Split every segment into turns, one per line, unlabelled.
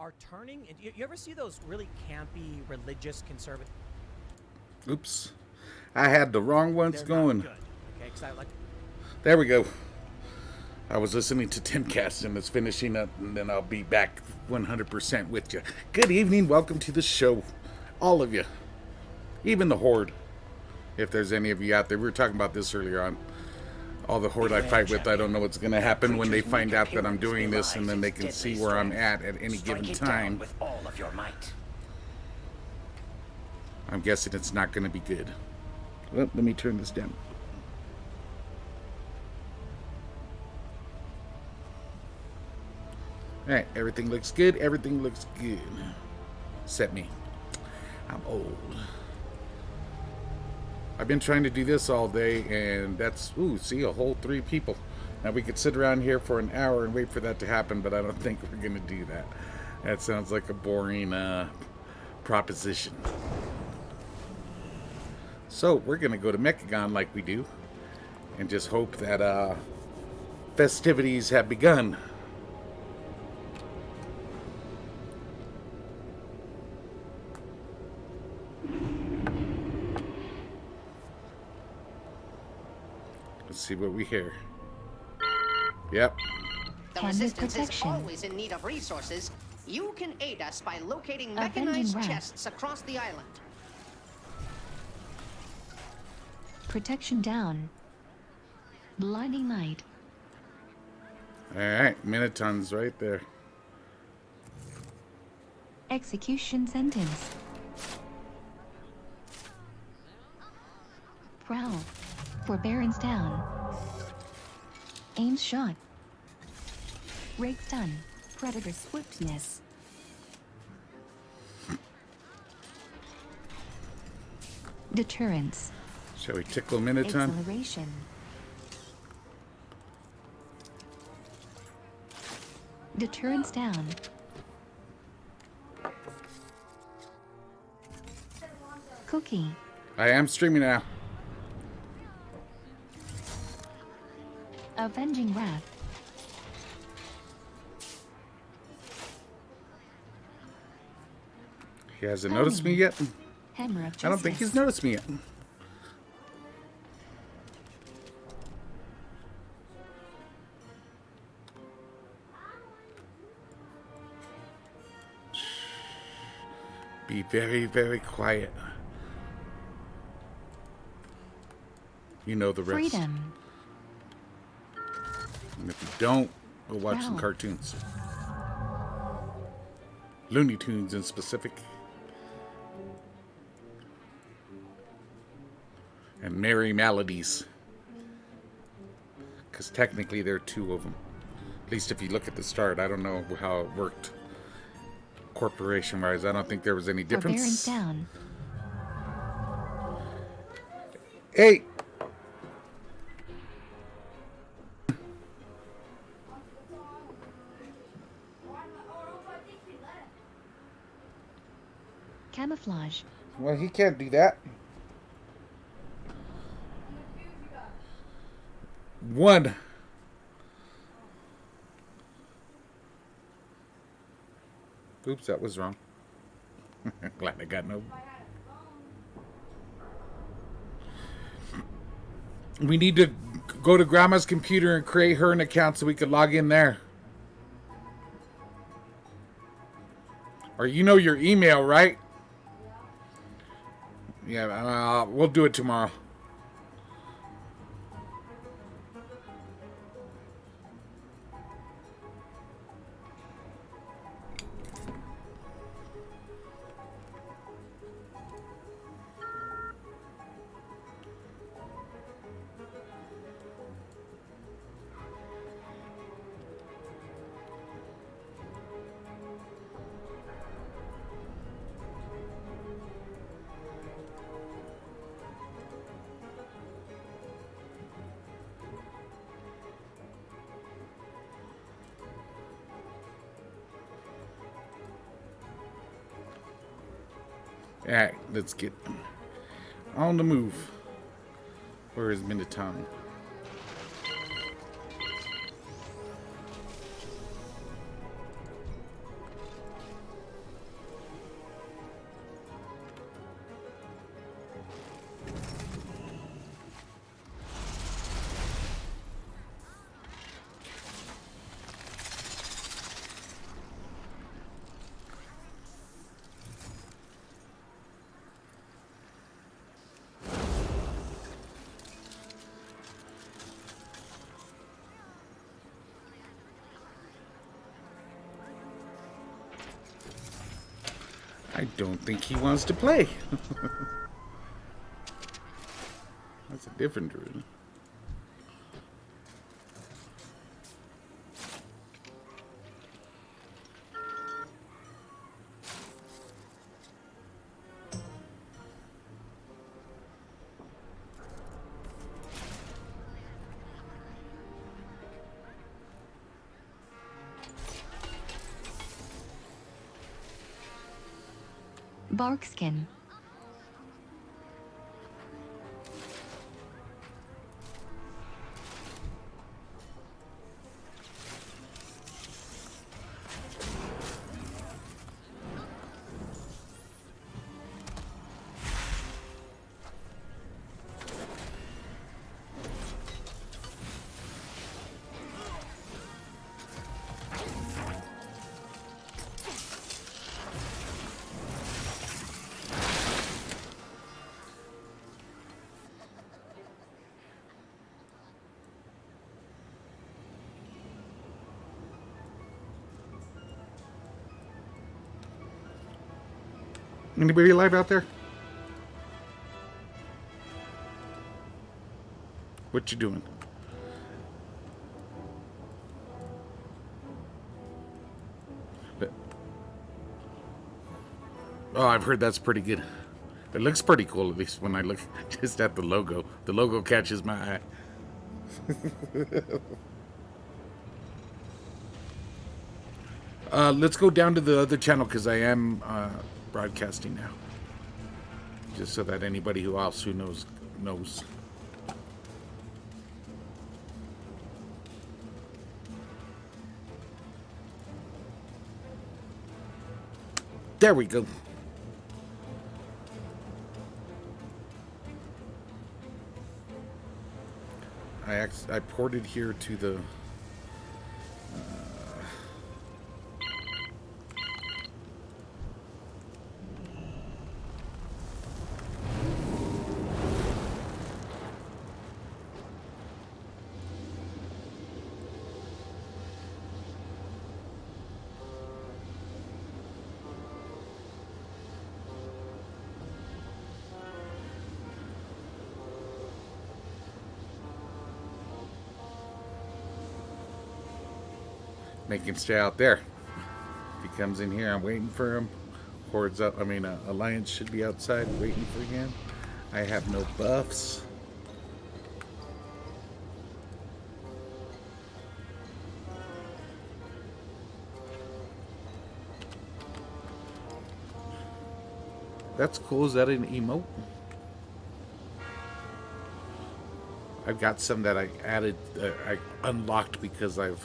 are turning. You ever see those really campy religious conservative?
Oops. I had the wrong ones going.
Good. Okay, 'cause I like.
There we go. I was listening to Timcast and it's finishing up, and then I'll be back 100% with you. Good evening. Welcome to the show. All of you. Even the Horde. If there's any of you out there. We were talking about this earlier on. All the Horde I fight with, I don't know what's going to happen when they find out that I'm doing this, and then they can see where I'm at any given time.
With all of your might.
I'm guessing it's not going to be good. Well, let me turn this down. Alright, everything looks good. Everything looks good. Except me. I'm old. I've been trying to do this all day, and that's, ooh, see, a whole 3 people. Now, we could sit around here for an hour and wait for that to happen, but I don't think we're going to do that. That sounds like a boring proposition. So, we're going to go to Mystikan like we do, and just hope that festivities have begun. Let's see what we hear. Yep.
The Resistance is always in need of resources. You can aid us by locating mechanized chests across the island.
Protection down. Blinding light.
Alright, Minotaur's right there.
Execution sentence. Prowl. Forbearance down. Aim shot. Rake stun. Predator swiftness. Deterrence.
Shall we tickle Minotaur?
Acceleration. Deterrence down. Cookie.
I am streaming now.
Avenging Wrath.
He hasn't noticed me yet.
Hammer of Justice.
I don't think he's noticed me yet. Be very, very quiet. You know the rest.
Freedom.
And if you don't, we'll watch some cartoons. Looney Tunes in specific. And Merry Melodies. Because technically there are 2 of them. At least if you look at the start. I don't know how it worked corporation-wise. I don't think there was any difference.
Forbearance down.
Hey!
Camouflage.
Well, he can't do that. 1. Oops, that was wrong. Glad I got no. We need to go to Grandma's computer and create her an account so we could log in there. Or you know your email, right? Yeah, we'll do it tomorrow. Alright, let's get on the move. Where is Minotaur? I don't think he wants to play. That's a different druid.
Barkskin.
Anybody alive out there? What you doing? Oh, I've heard that's pretty good. It looks pretty cool, at least when I look just at the logo. The logo catches my eye. Let's go down to the other channel because I am broadcasting now. Just so that anybody who else who knows. There we go. I ported here to the make him stay out there. If he comes in here, I'm waiting for him. Hordes up. Alliance should be outside waiting for him. I have no buffs. That's cool. Is that an emote? I've got some that I added, I unlocked because I've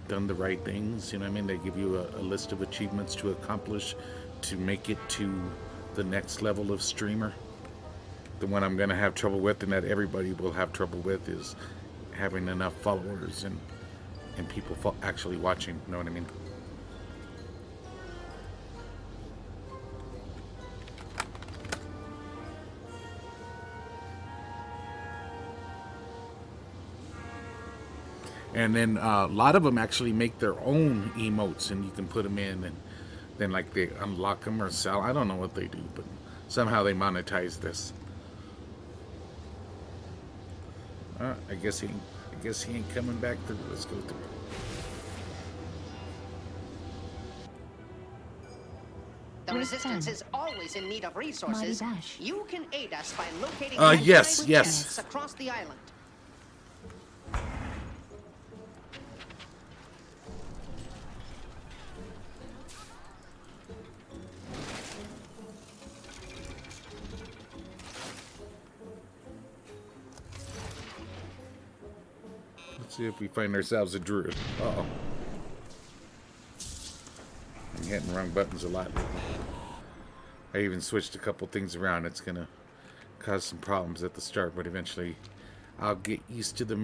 done the right things. You know what I mean? They give you a list of achievements to accomplish to make it to the next level of streamer. The one I'm going to have trouble with, and that everybody will have trouble with, is having enough followers and people actually watching. You know what I mean? And then a lot of them actually make their own emotes, and you can put them in, and then like they unlock them or sell. I don't know what they do, but somehow they monetize this. I guess he ain't coming back through. Let's go through.
The Resistance is always in need of resources. You can aid us by locating
yes.
chests across the island.
See if we find ourselves a druid. Uh-oh. I'm hitting the wrong buttons a lot lately. I even switched a couple things around. It's gonna cause some problems at the start, but eventually I'll get used to the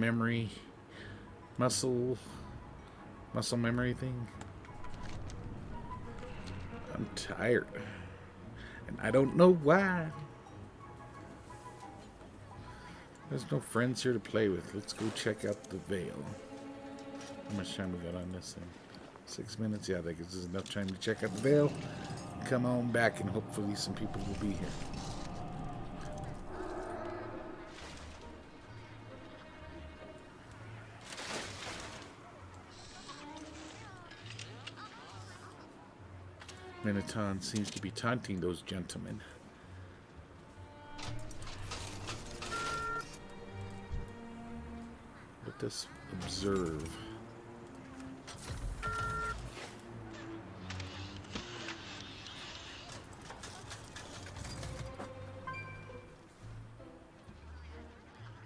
muscle memory thing. I'm tired. And I don't know why. There's no friends here to play with. Let's go check out the Veil. How much time we got on this thing? 6 minutes? Yeah, that gives us enough time to check out the Veil come on back, and hopefully some people will be here. Mystikan seems to be taunting those gentlemen. Let us observe.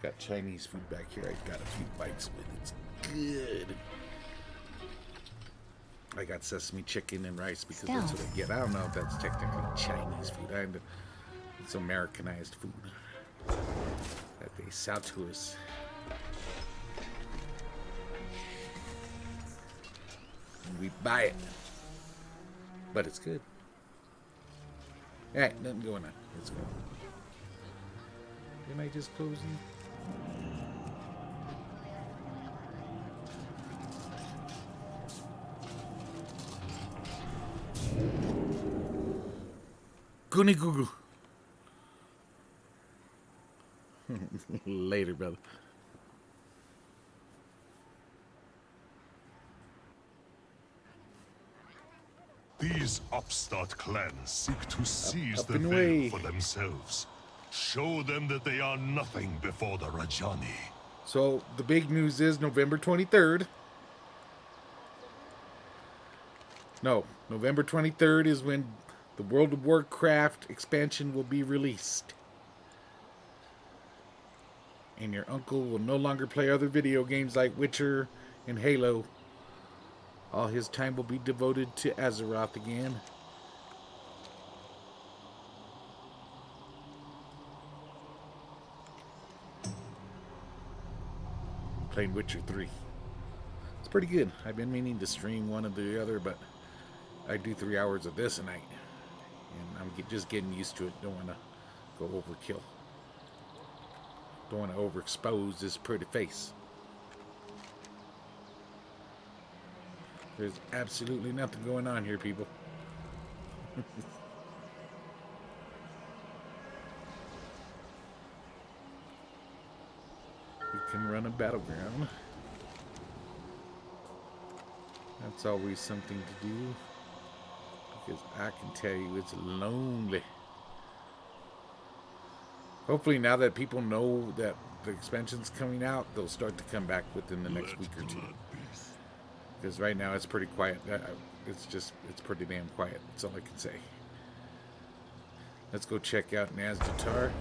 Got Chinese food back here. I got a few bites with it. It's good. I got sesame chicken and rice because that's what I get. I don't know if that's technically Chinese food. It's Americanized food that they sell to us. And we buy it. But it's good. Alright, nothing going on. Let's go. Didn't I just close these? Goonie Goo Goo. Later, brother.
These upstart clans seek to seize
up
the
and
veil
away.
for themselves. Show them that they are nothing before the Rajani.
So the big news is November 23rd. No, November 23rd is when the World of Warcraft expansion will be released. And your uncle will no longer play other video games like Witcher and Halo. All his time will be devoted to Azeroth again. Playing Witcher 3. It's pretty good. I've been meaning to stream one or the other, but I do 3 hours of this a night. And I'm just getting used to it. Don't want to go overkill. Don't want to overexpose this pretty face. There's absolutely nothing going on here, people. We can run a battleground. That's always something to do. Because I can tell you it's lonely. Hopefully now that people know that the expansion's coming out, they'll start to come back within the next week or two. Because right now it's pretty quiet. It's pretty damn quiet. That's all I can say. Let's go check out Nazdatar.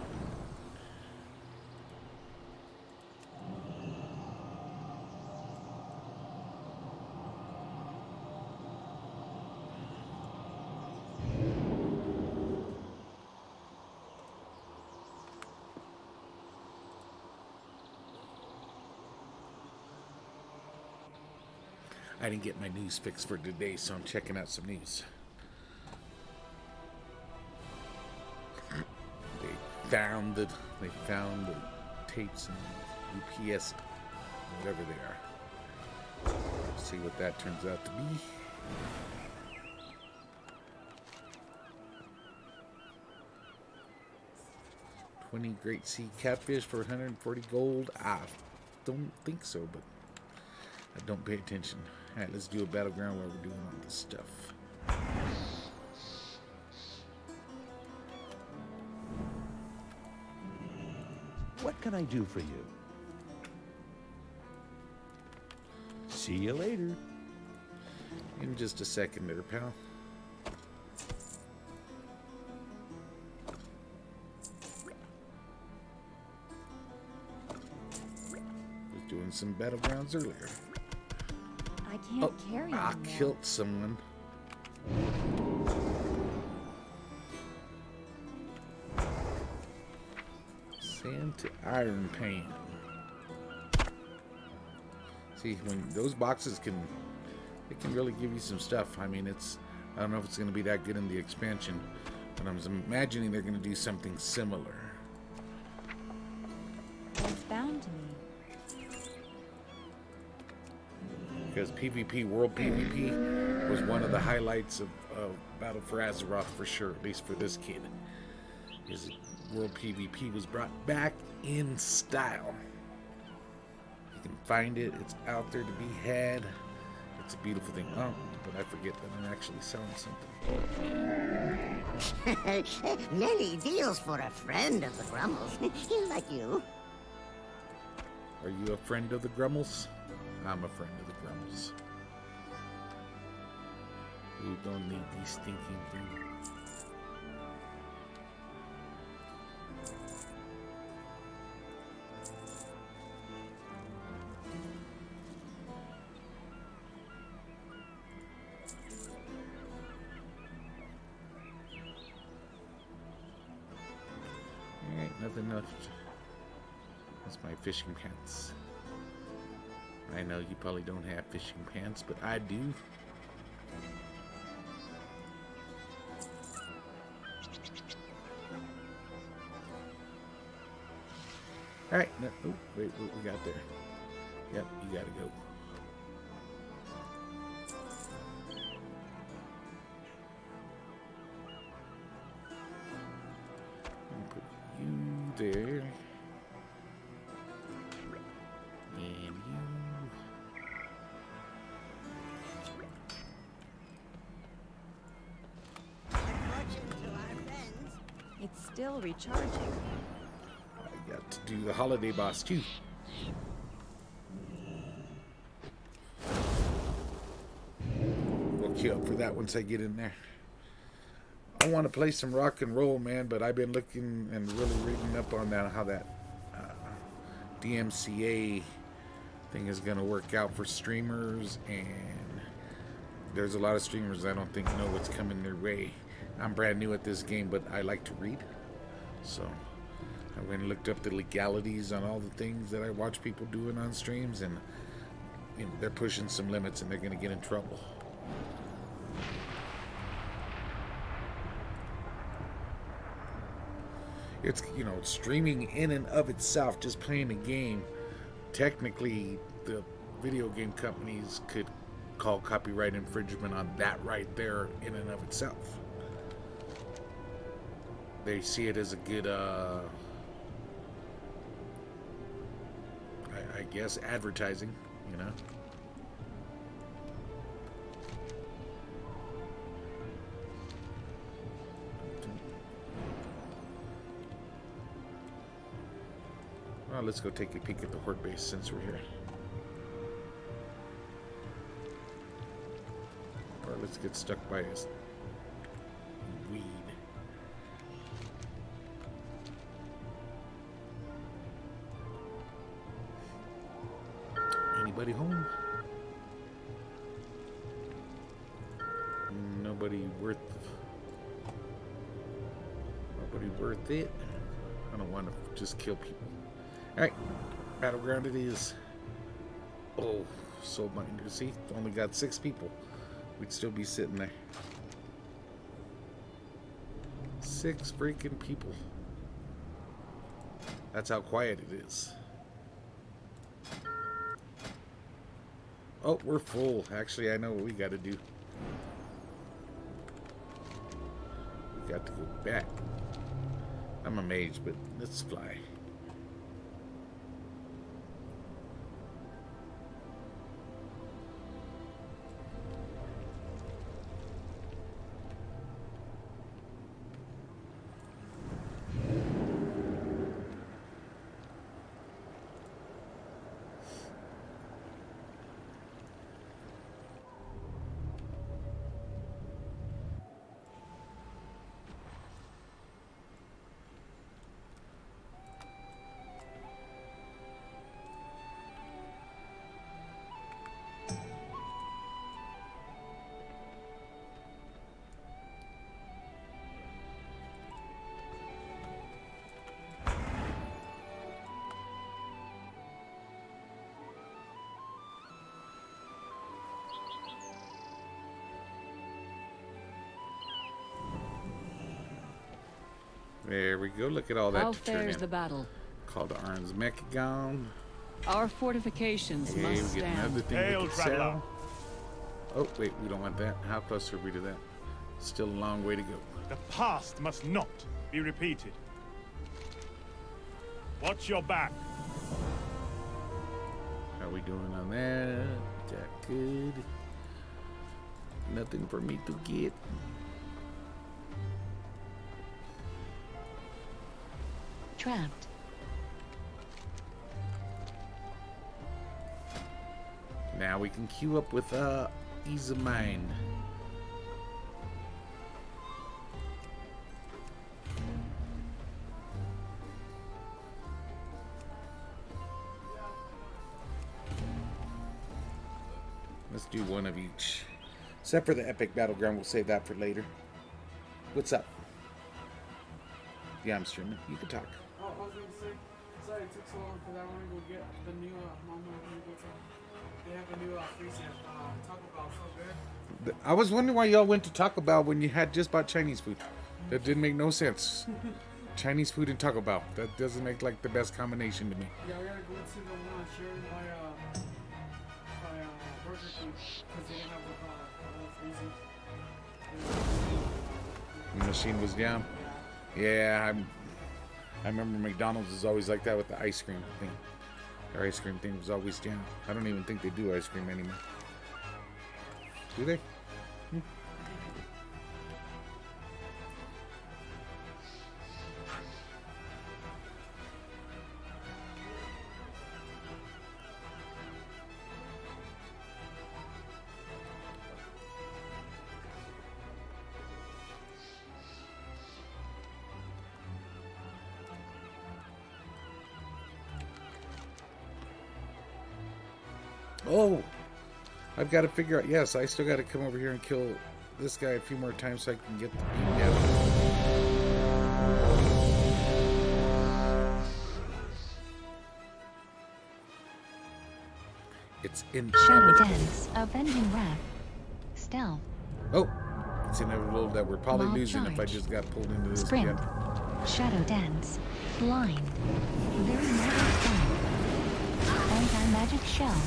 I didn't get my news fix for today, so I'm checking out some news. They found the tapes and UPS, whatever they are. Let's see what that turns out to be. $20 Great Sea Catfish for 140 gold. I don't think so, but I don't pay attention. Alright, let's do a battleground where we're doing all this stuff.
What can I do for you? See you later.
In just a second there, pal. Was doing some battlegrounds earlier.
I can't carry
I
them now.
killed someone. Sand to iron pan. See, when those boxes can really give you some stuff. I mean, I don't know if it's going to be that good in the expansion, but I'm imagining they're going to do something similar.
It's bound to me.
Because PvP, World PvP, was one of the highlights of Battle for Azeroth for sure, at least for this kid. His World PvP was brought back in style. You can find it. It's out there to be had. It's a beautiful thing. Oh, but I forget that I'm actually selling something.
Many deals for a friend of the Grummels. He'll like you.
Are you a friend of the Grummels? I'm a friend of the Grummels. You don't need these stinking things. Alright, nothing left. That's my fishing pants. I know you probably don't have fishing pants, but I do. Alright, no, oh, wait, what we got there? Yep, you gotta go. Put you there. And you.
It's still recharging.
I got to do the holiday boss too. We'll queue up for that once I get in there. I want to play some rock and roll, man, but I've been looking and really reading up on that, how that DMCA thing is going to work out for streamers, and there's a lot of streamers I don't think know what's coming their way. I'm brand new at this game, but I like to read, so I went and looked up the legalities on all the things that I watch people doing on streams, and you know, they're pushing some limits and they're going to get in trouble. It's, you know, streaming in and of itself, just playing a game, technically the video game companies could call copyright infringement on that right there in and of itself. They see it as a good, I guess, advertising, you know. Well, let's go take a peek at the Horde base since we're here. Or let's get stuck by a weed. Anybody home? Nobody worth it. I don't want to just kill people. Alright, battleground it is. Oh, soul binder. See, only got 6 people. We'd still be sitting there. 6 freaking people. That's how quiet it is. Oh, we're full. Actually, I know what we got to do. We got to go back. I'm a mage, but let's fly. There we go. Look at all that.
How fares the battle?
Called Arn's Mystikan.
Our fortifications
Okay,
must
we get
stand.
another thing we can sell. Oh, wait, we don't want that. How close are we to that? Still a long way to go.
The past must not be repeated. Watch your back.
How we doing on that? That good? Nothing for me to get.
Trapped.
Now we can queue up with ease of mind. Let's do one of each. Except for the epic battleground, we'll save that for later. What's up? Yeah, I'm streaming. You can talk.
Oh, I was going to say, sorry it took so long because I want to go get the new, Mama, they have a new freezer Taco Bell, so good.
I was wondering why y'all went to Taco Bell when you had just bought Chinese food. That didn't make no sense. Chinese food and Taco Bell. That doesn't make like the best combination to me.
Yeah, we gotta go to the one shared by Burger King because they didn't have a freezer.
The machine was down. Yeah, I remember McDonald's is always like that with the ice cream thing. Their ice cream thing was always down. I don't even think they do ice cream anymore. Do they? Oh, I've got to figure out. Yes, I still got to come over here and kill this guy a few more times so I can get the beat down. It's in
Shadow Dance, Avenging Wrath, Stealth.
Oh, it's inevitable that we're probably
Mob
losing if I
charge.
just got pulled into this
Sprint,
again.
Shadow Dance, Blind, Very Magic Stone, Anti-Magic Shell,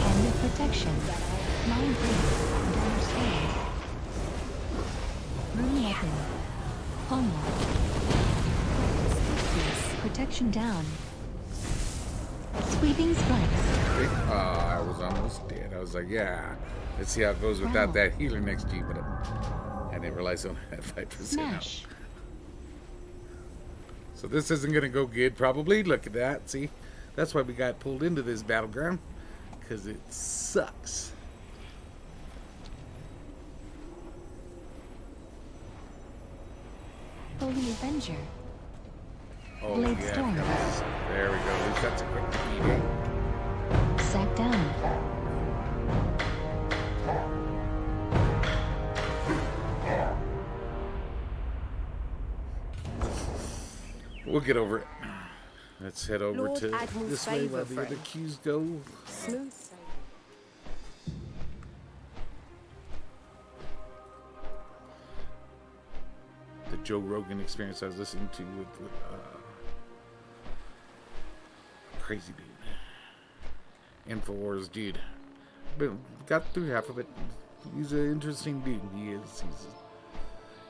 Hand of Protection, Mind Break, Dark Stone, Rune Weapon, Homework, Protection Down, Sweeping Strikes.
I was almost dead. I was like, yeah, let's see how it goes without that healer next to you, but I didn't realize I only had 5% now.
Smash.
So this isn't going to go good, probably. Look at that. See? That's why we got pulled into this battleground. Because it sucks.
Holy Avenger.
Oh,
Blade
yeah.
Storm.
There we go. At least that's a quick defeat.
Sack Down.
We'll get over it. Let's head over
Lord
to
Admiral's
this way while
favour,
the other
friend.
queues go.
Smooth sailing.
The Joe Rogan experience I was listening to with crazy dude. InfoWars dude. But got through half of it. He's an interesting dude. He is.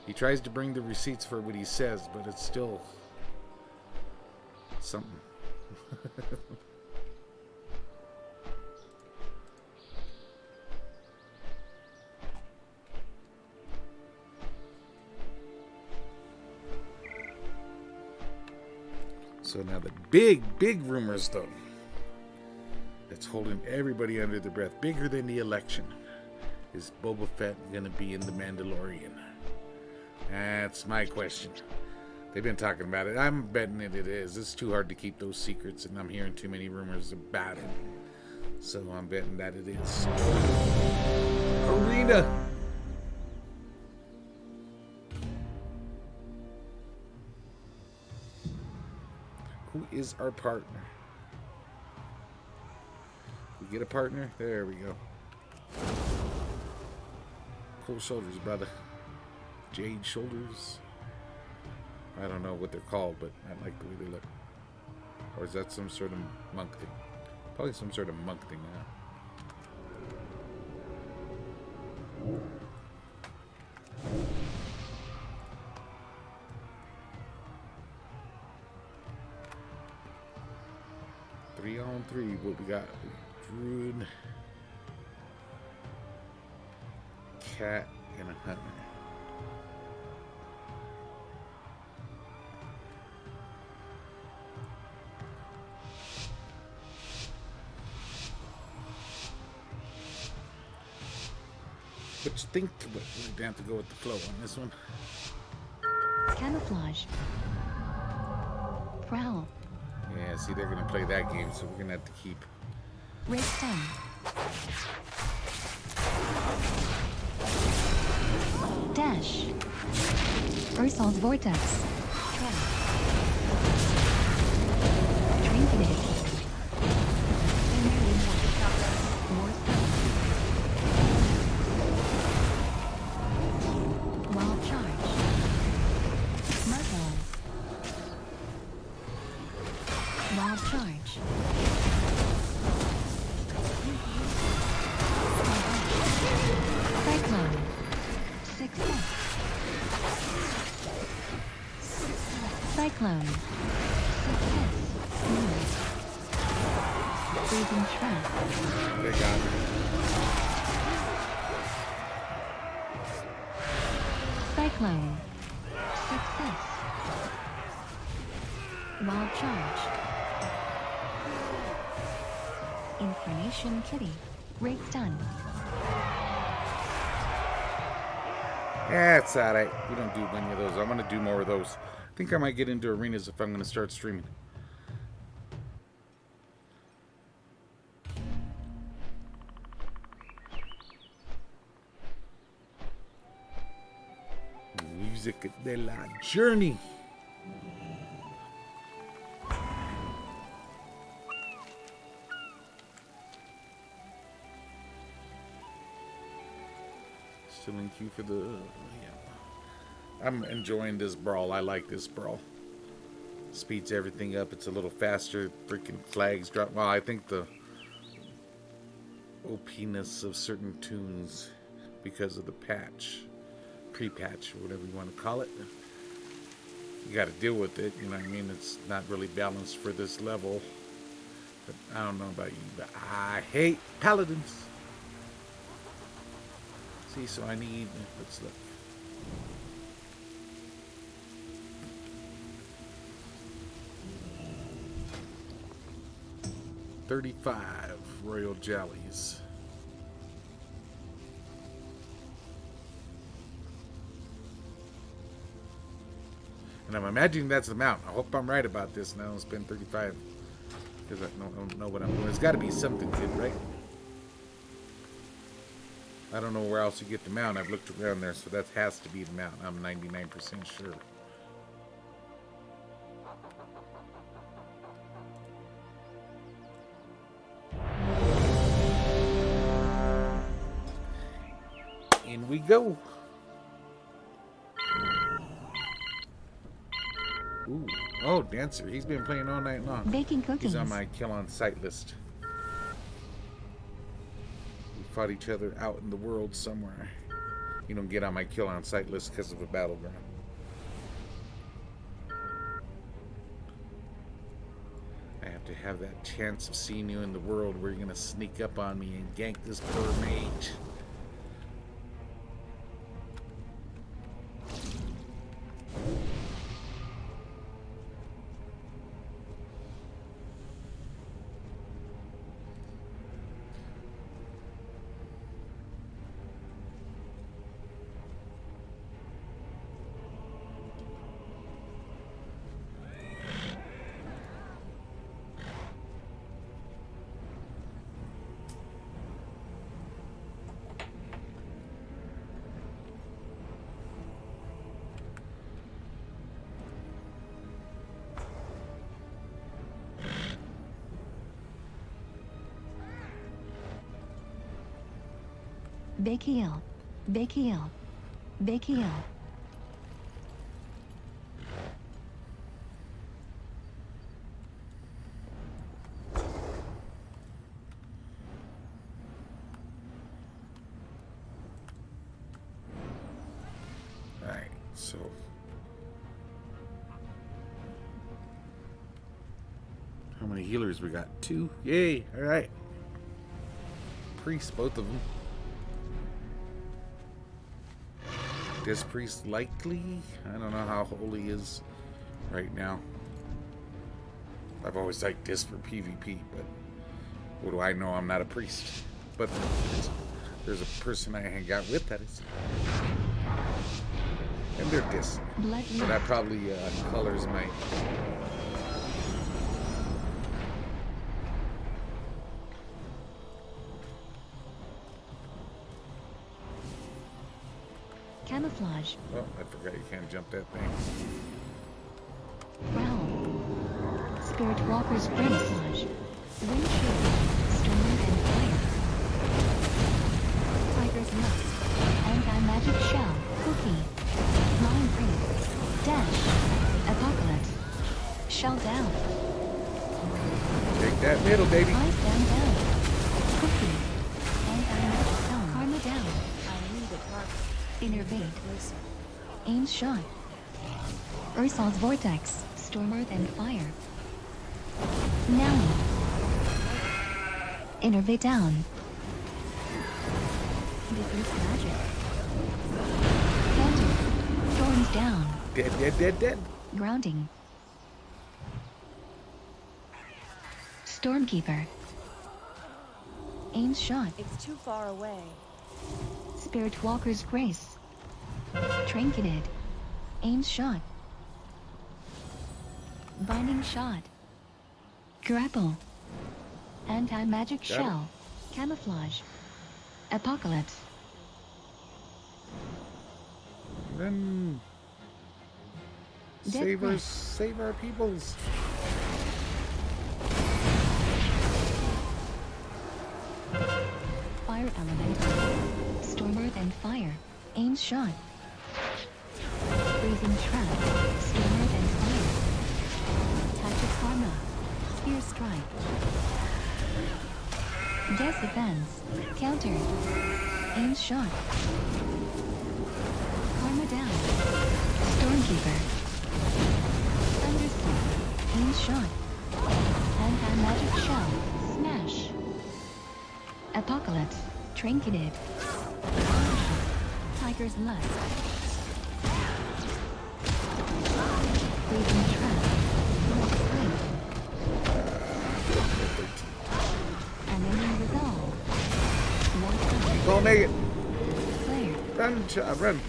He tries to bring the receipts for what he says, but it's still something. So now the big rumors, though, that's holding everybody under their breath, bigger than the election, is Boba Fett going to be in The Mandalorian? That's my question. They've been talking about it. I'm betting it is. It's too hard to keep those secrets, and I'm hearing too many rumors about it. So I'm betting that it is. Arena! Who is our partner? We get a partner? There we go. Cool shoulders, brother. Jade shoulders. I don't know what they're called, but I like the way they look. Or is that some sort of monk thing? Probably some sort of monk thing now. Three on three. What we got? Druid, cat, and a hunter. What you think? We're have to go with the flow on this one.
Camouflage. Prowl.
Yeah, see, they're gonna play that game, so we're gonna have to keep.
Ray stun. Dash. Ursol's vortex. Trap. Trinketed. War stun. Wild charge. Mudball. Wild charge. Cyclone. Success. Cyclone. Success. Freezing trap.
They got it.
Cyclone. Success. Wild charge. Incarnation Kitty. Ray stun.
Yeah, it's alright. We don't do many of those. I'm gonna do more of those. I think I might get into arenas if I'm gonna start streaming. Music de la journey. Still in queue for the... yeah. I'm enjoying this brawl. I like this brawl. Speeds everything up. It's a little faster. Freaking flags drop. Well, I think the OP-ness of certain tunes because of the patch. Pre-patch, or whatever you want to call it. You got to deal with it. You know what I mean? It's not really balanced for this level. But I don't know about you, but I hate paladins. See, so I need... let's look. $35 royal jellies. And I'm imagining that's the amount. I hope I'm right about this, and I don't spend 35 because I don't know what I'm doing. It's got to be something good, right? I don't know where else you get the mount. I've looked around there, so that has to be the mount. I'm 99% sure. In we go. Ooh. Oh, Dancer. He's been playing all night long.
Baking cookies.
He's on my kill on sight list. Fought each other out in the world somewhere. You don't get on my kill on sight list because of a battleground. I have to have that chance of seeing you in the world where you're gonna sneak up on me and gank this poor mage.
Bakiel. Bakiel. Bakiel.
So. How many healers we got? 2. Yay! All right. Priests, both of them. This priest likely. I don't know how holy he is right now. I've always liked this for PvP, but what do I know? I'm not a priest. But there's a person I hang out with that is. And they're this. So that probably colors my.
Camouflage.
Oh, I forgot you can't jump that thing.
Realm. Spirit Walker's Camouflage. Wind Shield. Storm and Fire. Tiger's Nest. Anti-Magic Shell. Cookie. Mind Breathe. Dash. Apocalypse. Shell down.
Take that middle, baby.
Ice down. Cookie. Anti-Magic Stone. Karma down.
I need a target.
Innervate. Aim shot. Ursol's Vortex. Storm Earth and Fire. Now. Innervate down. Diffuse magic. Counter. Thorns down.
Dead.
Grounding. Stormkeeper. Aim shot.
It's too far away.
Spirit Walker's Grace. Trinketed. Aim shot. Binding shot. Grapple. Anti-magic shell. Camouflage. Apocalypse.
Then
Death grip.
save our peoples.
Fire elemental. Storm Earth and Fire. Aim shot. Freezing trap. Storm Earth and Fire. Touch of Karma. Spear strike. Death defense. Counter. Aim shot. Karma down. Stormkeeper. Thunderstorm. Aim shot. Anti-magic shell. Smash. Apocalypse. Trinketed. Tiger's Lust. Freezing trap. Sleep. Enemy resolve. One
Go make it.
Flare.
Run, child, run.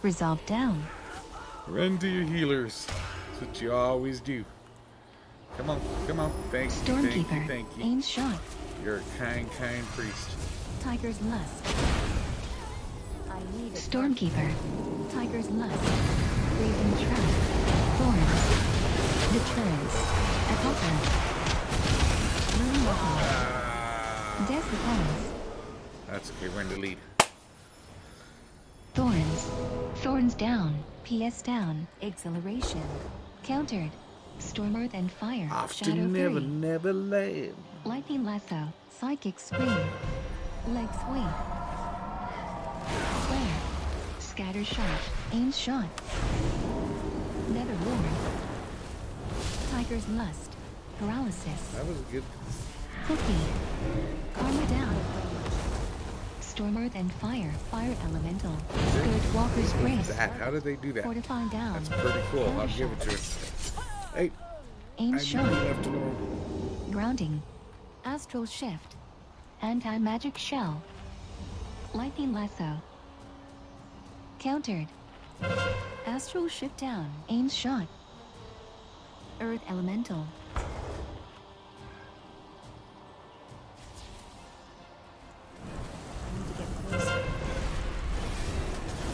Resolve down.
Run to your healers. That's what you always do. Come on. Thank you.
Stormkeeper. Aim shot.
You're a kind priest.
Tiger's Lust.
I need a
Stormkeeper. Tiger's Lust. Freezing trap. Thorns. Deterrence. Apocalypse. Moon weapon. Death defense.
That's okay, we're in the lead.
Thorns. Thorns down. PS down. Acceleration. Countered. Storm Earth and Fire.
Off to
Shadow Fury.
never land.
Lightning Lasso. Psychic Scream. Leg Sweep. Flare. Scatter Shot. Aim Shot. Nether Ward. Tiger's Lust. Paralysis.
That was good.
Cookie. Karma down. Storm Earth and Fire. Fire Elemental. Spirit Walker's Grace.
How did they do that?
Fortify down.
That's pretty cool. I'll give it to you. Hey,
Aim
I
shot.
need to be left alone.
Grounding. Astral Shift. Anti-magic shell. Lightning Lasso. Countered. Astral Shift down. Aim shot. Earth Elemental.
I need to get closer.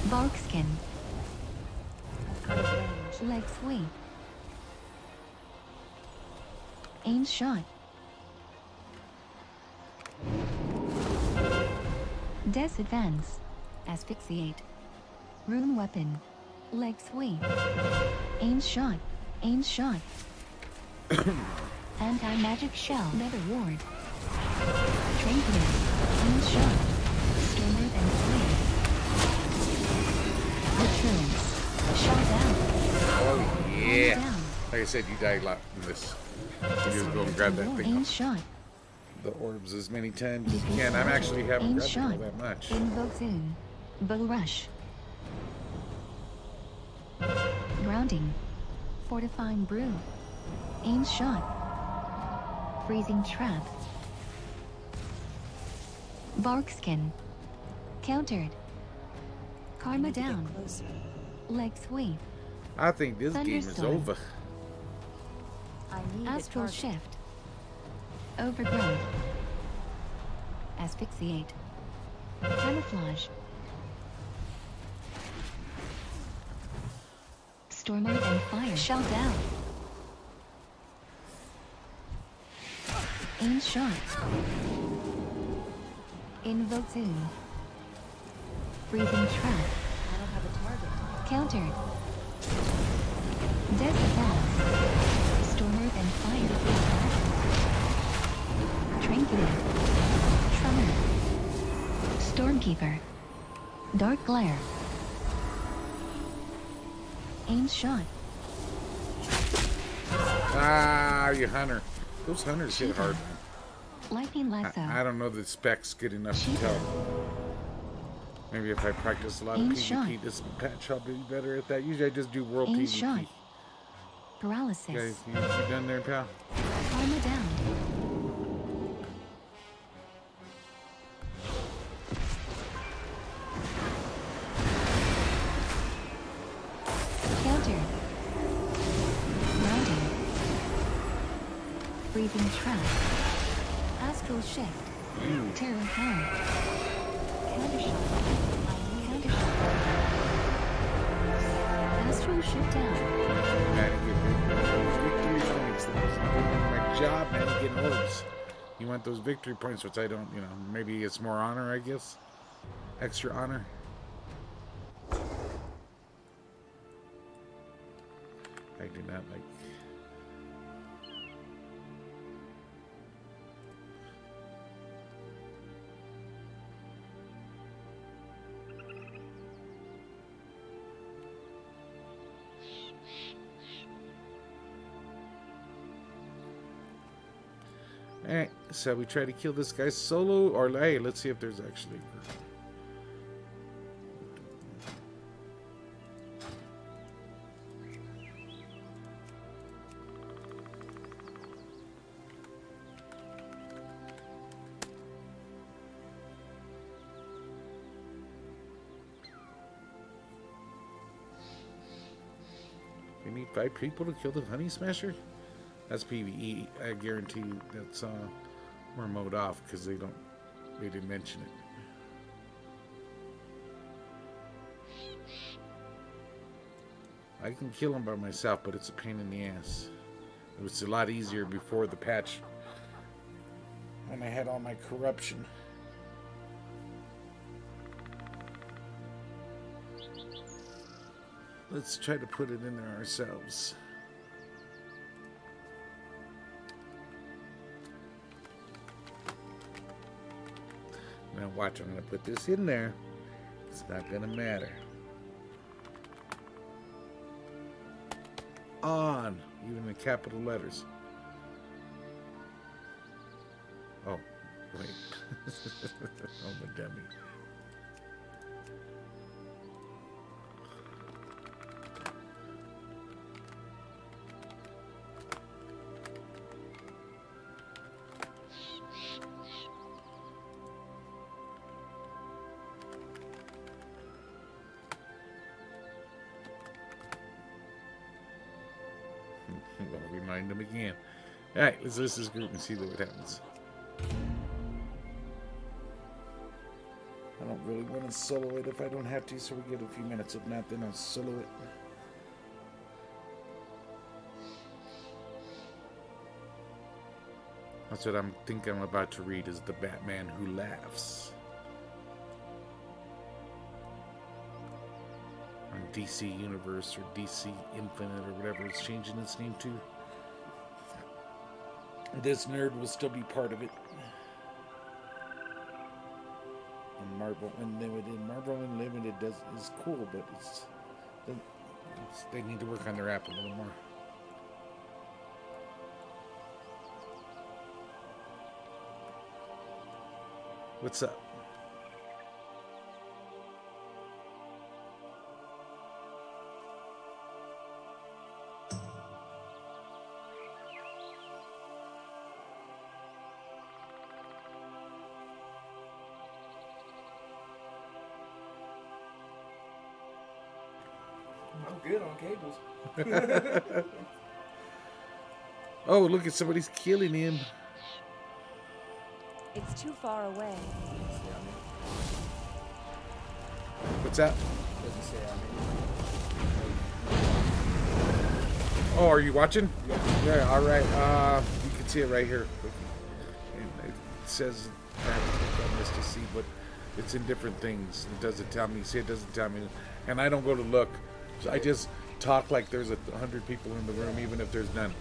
Barkskin.
Out of range.
Leg Sweep. Aim shot. Death Advance. Asphyxiate. Rune Weapon. Leg Sweep. Aim shot. Aim shot. Anti-magic shell. Nether Ward. Trinketed. Aim shot. Storm Earth and Flame. turns. Shut down.
Oh, yeah.
Down.
Like I said, you die a lot in this. You just go and grab that thing.
Aim shot.
The orbs as many times as you can. I'm actually haven't grabbed it all that much.
Invoke Zoom. Bow rush. Grounding. Fortifying brew. Aim shot. Freezing trap. Bark skin. Countered. Karma down. Leg sweep.
I think this game is
Thunderstorm.
over.
I need
Astral
a target.
shift. Overgrowth. Asphyxiate. Camouflage. Stormer and fire. Shell down. Aim shot. Invoke zoom. Freezing trap.
I don't have a target.
Countered. Death Blast. Stormer and fire. Trinket. Tremor. Stormkeeper. Dark glare. Aim shot.
Ah, you hunter. Those hunters hit hard.
Lightning lasso.
I don't know the specs good enough to tell. Maybe if I practice a lot of
Aim
PvP
shot.
this patch, I'll be better at that. Usually I just do world
Aim
PvP.
shot. Paralysis.
Guys, you done there, pal?
Karma down. Counter. Grounding. Breathing trap. Astral shift. Terror hell. Counter shot. Counter shot. Astral shift down.
Gotta get victory points. My job, man, getting orbs. You want those victory points, which I don't, maybe it's more honor, I guess. Extra honor. I do not like. Alright, so we try to kill this guy solo, or hey, let's see if there's actually. We need 5 people to kill the Honey Smasher? That's PvE. I guarantee that's more mode off because they didn't mention it. I can kill him by myself, but it's a pain in the ass. It was a lot easier before the patch when I had all my corruption. Let's try to put it in there ourselves. Now watch, I'm going to put this in there. It's not going to matter. On, even in capital letters. Oh, wait. I'm a dummy. I'll remind them again. Alright, let's list this group and see what happens. I don't really want to solo it if I don't have to, so we get a few minutes. If not, then I'll solo it. That's what I'm about to read, is The Batman Who Laughs. On DC Universe or DC Infinite or whatever it's changing its name to. This nerd will still be part of it. And Marvel Unlimited. Marvel Unlimited is cool, but it's They need to work on their app a little more. What's up?
I'm good on cables.
Oh, look at somebody's killing him.
It's too far away.
What's that? Oh, are you watching? Yeah. All right. You can see it right here. And it says I have to click on this to see what it's in different things. It doesn't tell me. See, it doesn't tell me, and I don't go to look. So I just talk like there's 100 people in the room, even if there's none.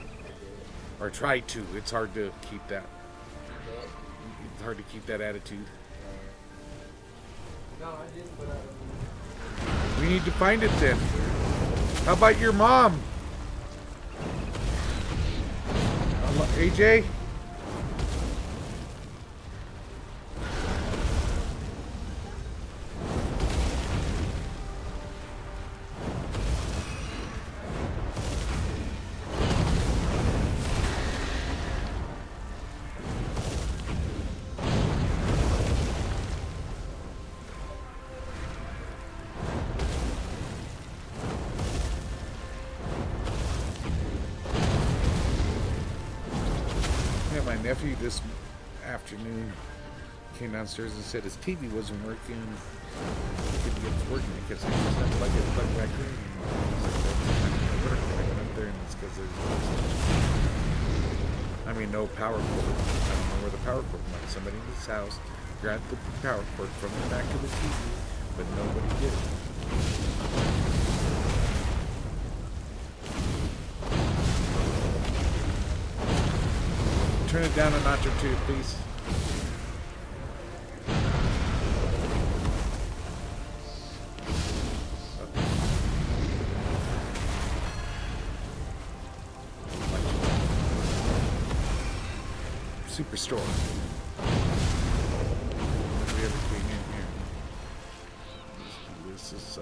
Or try to. It's hard to keep that. It's hard to keep that attitude.
No, I didn't, but
We need to find it then. How about your mom? AJ? My nephew this afternoon came downstairs and said his TV wasn't working. He couldn't get it working because he was not plugged it back in. I went up there and it's because there's no power cord. I don't know where the power cord went. Somebody in this house grabbed the power cord from the back of the TV, but nobody did it. Turn it down a notch or two, please. Superstore. We have everything in here. This is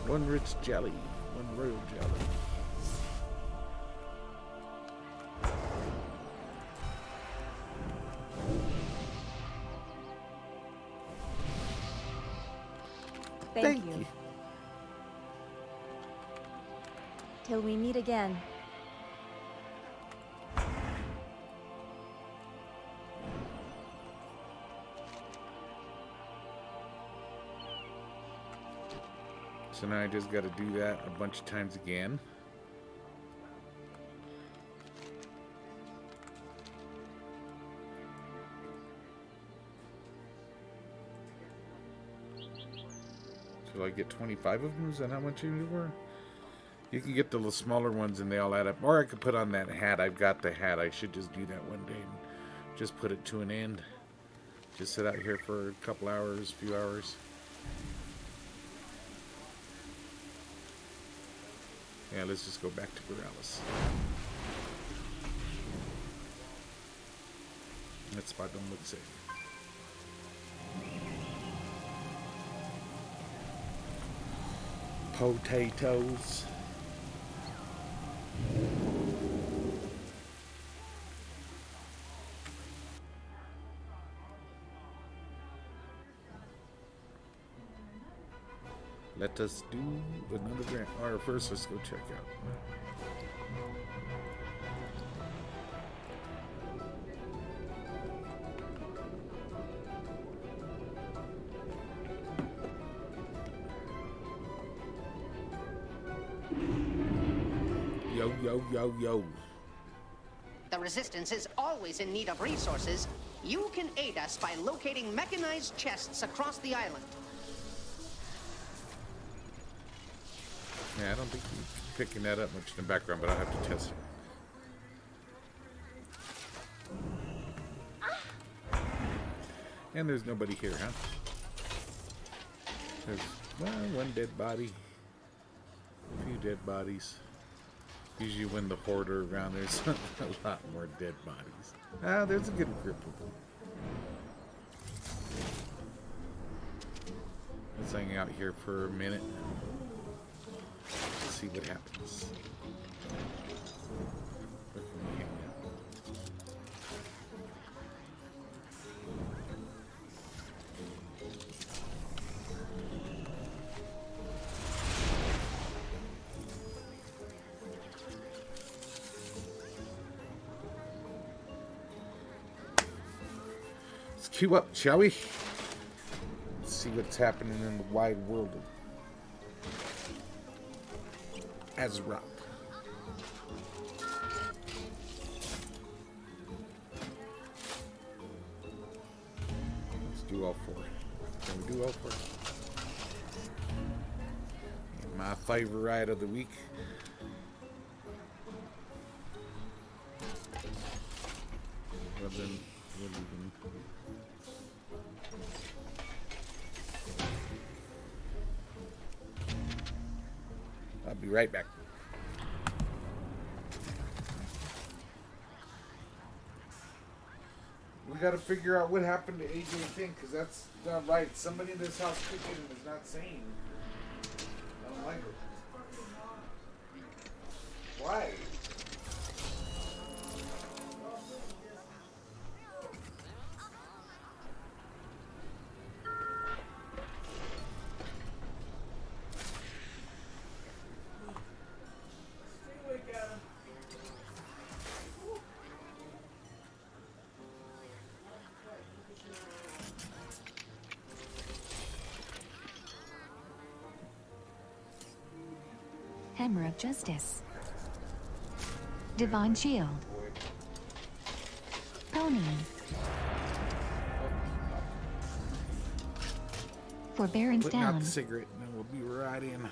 one rich jelly, one royal jelly.
Thank you. Till we meet again.
So now I just got to do that a bunch of times again. So I get 25 of them? Is that how much you were? You can get the little smaller ones and they all add up. Or I could put on that hat. I've got the hat. I should just do that one day and just put it to an end. Just sit out here for a couple hours, few hours. Yeah, let's just go back to Borales. That spot don't look safe. Potatoes. Let us do another grant. Or first, let's go check out. Yo.
The Resistance is always in need of resources. You can aid us by locating mechanized chests across the island.
Yeah, I don't think he's picking that up much in the background, but I'll have to test it. And there's nobody here, huh? There's, well, one dead body. A few dead bodies. Usually when the horde are around, there's a lot more dead bodies. Ah, there's a good group of them. Let's hang out here for a minute. See what happens. Where can we hang out? Let's queue up, shall we? Let's see what's happening in the wide world of Azeroth. Let's do all four. Can we do all four? And my favorite of the week. Well then, we'll leave them. I'll be right back. We gotta figure out what happened to AJ Thing, because that's not right. Somebody in this house cooking and is not saying. I don't like it. Why?
Hammer of Justice. Divine Shield. Pony. Forbearance
Putting
down.
out the cigarette, and then we'll be right in.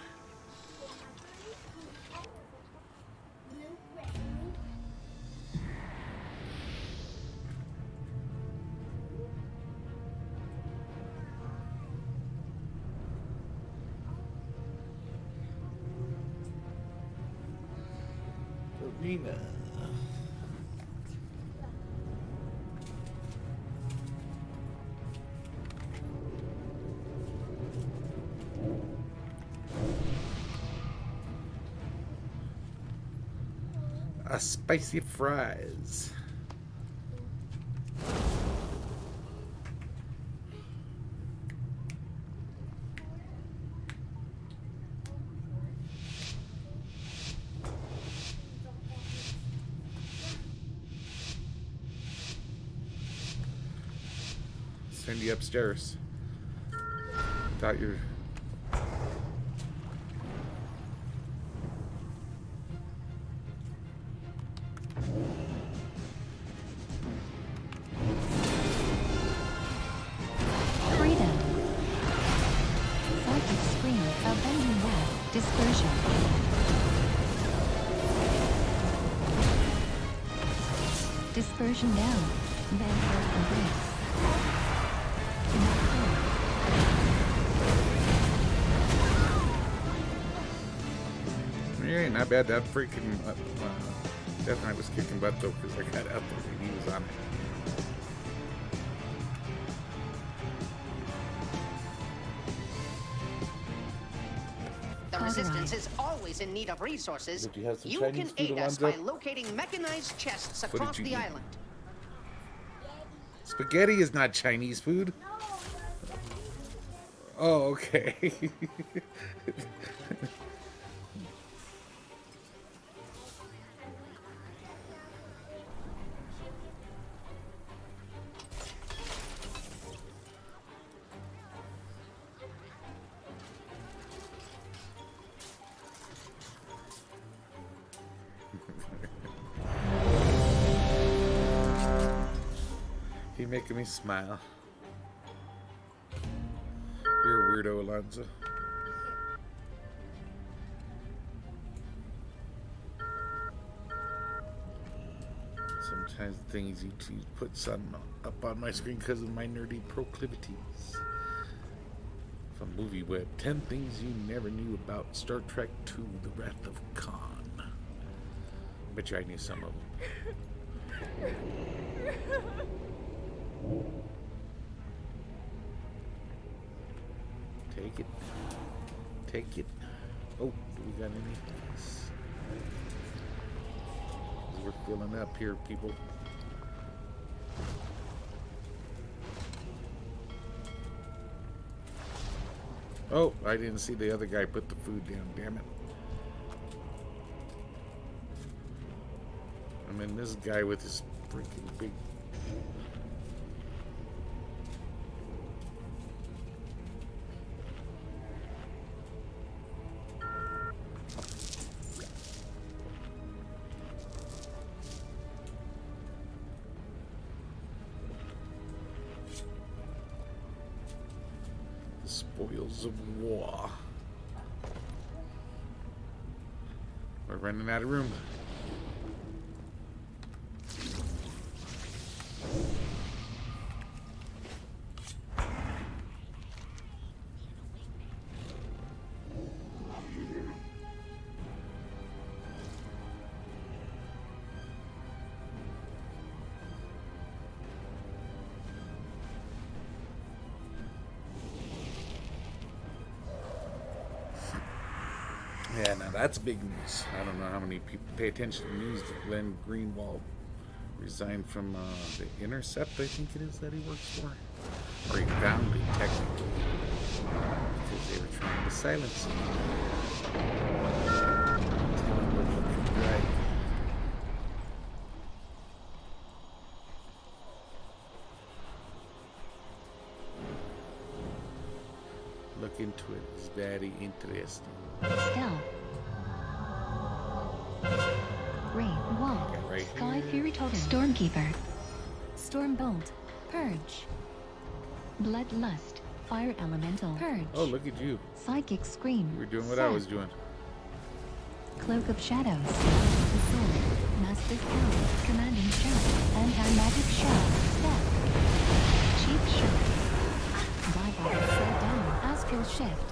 Arena. A spicy fries. Send you upstairs. Thought you're.
Freedom. Psychic Scream. Avenging Wrath. Dispersion. Dispersion down. Vampire Embrace.
Yeah, not bad. That freaking Death Knight was kicking butt though, because I got out there and he was on it.
The Resistance is always in need of resources.
Did you have some
You
Chinese
can
food,
aid us
Alonzo?
by locating mechanized chests
did
across
you
the
eat?
island.
Spaghetti is not Chinese food. Oh, okay. You're making me smile. You're a weirdo, Alonzo. Sometimes things YouTube puts up on my screen because of my nerdy proclivities. From Movie Web, 10 things you never knew about Star Trek II: The Wrath of Khan. Bet you I knew some of them. Take it. Take it. Oh, do we got any? We're filling up here, people. Oh, I didn't see the other guy put the food down, damn it. I mean, this guy with his freaking big... Spoils of war. We're running out of room. Yeah, now that's big news. I don't know how many people pay attention to news that Glenn Greenwald resigned from the Intercept, I think it is, that he works for. Or he founded, technically. Because they were trying to silence him. Tell him what he could write. Look into it. It's very interesting.
Stealth. Rain, Wall,
Right
Sky
here.
Fury Totem, Stormkeeper, Stormbolt, Purge, Bloodlust, Fire Elemental, Purge.
Oh, look at you.
Psychic Scream.
You were doing what I was doing.
Cloak of Shadows, the Sword, Master's Power, Commanding Shout, Anti-Magic Shell, Step, Cheap Shot, Bypass, Slow Down, Astral Shift,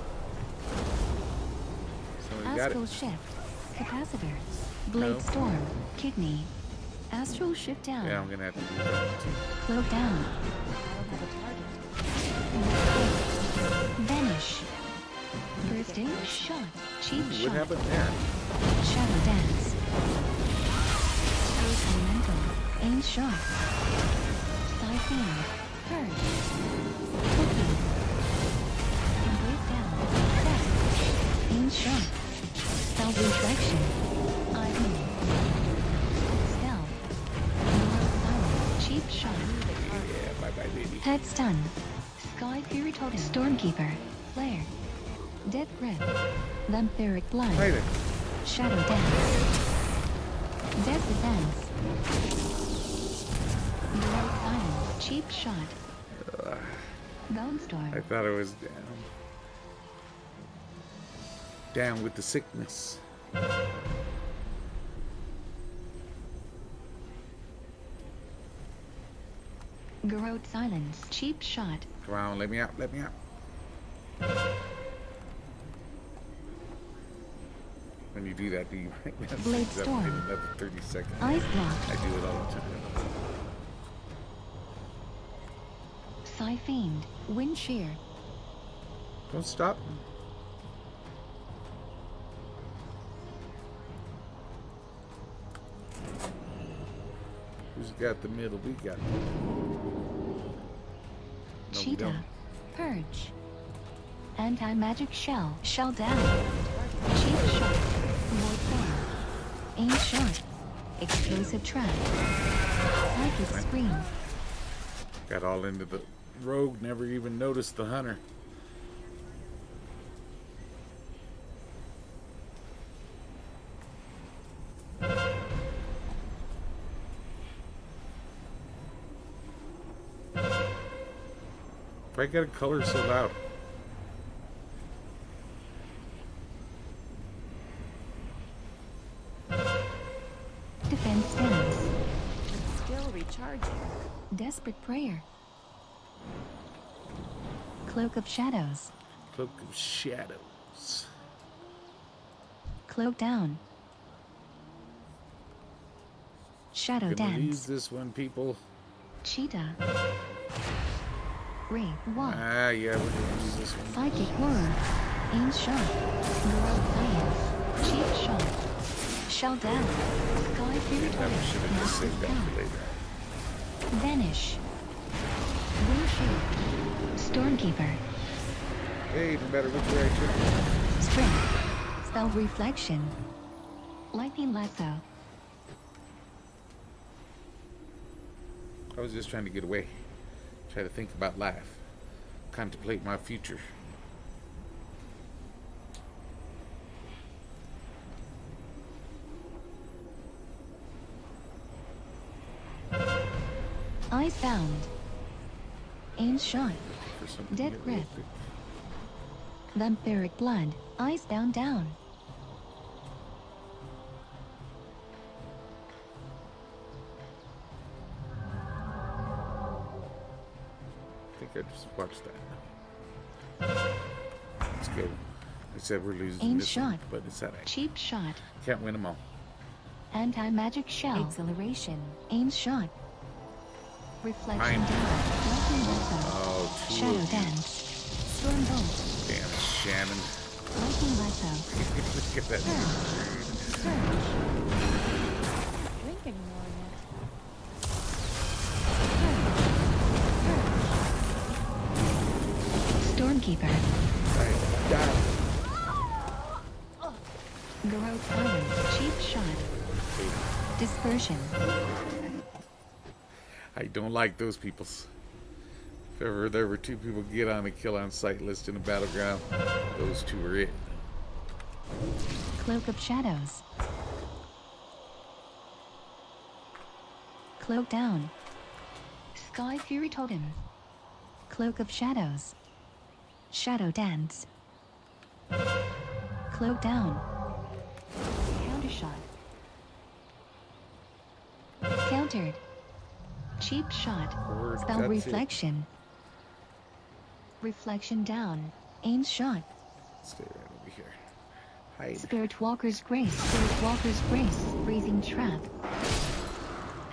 Somebody got
Astral
it.
Shift, Capacitor, Blade
No.
Storm, Kidney, Astral Shift Down,
Yeah, I'm gonna have to do that too.
Cloak Down,
I don't have a target.
Vanish, First Aid Shot, Cheap
What
Shot,
happened there?
Shadow Dance, Earth Elemental, Aim Shot, Siphon, Purge, Cookie, Embrace Down, Death, Aim Shot, Spell Retraction, IV, Stealth, Neural Silence, Cheap Shot,
Yeah, bye-bye, baby.
Head Stun, Sky Fury Totem, Stormkeeper, Flare, Death Grip, Vampiric Blood,
Right there.
Shadow Dance, Death Defense, Neural Silence, Cheap Shot, Bone Storm,
I thought I was down. Down with the sickness.
Garrote Silence, Cheap Shot,
Come on, let me out, let me out. When you do that, do you
Blade
mess up
Storm.
in another 30 seconds?
Ice Block,
I do it all the time.
Psyfiend, Wind Shear,
Don't stop. Who's got the middle? We got. No, we
Cheetah,
don't.
Purge, Anti-Magic Shell, Shell Down, Cheap Shot, Void Form, Aim Shot, Explosive Trap, Psychic Scream,
Got all into the rogue. Never even noticed the hunter. Why gotta color so loud?
Defense Stance,
Still
Desperate prayer. Cloak of shadows.
Cloak of shadows.
Cloak down. Shadow
Can we use
dance.
this one, people?
Cheetah. Ray walk.
Ah, yeah, we're gonna use this one.
Psychic horror. Aim shot. Garrote flame. Cheap shot. Shell down. Sky fear
Probably should have just saved that for later.
Vanish. Wind shape. Stormkeeper.
Hey, no matter which way I turn.
Strength. Spell reflection. Lightning lasso.
I was just trying to get away. Try to think about life. Contemplate my future.
Eyes bound. Aim shot.
For something
Dead
that
grip.
real
Vampiric blood. Eyes bound down.
I think I just watched that. Let's go. I said we're losing
Aim
this one,
shot.
but it's alright.
Cheap shot.
Can't win them all.
Anti-magic shell. Exhilaration. Aim shot. Reflection
Mine.
down. Lightning lasso.
Oh, two
Shadow
of you.
dance. Storm bolt.
Damn, Shannon.
Lightning lasso.
Look at that.
Surge.
Drink anymore yet.
Stormkeeper.
Right, down.
Garrote fire. Cheap shot. Dispersion.
I don't like those peoples. If ever there were two people get on a kill on sight list in a battleground, those two are it.
Cloak of shadows. Cloak down. Sky Fury Totem. Cloak of shadows. Shadow dance. Cloak down. Counter shot. Countered. Cheap shot.
Word,
Spell
that's it.
reflection. Reflection down. Aim shot.
Stay right over here. Hide.
Spirit Walker's Grace. Spirit Walker's Grace. Breathing Trap.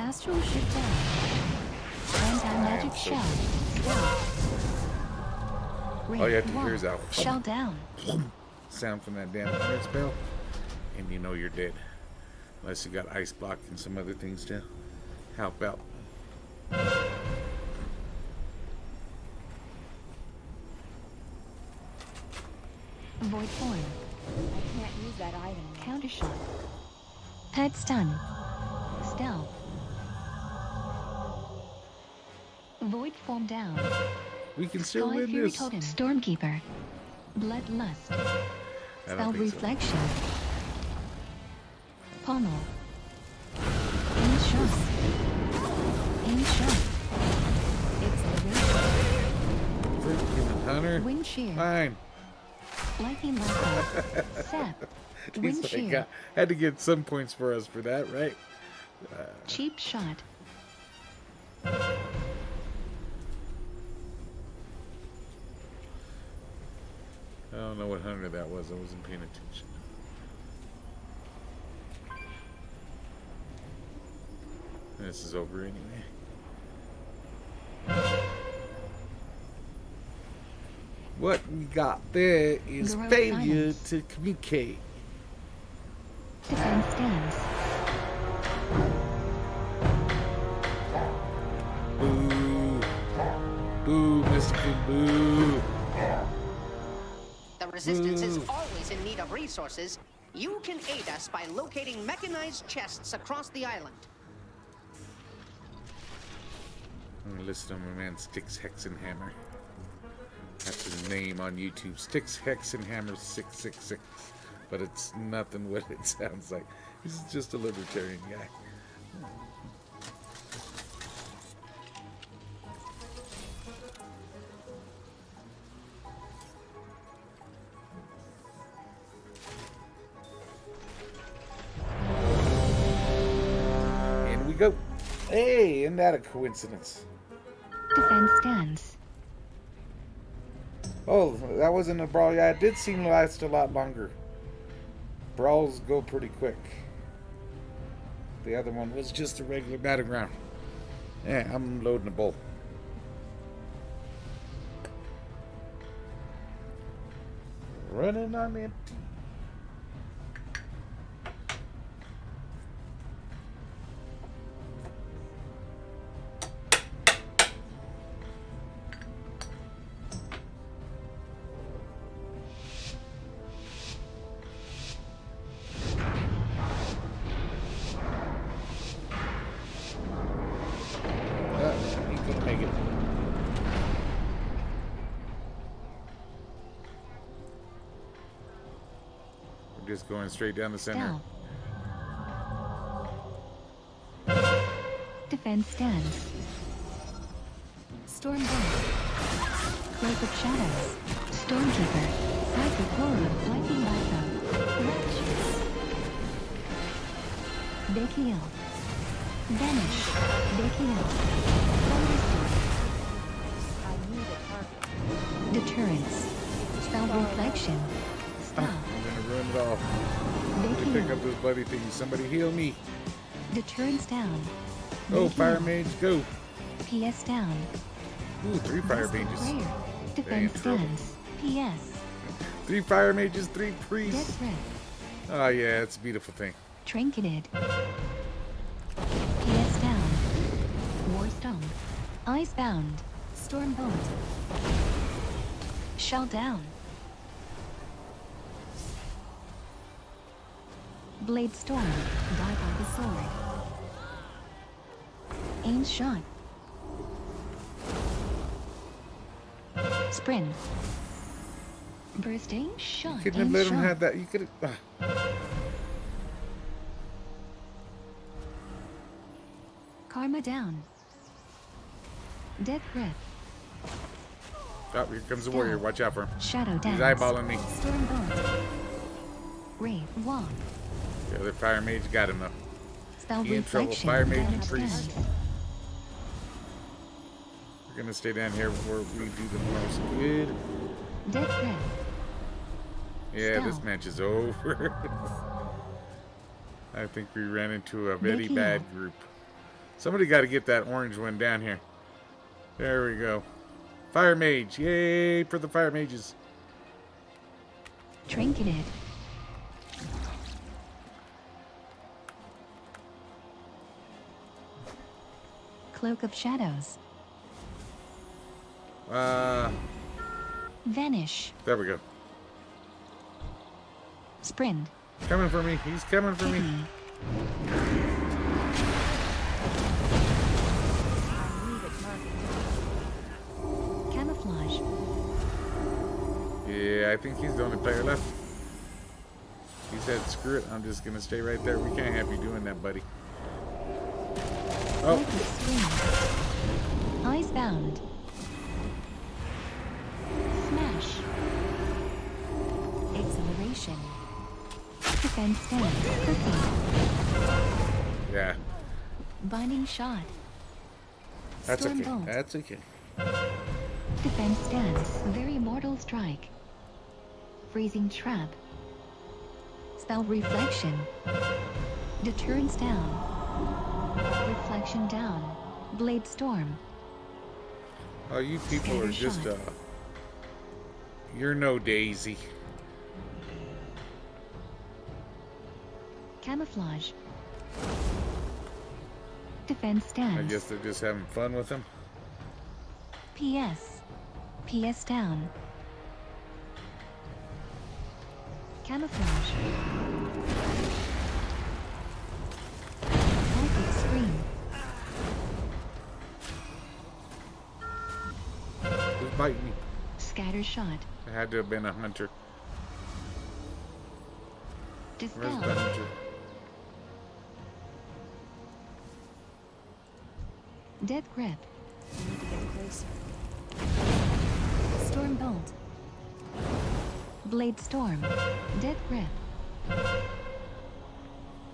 Astral Ship down. Anti-magic
so
shell.
All you have to hear is out.
Shell down.
Sound from that damn hunter spell, and you know you're dead. Unless you got ice block and some other things to help out.
Void form.
I can't use that item yet.
Counter shot. Head stun. Stealth. Void form down.
We can still
Sky
win
Fury
this.
Totem. Stormkeeper. Bloodlust.
I
Spell
don't think so.
reflection. Pommel. Aim shot. Aim shot. Exhilaration.
Freaking hunter.
Wind shear.
Fine.
Lightning lasso. Sap. Wind
He's like,
shear.
had to get some points for us for that, right?
Cheap shot.
I don't know what hunter that was. I wasn't paying attention. This is over anyway. What we got there is
Garrote
failure
silence.
to communicate.
Defense stance.
Boo. Boo, Mystikan, boo.
The Resistance is
Boo.
always in need of resources. You can aid us by locating mechanized chests across the island.
I'm gonna list on my man Styx Hexenhammer. That's his name on YouTube. Styx Hexenhammer 666. But it's nothing what it sounds like. He's just a libertarian guy. And we go. Hey, isn't that a coincidence?
Defense stance.
Oh, that wasn't a brawl. Yeah, it did seem to last a lot longer. Brawls go pretty quick. The other one was just a regular battleground. Yeah, I'm loading a bowl. Running on empty. He's gonna make it. I'm just going straight down the center.
Down. Defense stance. Storm Bolt. Cloak of Shadows. Stormkeeper. Psychic Horror. Lightning Lasso. Wretch. Big Heal. Vanish. Big Heal.
I need a target.
Deterrence. Spell Reflection. Spell.
I'm gonna ruin it all.
Big
Let me pick
Heal.
up this bloody thing. Somebody heal me.
Deterrence down.
Oh,
Big
Fire
Heal.
Mage, go.
PS down.
Ooh, 3 Fire
Mystic
Mages.
Prayer.
in
Defense
trouble.
stance. PS.
3 Fire Mages, 3
Death
Priests.
Threat.
Oh, yeah, it's a beautiful thing.
Trinketed. PS down. Warstone. Icebound. Stormbolt. Shell down. Blade Storm. Die by the sword. Aim shot. Sprint. Bursting shot.
You couldn't have
Aim
let
shot.
him have that. You could have.
Karma down. Death Grip.
Oh, here comes the warrior. Watch out for him.
Shadow
He's
dance.
eyeballing me.
Stormbolt. Wraith Walk.
The other Fire Mage got him, though.
Spell
He in trouble.
Reflection.
Fire Mage and
Damage
Priest.
done.
We're going to stay down here where we do the most good.
Death Grip.
Yeah, this
Spell.
match is over. I think we ran into a very
Big
bad
heal.
group. Somebody got to get that orange one down here. There we go. Fire Mage. Yay for the Fire Mages.
Trinketed. Cloak of Shadows. Vanish.
There we go.
Sprint.
Coming for me. He's coming for me.
Kidney.
I need a target.
Camouflage.
Yeah, I think he's the only player left. He said, screw it. I'm just going to stay right there. We can't have you doing that, buddy. Oh,
Psychic Scream. Icebound. Smash. Exhilaration. Defense stance. Cookie.
yeah.
Binding shot.
That's okay.
Stormbolt.
That's okay.
Defense stance. Very mortal strike. Freezing trap. Spell reflection. Deterrence down. Reflection down. Blade storm.
Oh, you people are
Scatter
just,
shot.
you're no Daisy.
Camouflage. Defense stance.
I guess they're just having fun with him.
PS. PS down. Camouflage. Psychic scream.
Who's biting me?
Scatter shot.
It had to have been a hunter. Where's
Dispel.
the hunter?
Death grip.
I need to get closer.
Stormbolt. Blade storm. Death grip.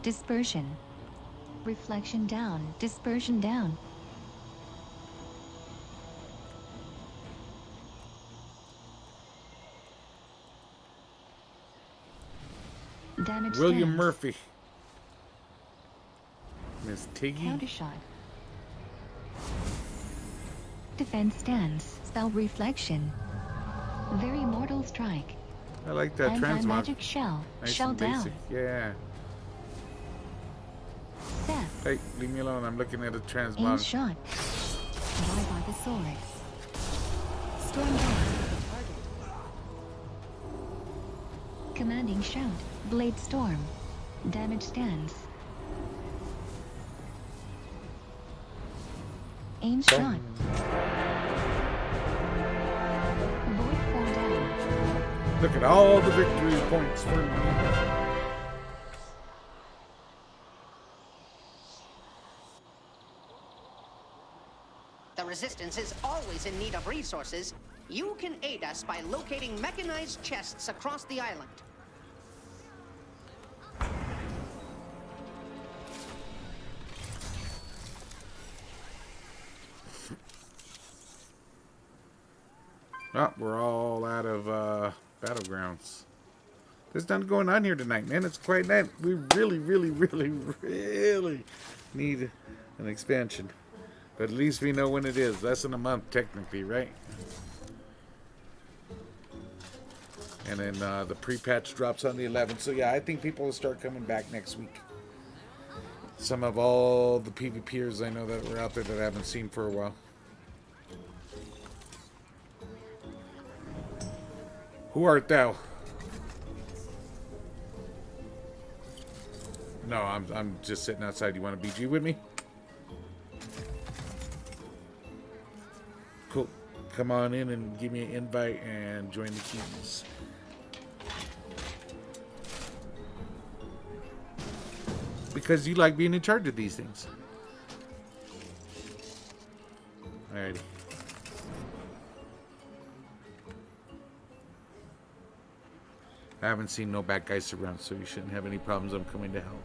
Dispersion. Reflection down. Dispersion down. Damage
William
stands.
Murphy. Miss Tiggy.
Countershot. Defense stance. Spell reflection. Very mortal strike.
I like that transmog.
Anti-magic shell.
Nice
Shell
and
down.
basic. Yeah.
Step.
Hey, leave me alone. I'm looking at a
Aim
transmog.
shot. Die by the sword. Storm down. Commanding shout. Blade storm. Damage stance. Aim shot. Void form down.
Look at all the victory points for me.
The Resistance is always in need of resources. You can aid us by locating mechanized chests across the island.
Oh, we're all out of battlegrounds. There's nothing going on here tonight, man. It's quite night. We really, really, really, really need an expansion. But at least we know when it is. Less than a month, technically, right? And then the pre-patch drops on the 11th. So yeah, I think people will start coming back next week. Some of all the PvPers I know that were out there that I haven't seen for a while. Who art thou? No, I'm just sitting outside. You want to BG with me? Cool. Come on in and give me an invite and join the keys. Because you like being in charge of these things. Alrighty. I haven't seen no bad guys around, so you shouldn't have any problems. I'm coming to help.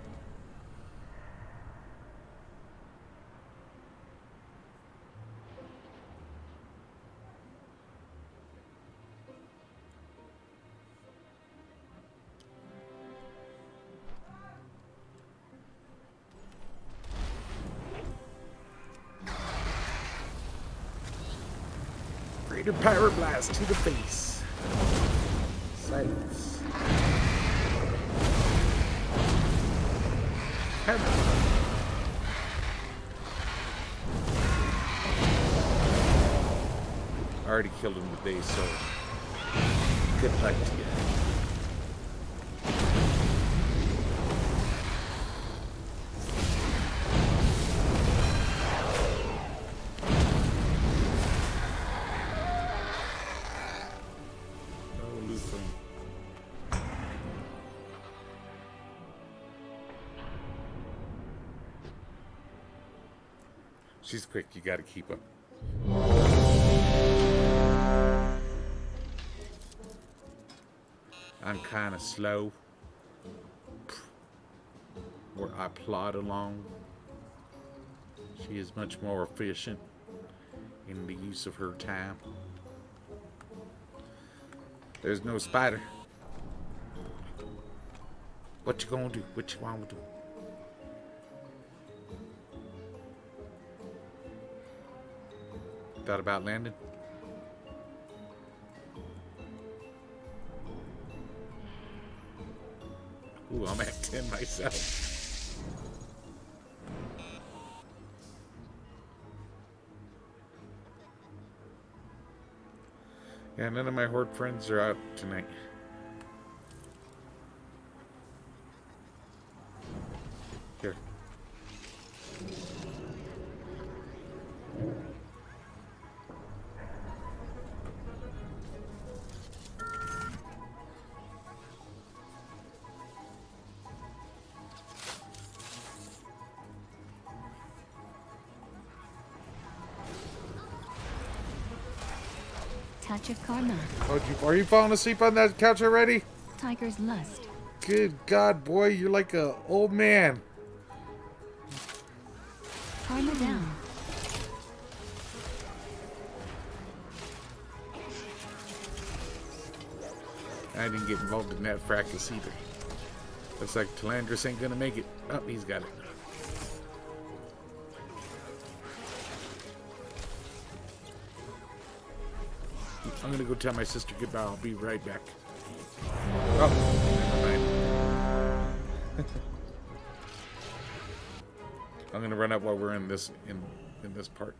Greater power blast to the face. Silence. Hammer. I already killed him today, so good luck to you. She's quick, you gotta keep up. I'm kinda slow. Where I plod along. She is much more efficient in the use of her time. There's no spider. What you gonna do? What you wanna do? Thought about landing? Ooh, I'm at 10 myself. Yeah, none of my horde friends are out tonight. Here.
Touch of karma.
Oh, are you falling asleep on that couch already?
Tiger's lust.
Good God, boy, you're like a old man.
Armor down.
I didn't get involved in that fracas either. Looks like Talandris ain't gonna make it. Oh, he's got it. I'm gonna go tell my sister goodbye. I'll be right back. Oh, never mind. I'm gonna run up while we're in this part.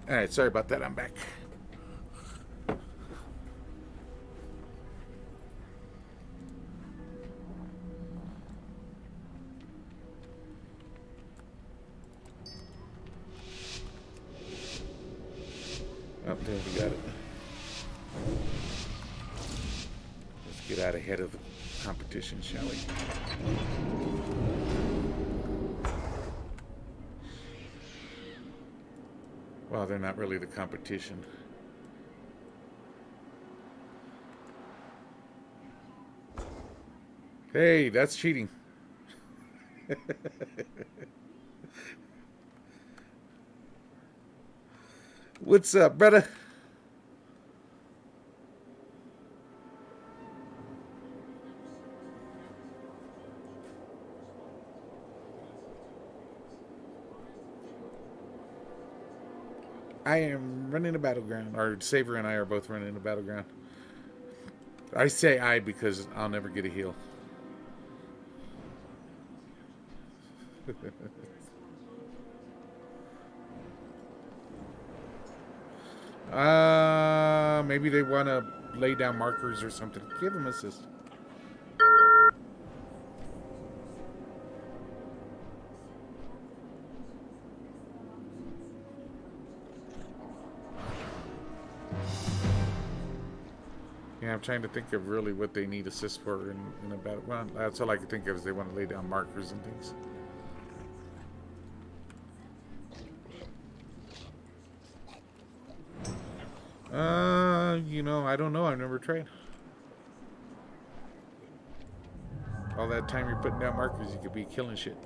Alright, sorry about that. I'm back. Oh, there we got it. Let's get out ahead of the competition, shall we? Well, they're not really the competition. Hey, that's cheating. What's up, brother? I am running a battleground, or Saber and I are both running a battleground. I say I because I'll never get a heal. Maybe they want to lay down markers or something. Give them assist. Yeah, I'm trying to think of really what they need assist for in a battle. Well, that's all I can think of is they want to lay down markers and things. You know, I don't know. I've never tried. All that time you're putting down markers, you could be killing shit.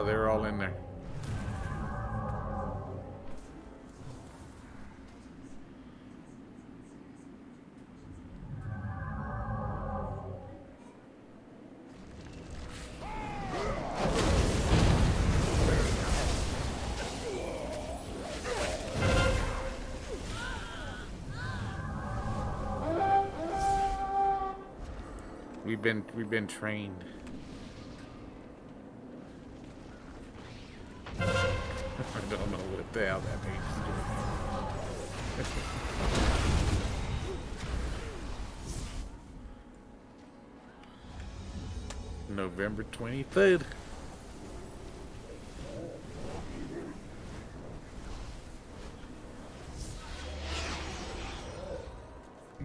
They're all in there. We've been trained. I don't know what the hell that means. November 23rd.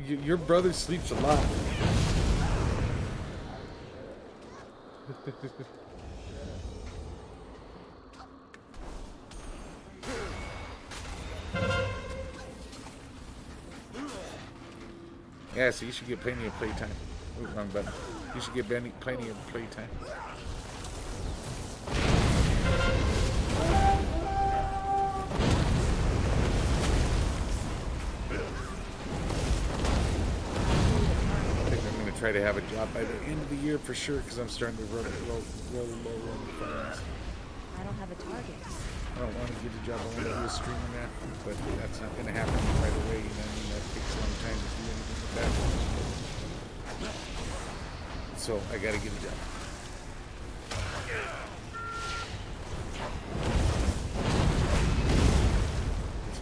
Your brother sleeps a lot. Yeah, so you should get plenty of playtime. Ooh, wrong button. You should get plenty of playtime. I think I'm going to try to have a job by the end of the year for sure, because I'm starting to roll low on the funds.
I don't have a target.
I don't want to get a job. I want to be a streamer now, but that's not going to happen right away. You know what I mean? That takes a long time to do anything with that. So I got to get a job.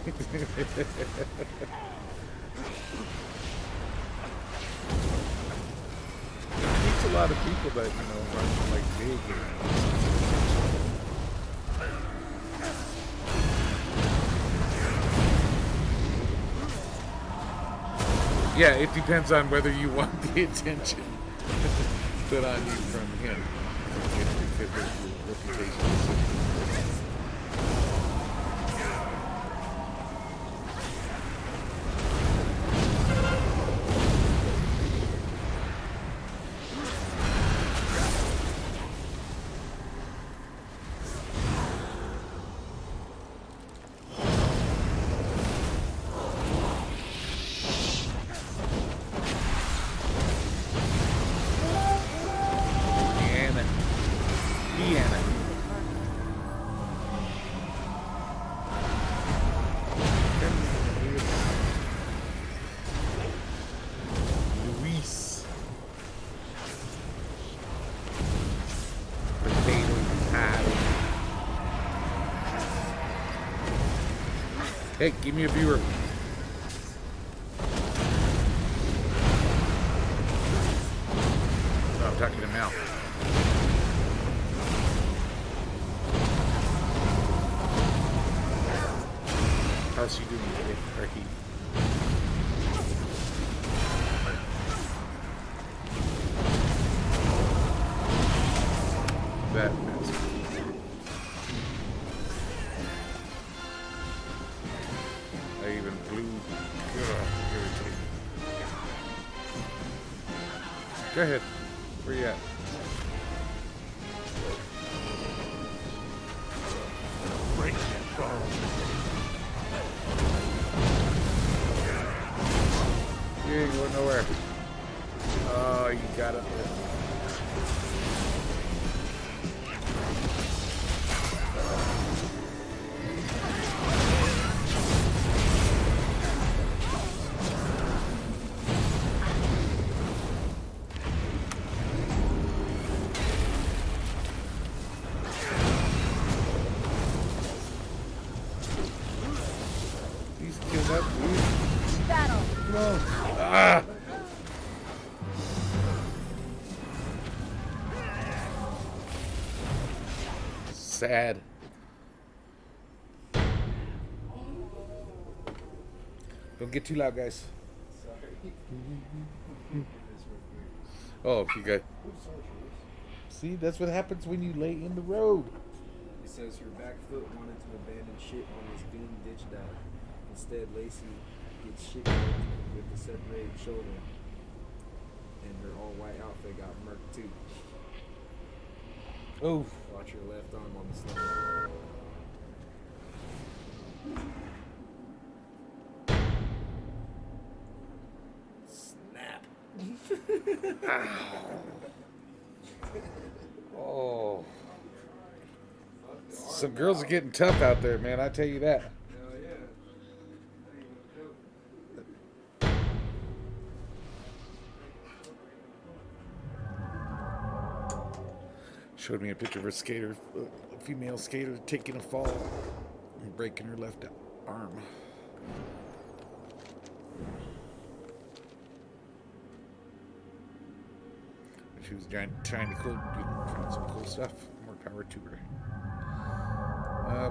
It takes a lot of people that, you know, run like big. Yeah, it depends on whether you want the attention put on you from him. If it was your reputation. Hey, give me a viewer. No, I'm talking to Mal. How's she doing today? Or he? That is. I even blew. Irritating. Go ahead. Where you at?
Break it down.
You ain't going nowhere. Oh, you got it. He's killed that dude.
Battle.
No. Ah! Sad. Don't get too loud, guys. Oh, you got. See, that's what happens when you lay in the road.
It says your back foot wanted to abandon shit on his goon ditch dive. Instead, Lacey gets shit with the separated shoulder, and her all-white outfit got murked too.
Oh.
Watch your left arm on the slide. Snap.
Oh. Some girls are getting tough out there, man. I tell you that. Showed me a picture of a skater, a female skater taking a fall and breaking her left arm. She was trying to find some cool stuff. More power to her.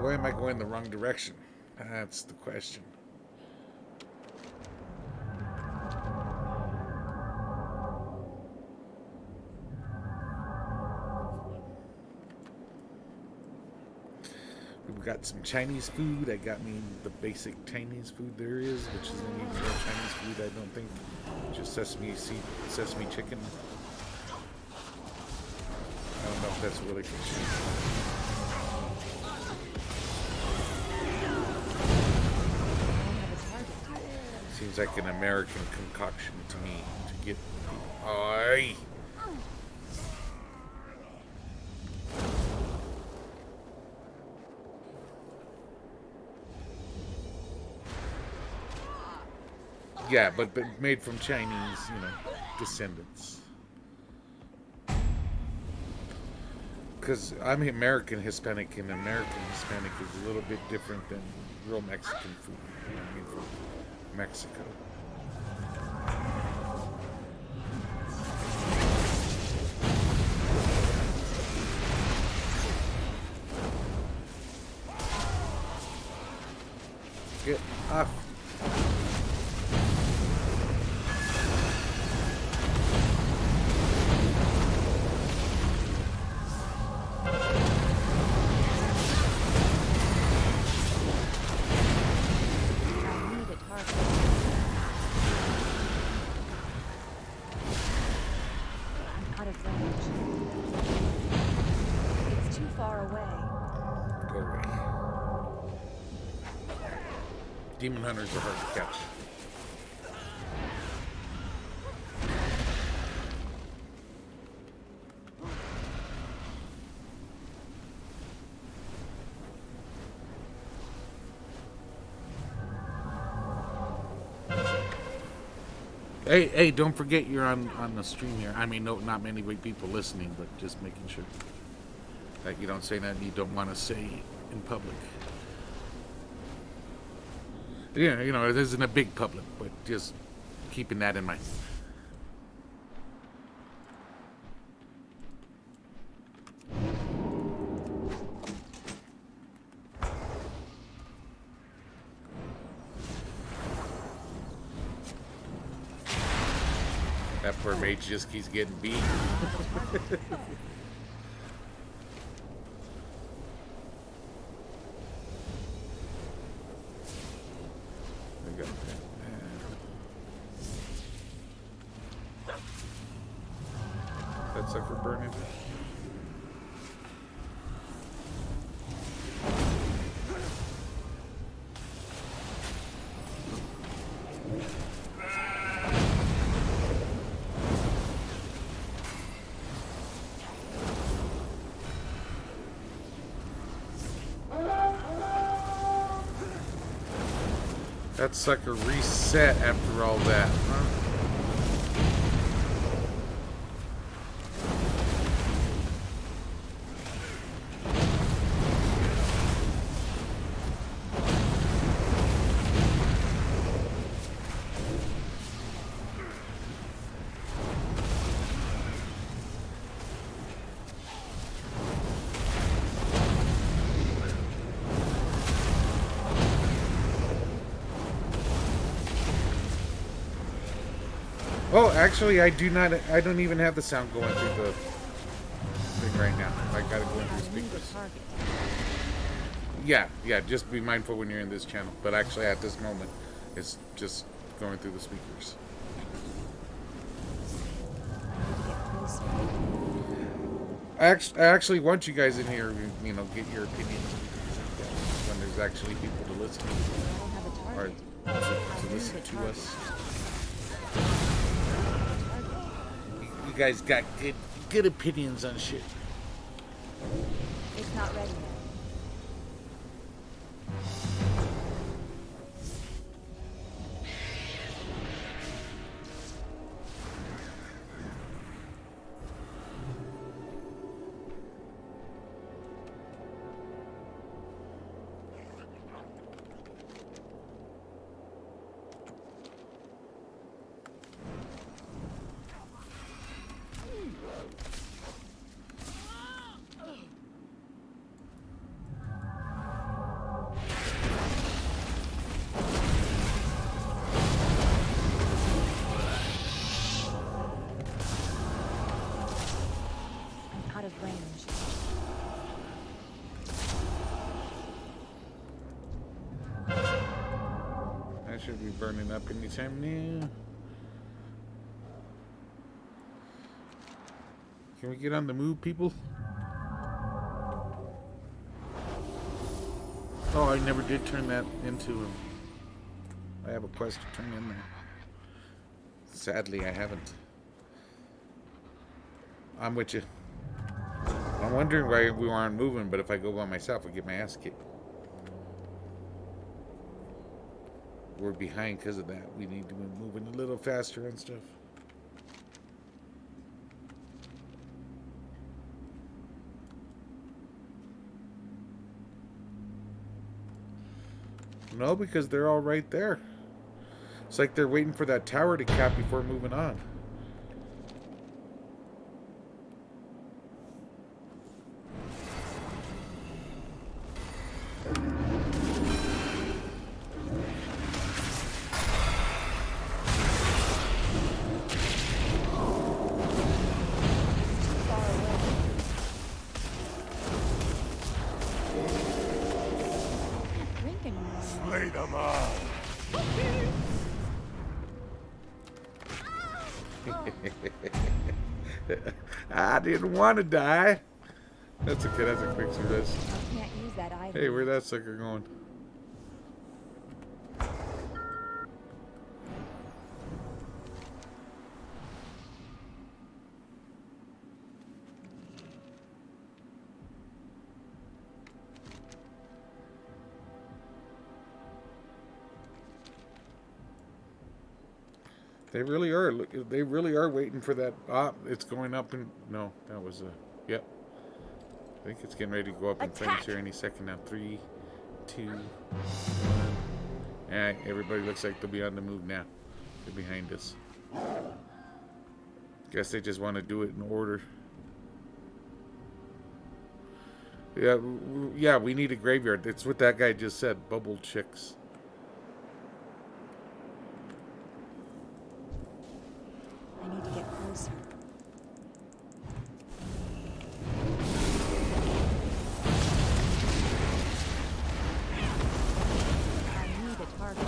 Why am I going the wrong direction? That's the question. We've got some Chinese food. I got me the basic Chinese food there is, which isn't even real Chinese food, I don't think. Just sesame seed, sesame chicken. I don't know if that's really good. Seems like an American concoction to me to get. Aye. Yeah, but made from Chinese, descendants. Because I'm American Hispanic, and American Hispanic is a little bit different than real Mexican food. I mean, from Mexico. Get off. Demon hunters are hard to catch. Hey, don't forget you're on the stream here. I mean, no, not many people listening, but just making sure that you don't say that you don't want to say in public. Yeah, it isn't a big public, but just keeping that in mind. That poor mage just keeps getting beat. That sucker burning. That sucker reset after all that, huh? Oh, actually, I don't even have the sound going through the thing right now. I gotta go into the speakers. Yeah, just be mindful when you're in this channel. But actually, at this moment, it's just going through the speakers. I actually want you guys in here, get your opinions when there's actually people to listen to, or to listen to us. You guys got good opinions on shit.
It's not ready yet.
Should be burning up anytime now. Can we get on the move, people? Oh, I never did turn that into him. I have a quest to turn in there. Sadly, I haven't. I'm with you. I'm wondering why we aren't moving, but if I go by myself, I get my ass kicked. We're behind because of that. We need to be moving a little faster and stuff. No, because they're all right there. It's like they're waiting for that tower to cap before moving on.
Slay them all.
I didn't want to die. That's okay. That's a quick service.
I can't use that either.
Hey, where'd that sucker going? They really are. They really are waiting for that. It's going up and no, that was a. Yep. I think it's getting ready to go up in flames here any second now. 3, 2, 1. And everybody looks like they'll be on the move now. They're behind us. Guess they just want to do it in order. Yeah, we need a graveyard. It's what that guy just said. Bubble chicks.
I need to get closer. I need a target.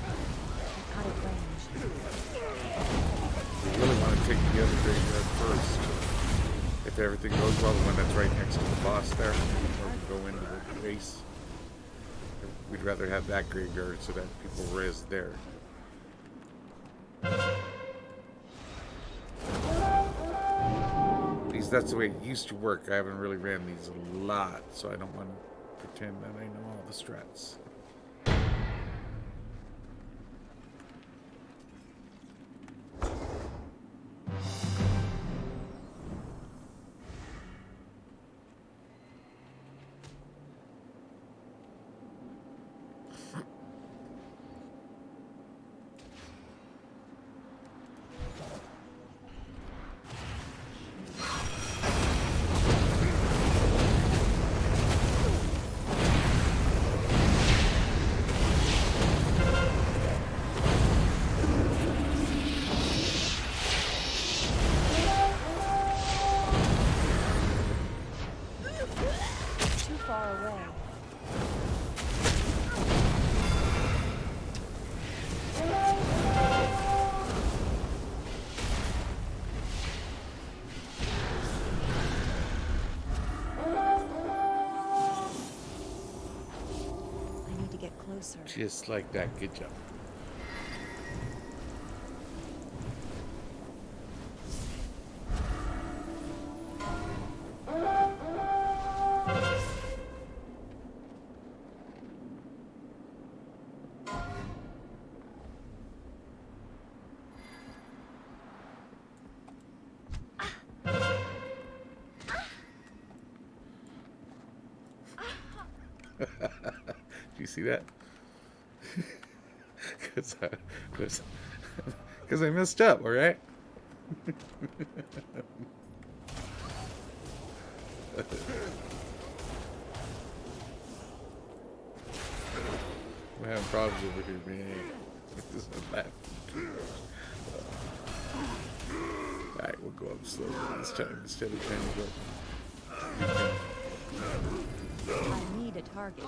I got it range.
We really want to take the other graveyard first. If everything goes well, the one that's right next to the boss there, before we go into the base. We'd rather have that graveyard so that people res there. These, that's the way it used to work. I haven't really ran these a lot, so I don't want to pretend that I know all the strats. Just like that. Good job. Do you see that? Because I messed up, all right? We're having problems over here, man. This is bad. Alright, we'll go up slowly this time instead of trying to go.
I need a target.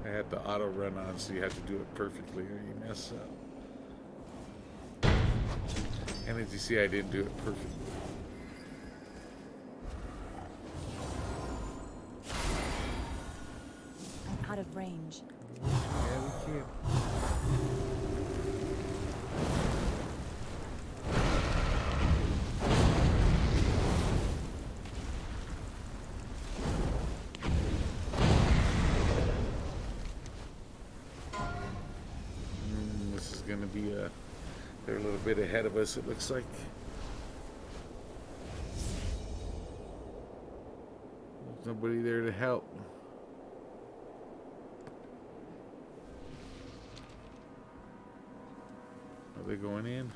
I had the auto run on, so you had to do it perfectly or you mess up. And as you see, I didn't do it perfectly.
I'm out of range.
Yeah, we can. This is going to be they're a little bit ahead of us, it looks like. There's nobody there to help. Are they going in?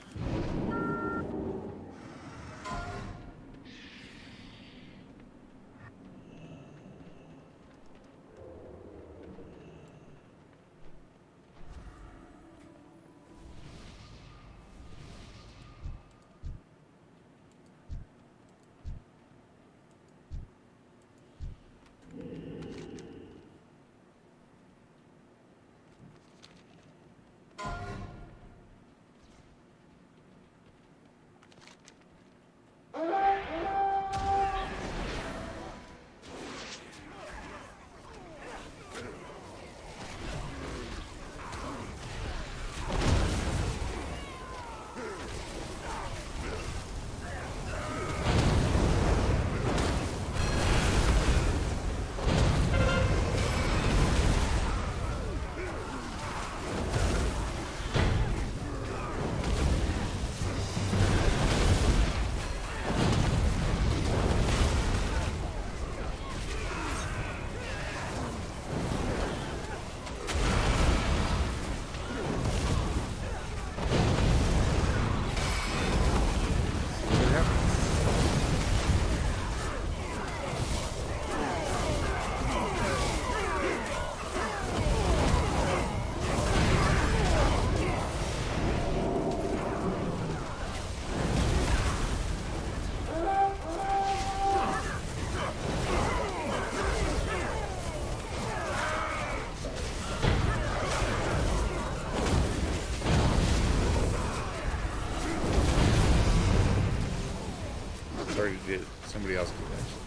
Already did. Somebody else did actually.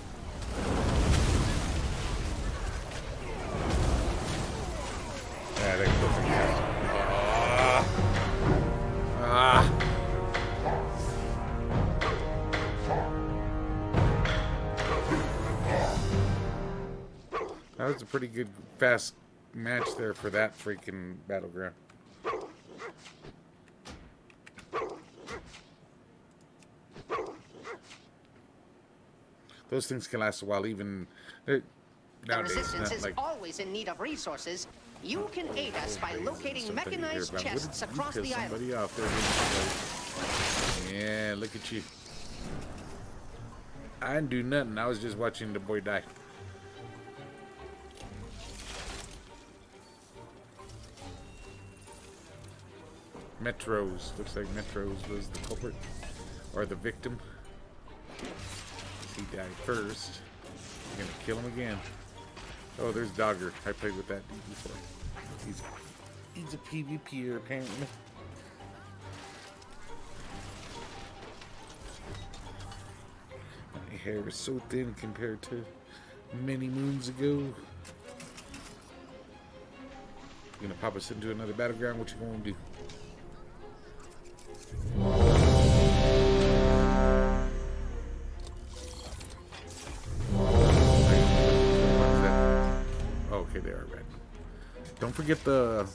Yeah, they go from there. That was a pretty good fast match there for that freaking battleground. Those things can last a while, even
The
nowadays.
Resistance
Not
is
like
always in need of resources. You can aid us by locating mechanized chests across the island.
Somebody off there. Yeah, look at you. I didn't do nothing. I was just watching the boy die. Metros. Looks like Metros was the culprit. Or the victim. He died first. I'm gonna kill him again. Oh, there's Dogger. I played with that dude before. He's a PvPer apparently. My hair is so thin compared to many moons ago. You're gonna pop us into another battleground. What you gonna do? Okay, they are red. Don't forget the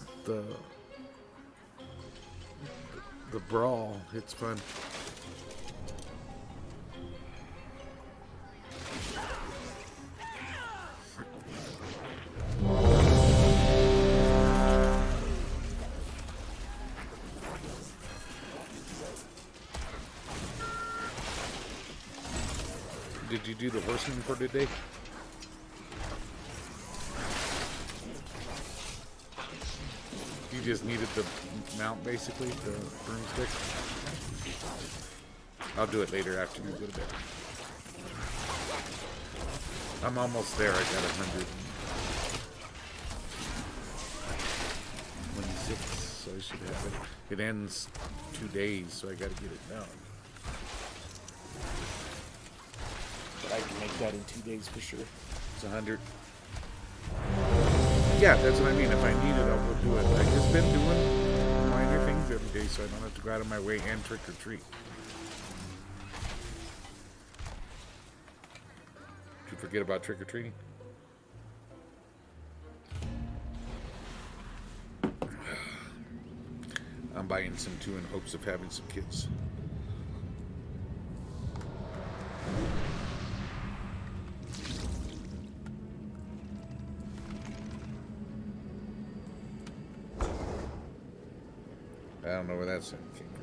brawl. It's fun. Did you do the horseman for today? You just needed the mount, basically, the broomstick. I'll do it later after you go to bed. I'm almost there. I got 100. I should have it. It ends 2 days, so I gotta get it done. But I can make that in 2 days for sure. It's 100. Yeah, that's what I mean. If I need it, I'll go do it. I've just been doing minor things every day, so I don't have to go out of my way and trick or treat. Did you forget about trick or treating? I'm buying some too in hopes of having some kids. I don't know where that sound came from.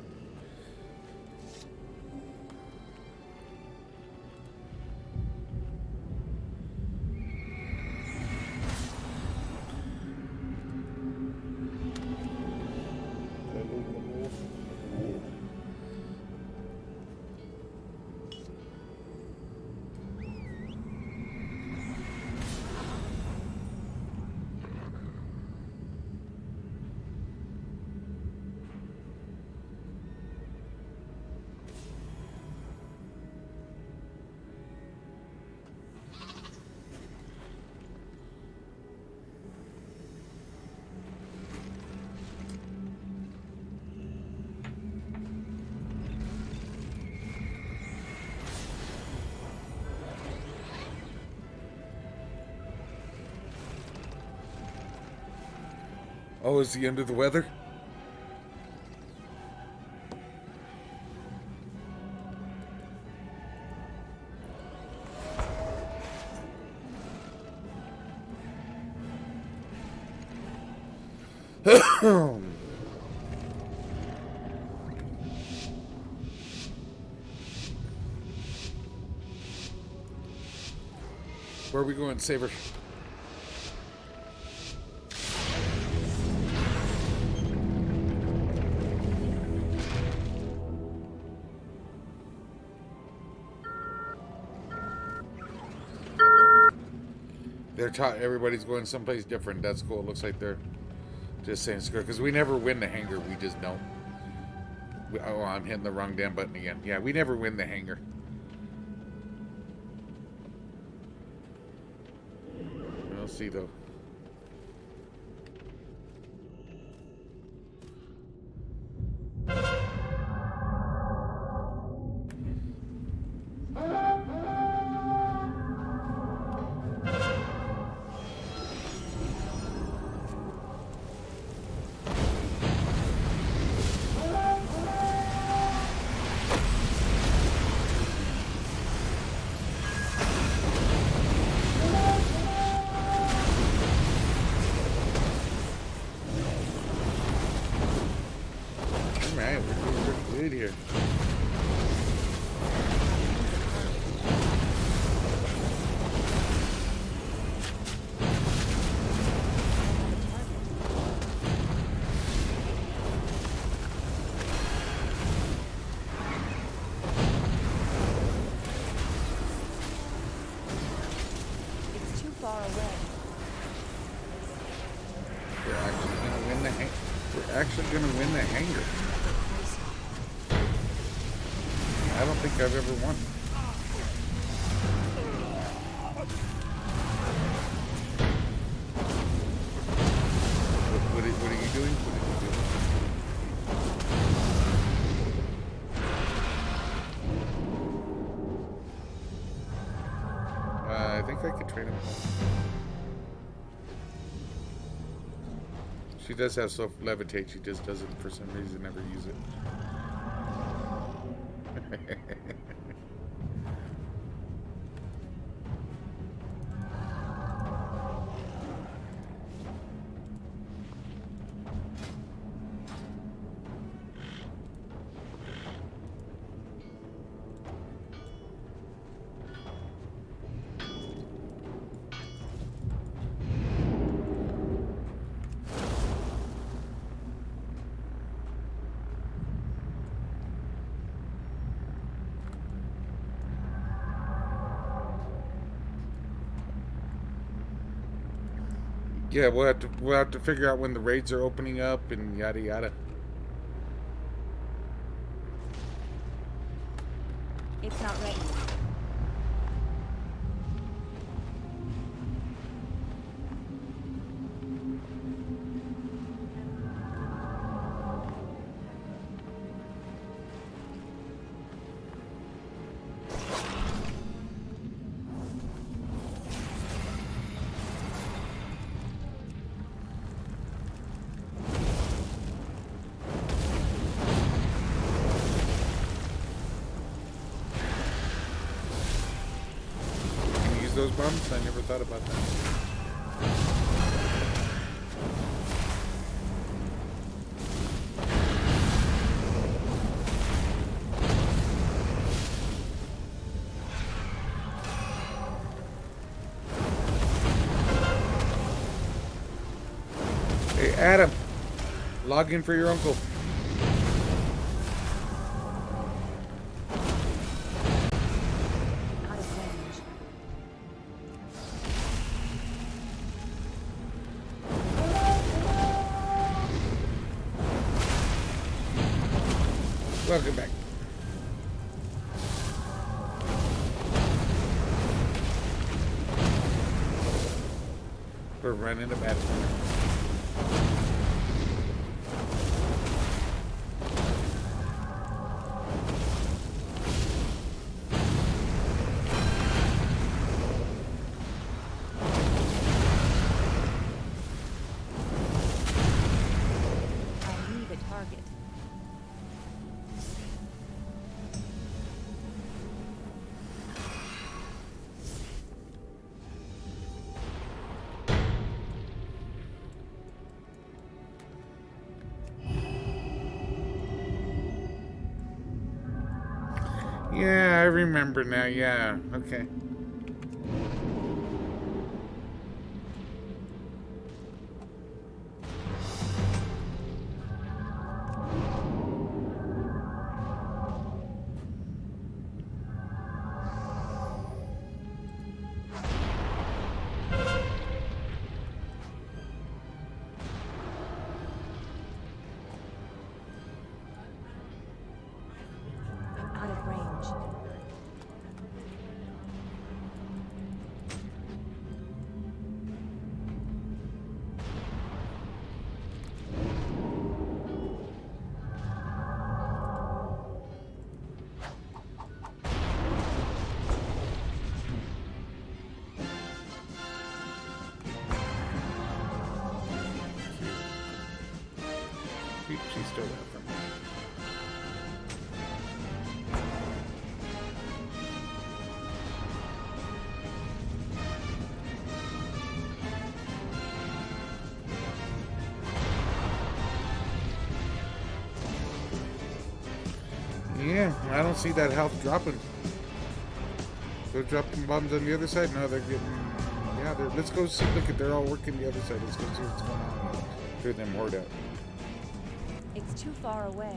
Oh, is he under the weather? Where are we going, Saber? Everybody's going someplace different. That's cool. It looks like they're just saying screw, because we never win the hangar. We just don't. Oh, I'm hitting the wrong damn button again. Yeah, we never win the hangar. We'll see though. Here.
It's too far away.
We're actually gonna win the hangar. I don't think I've ever won. What are you doing? What are you doing? I think I could train him. She does have self-levitate. She just doesn't, for some reason, ever use it. Yeah, we'll have to figure out when the raids are opening up and yada yada.
It's not ready.
Those bombs? I never thought about that. Hey, Adam, log in for your uncle. Welcome back. We're running a battle.
I need a target.
Yeah, I remember now. Yeah, okay.
Out of range.
She stole that from me. Yeah, I don't see that health dropping. They're dropping bombs on the other side. No, they're getting. Yeah, let's go see. Look at, they're all working the other side. Let's go see what's going on. Clear them horde out.
It's too far away.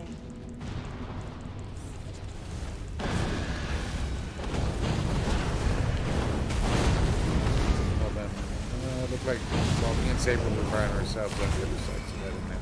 Well then, look like me and Saber were firing ourselves on the other side, so that didn't happen.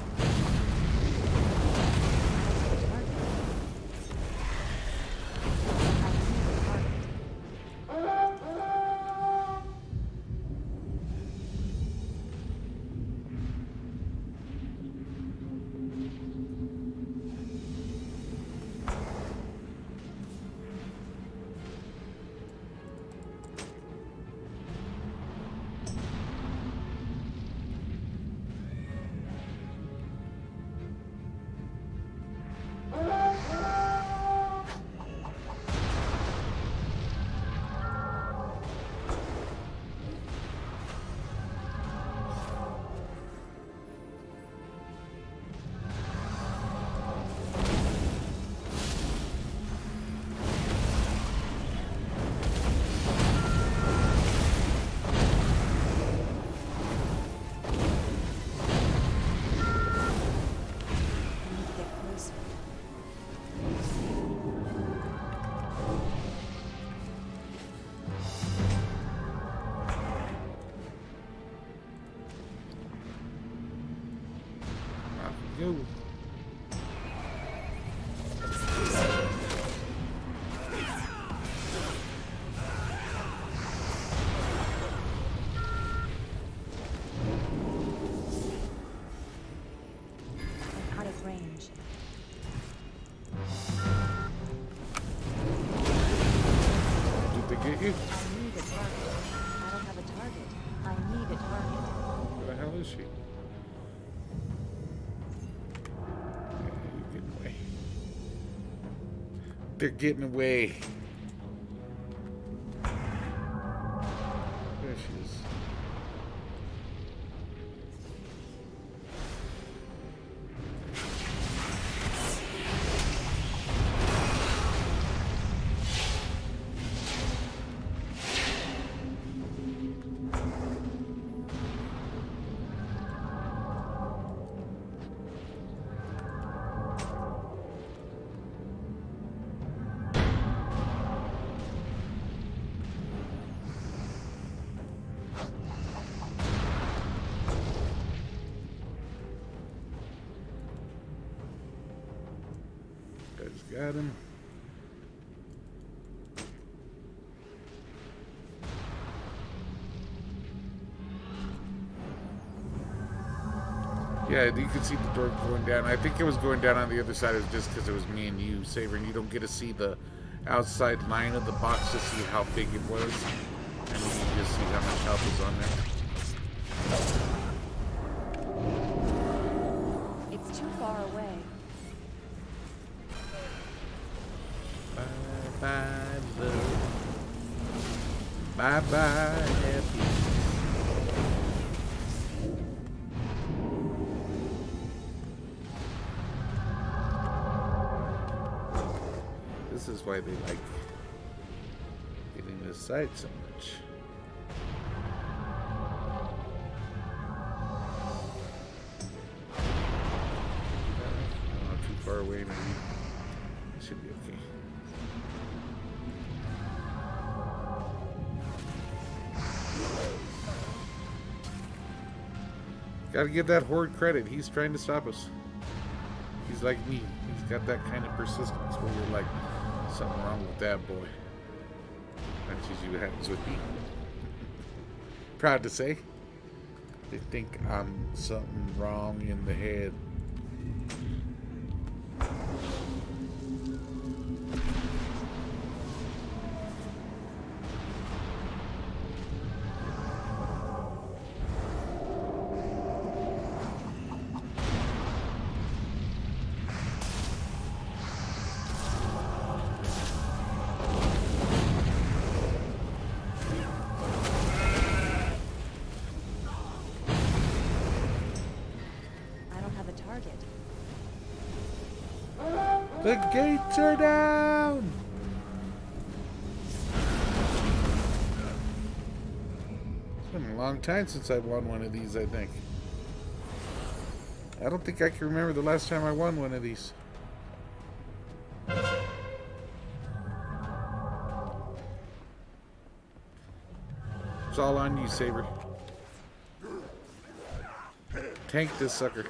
go.
I'm out of range.
Did they get you?
I need a target. I don't have a target. I need a target.
Where the hell is she? Yeah, you're getting away. They're getting away. There she is. Got him. Yeah, you can see the door going down. I think it was going down on the other side. It was just because it was me and you, Saber, and you don't get to see the outside line of the box to see how big it was. And you can just see how much health is on there.
It's too far away.
Bye-bye, love. Bye-bye, happy. This is why they like getting this side so much. Not too far away, maybe. Should be okay. Gotta give that horde credit. He's trying to stop us. He's like me. He's got that kind of persistence where you're like, something wrong with that boy. That's usually what happens with me. Proud to say. They think I'm something wrong in the head. The gates are down! It's been a long time since I won one of these, I think. I don't think I can remember the last time I won one of these. It's all on you, Saber. Tank this sucker.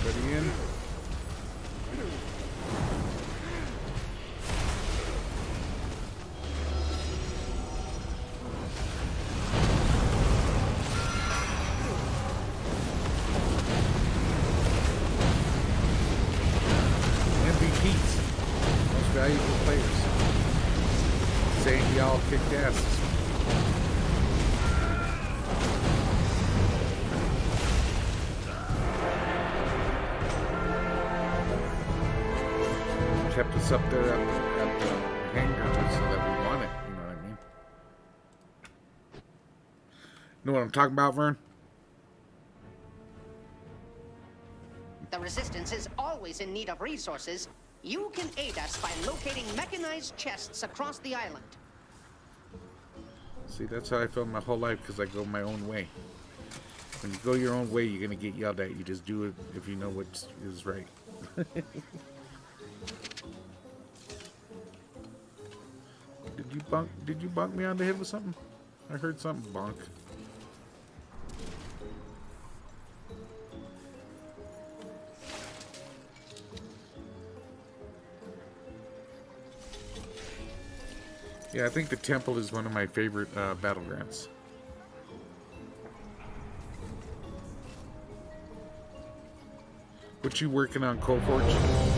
Everybody in. MVPs, most valuable players. Saying y'all kicked ass. Kept us up there at the hangar so that we won it. You know what I mean? Know what I'm talking about, Vern?
The Resistance is always in need of resources. You can aid us by locating mechanized chests across the island.
See, that's how I felt my whole life, because I go my own way. When you go your own way, you're going to get yelled at. You just do it if you know what is right. Did you bonk me on the head with something? I heard something bonk. Yeah, I think the temple is one of my favorite battlegrounds. What you working on, Coalforge?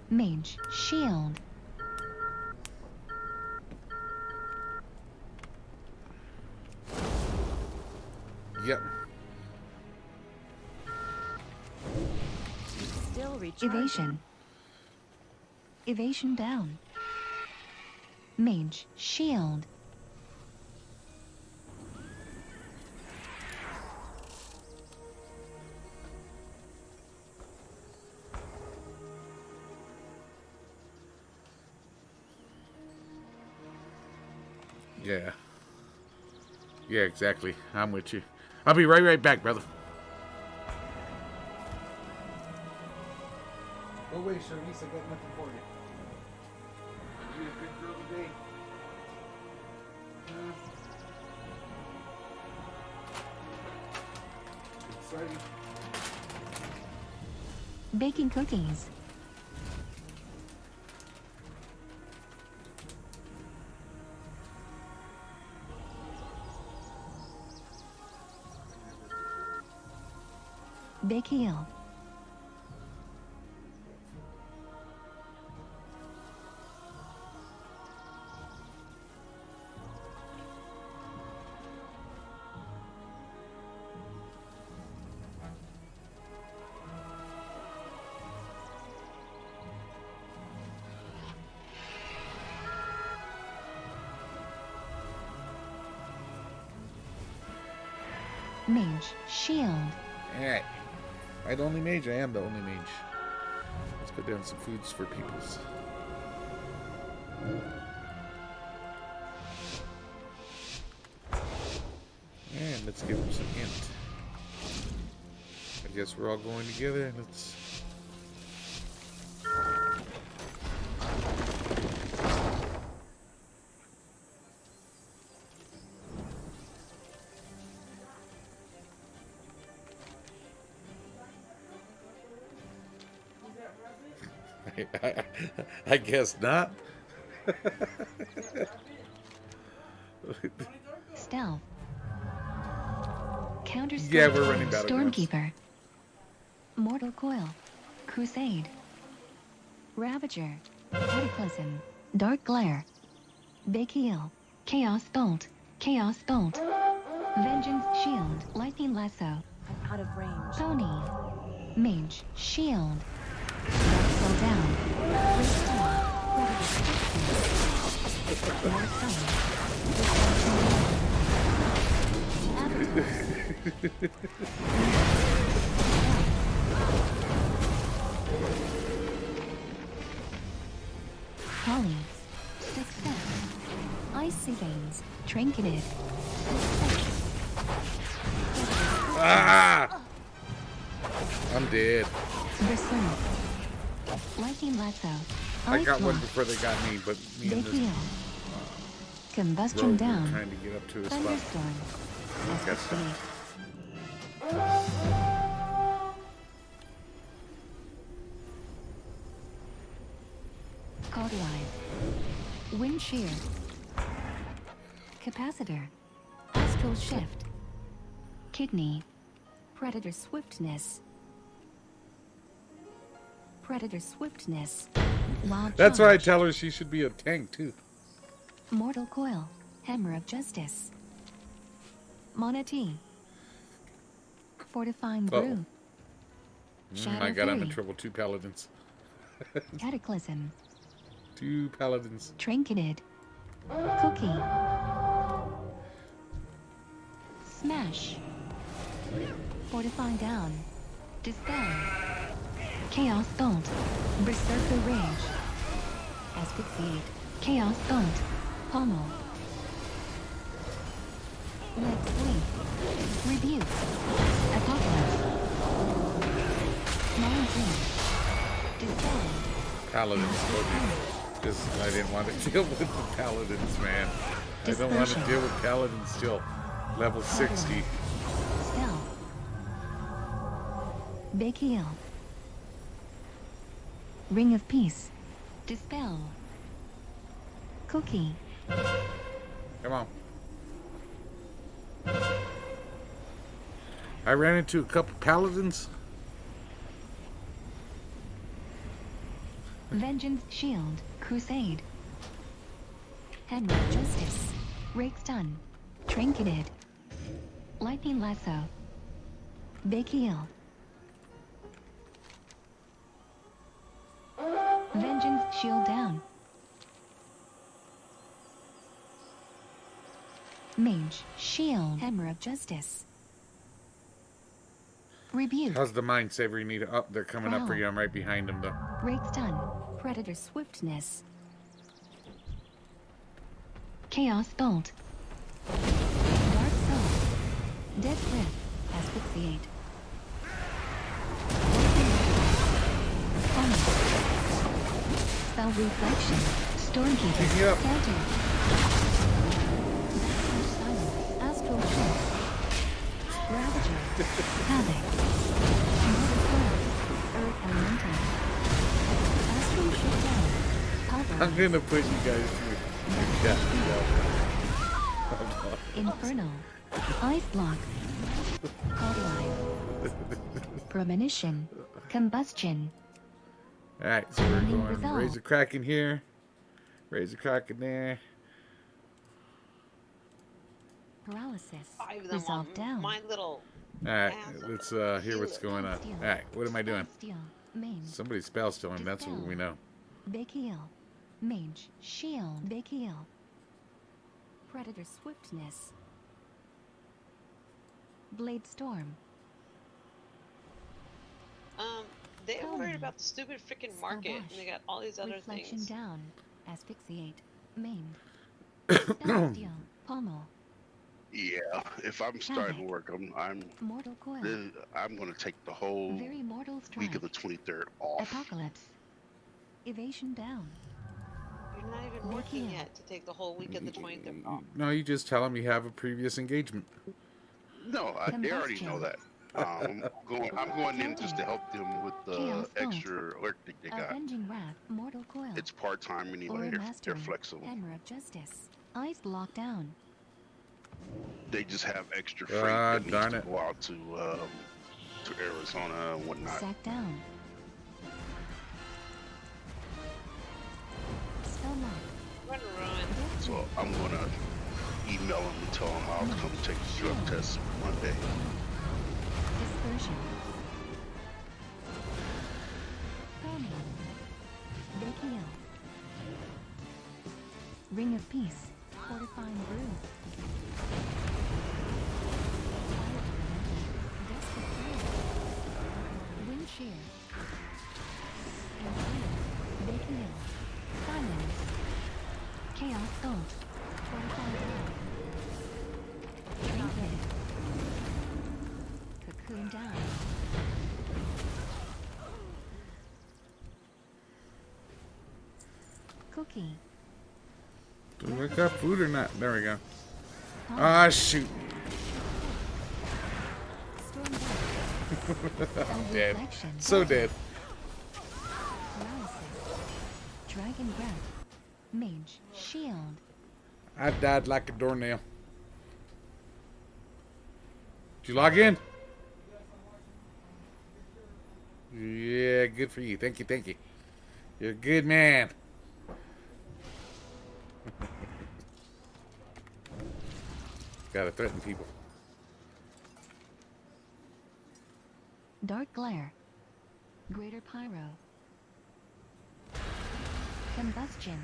Mage shield.
Yep.
Still recharging.
Evasion. Evasion down. Mage shield.
Yeah. Yeah, exactly. I'm with you. I'll be right back, brother. No way, Charlize. I got nothing for you. You a good girl today. Exciting.
Baking cookies. Big heel. Mage shield.
Alright. Am I the only mage? I am the only mage. Let's put down some foods for peoples. And let's give them some hint. I guess we're all going together. Let's... I guess not.
Stealth. Counter
Yeah, we're running battlegrounds.
Stormkeeper. Mortal Coil. Crusade. Ravager. Cataclysm. Dark Glare. Big Heel. Chaos Bolt. Chaos Bolt. Vengeance Shield. Lightning Lasso.
I'm out of range.
Pony. Mage Shield. Slow down. Restore. Predator. More summon. Holly. Success. Icy Veins. Trinketed.
Ah! I'm dead.
Berserk. Lightning Lasso.
I got
Ice
one
Block.
before they got me, but me and
Big
this
Heel. Combustion
rogue were
down.
trying to get up to a spot.
Thunderstorm.
Got stuck.
Codelive. Wind Shear. Capacitor. Astral Shift. Kidney. Predator Swiftness. Predator Swiftness. Wild
That's why I
Charge.
tell her she should be a tank too.
Mortal Coil. Hammer of Justice. Monotee. Fortifying Brew. Shadow
I got I'm in
Fury.
trouble. 2 paladins.
Cataclysm.
2 paladins.
Trinketed. Cookie. Smash. Fortifying down. Dispel. Chaos Bolt. Berserker Rage. Asphyxiate. Chaos Bolt. Pommel. Let sleep. Rebuke. Apocalypse. Mind Dream. Dispel.
Paladins. Just, I didn't want to deal with the paladins, man. I don't want to deal with paladins still. Level 60.
Spell. Big heal. Ring of Peace. Dispel. Cookie.
Come on. I ran into a couple paladins.
Vengeance Shield. Crusade. Hammer of Justice. Rake Stun. Trinketed. Lightning Lasso. Big Heal. Vengeance Shield down. Mage Shield. Hammer of Justice. Rebuke.
How's the mind saver you need? Up, they're coming up for you. I'm right behind them, though.
Rake Stun. Predator Swiftness. Chaos Bolt. Dark Soul. Dead Grip. Asphyxiate. Fire. Spell Reflection. Stormkeeper.
Pick me up.
Counter. Backslash Silence. Astral Shift. Ravager. Havoc. Mortal Coil. Earth Elemental. Astral Shift down. Pulver.
I'm gonna put you guys through. Yeah.
Inferno. Ice Block. Codline. Premonition. Combustion.
Alright, so we're
Summoning
going
Resolve.
Razor Kraken here. Razor Kraken there.
Paralysis.
Five of them
Resolve
on
down.
my little.
Alright, let's hear what's going on. Alright, what am I doing?
Steel. Main.
Somebody's spell stealing, that's what we know.
Big Heal. Mage. Shield. Big Heal. Predator Swiftness. Blade Storm.
They're worried about the stupid freaking market, and they got all these other
Reflection
things.
down. Asphyxiate. Main. Spell Steel. Pommel.
Yeah, if I'm starting work, I'm
Mortal Coil.
going to take the whole
Very mortal strike.
week of the 23rd off.
Apocalypse. Evasion down.
You're not even working yet to take the whole week of the 23rd off.
No, you just tell them you have a previous engagement.
No, they already know that. I'm going in just to help them with the extra electric they got.
Avenging Wrath. Mortal Coil.
It's part-time anyway.
Aura
They're
Mastery.
flexible.
Hammer of Justice. Ice Block down.
They just have extra freight that needs to go out to Arizona and whatnot.
Sack down. Spell Lock.
So I'm going to email them and tell them I'll come take the drug test Monday.
Dispersion. Permeable. Big Heal. Ring of Peace. Fortifying Brew. Fire Elemental. Desperate Prayer. Wind Shear. Inferno. Big Heal. Silence. Chaos Bolt. Fortifying Brew. Trinket. Cocoon down. Cookie.
Do we got food or not? There we go. Ah, shoot. I'm dead. So dead.
Paralysis. Dragon Breath. Mage. Shield.
I died like a doornail. Did you log in? Yeah, good for you. Thank you, thank you. You're a good man. Gotta threaten people.
Dark Glare. Greater Pyro. Combustion.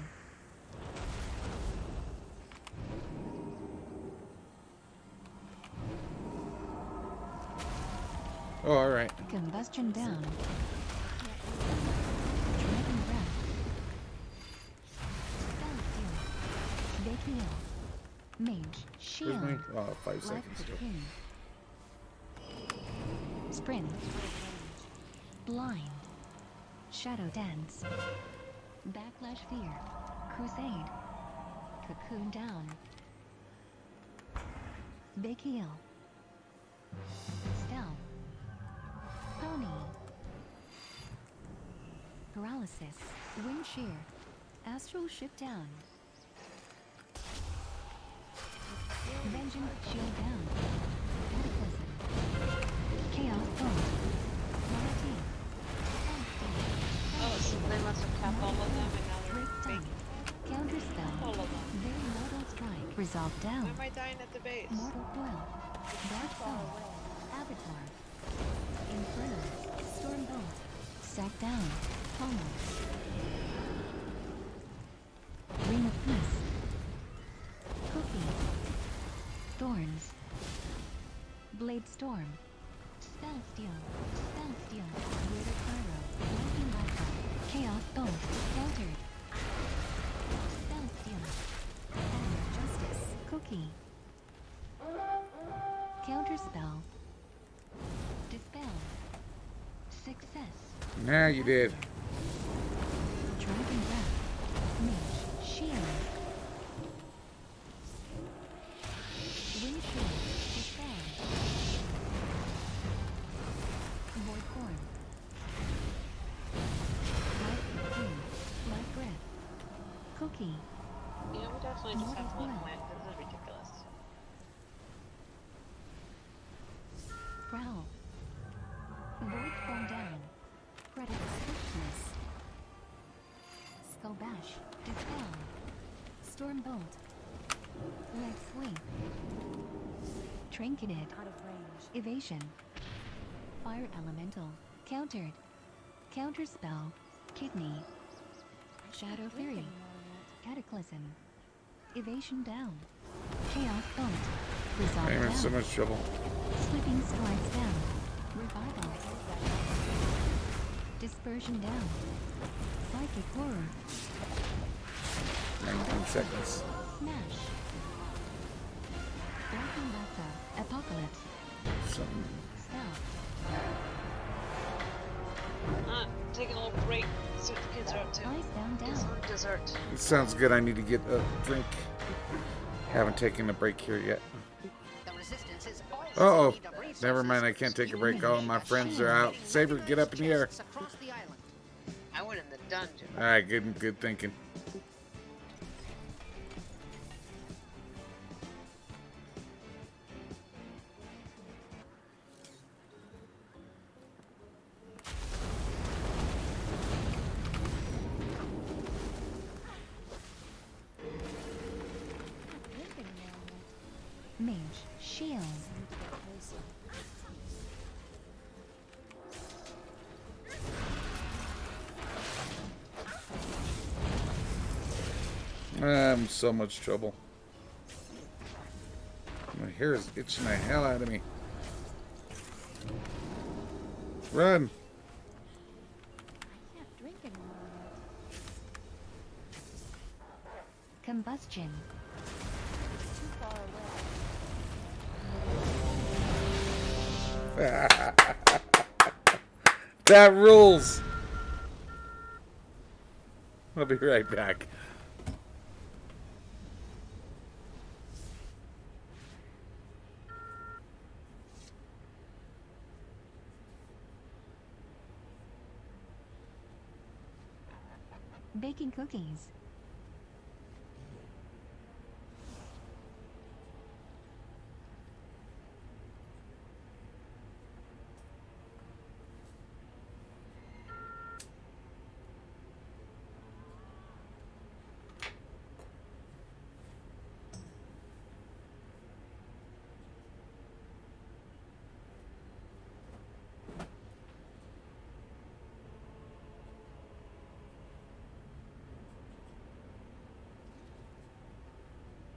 Oh, alright.
Combustion down. Dragon Breath. Spell Steel. Big Heal. Mage,
Where's
shield.
me? Oh, 5
Life
seconds
of the
still.
king. Sprint. Blind. Shadow dance. Backlash fear. Crusade. Cocoon down. Big heel. Stealth. Pony. Paralysis. Wind shear. Astral shift down. Vengeance shield down. Cataclysm. Chaos bolt. Monotone.
Oh, so they must have tapped all of them and now they're
Break
fake.
down. Counter spell.
All of them.
Very mortal strike. Resolve
Why
down.
am I dying at the base?
Mortal coil. Dark soul. Avatar. Inferno. Storm bolt. Sack down. Pommel. Ring of peace. Cookie. Thorns. Blade storm. Spell steel. Spell steel. Weirder pyro. Lightning rifle. Chaos bolt. Countered. Spell steel. Banner of justice. Cookie. Counter spell. Dispel. Success.
Now you did.
Dragon breath. Mage. Shield. Wind shield. Dispel. Void form. Life cocoon. Life breath. Cookie.
You know, we definitely just have
Mortal
one
coil.
win. This is ridiculous.
Prowl. Void form down. Predator swiftness. Skull bash. Dispel. Storm bolt. Leg sweep. Trinketed.
Out of range.
Evasion. Fire elemental. Countered. Counter spell. Kidney. Shadow fury. Cataclysm. Evasion down. Chaos bolt. Resolve
I'm in
down.
so much trouble.
Sweeping strides down. Revival. Dispersion down. Psychic horror.
19 seconds.
Smash. Darken Batha. Apocalypse.
Something.
Spell.
Taking a little break. See what the kids are up to.
Icebound
Get some
down.
dessert.
It sounds good. I need to get a drink. Haven't taken a break here yet.
The resistance is always
Uh-oh.
in need of resources.
Never mind. I can't take a break. All my friends are out. Saber, get up in the air.
Across the island.
I went in the dungeon.
All right. Good thinking.
Mage. Shield.
I'm in so much trouble. My hair is itching the hell out of me. Run!
I can't drink anymore yet.
Combustion.
It's too far away.
That rules! I'll be right back.
Baking cookies.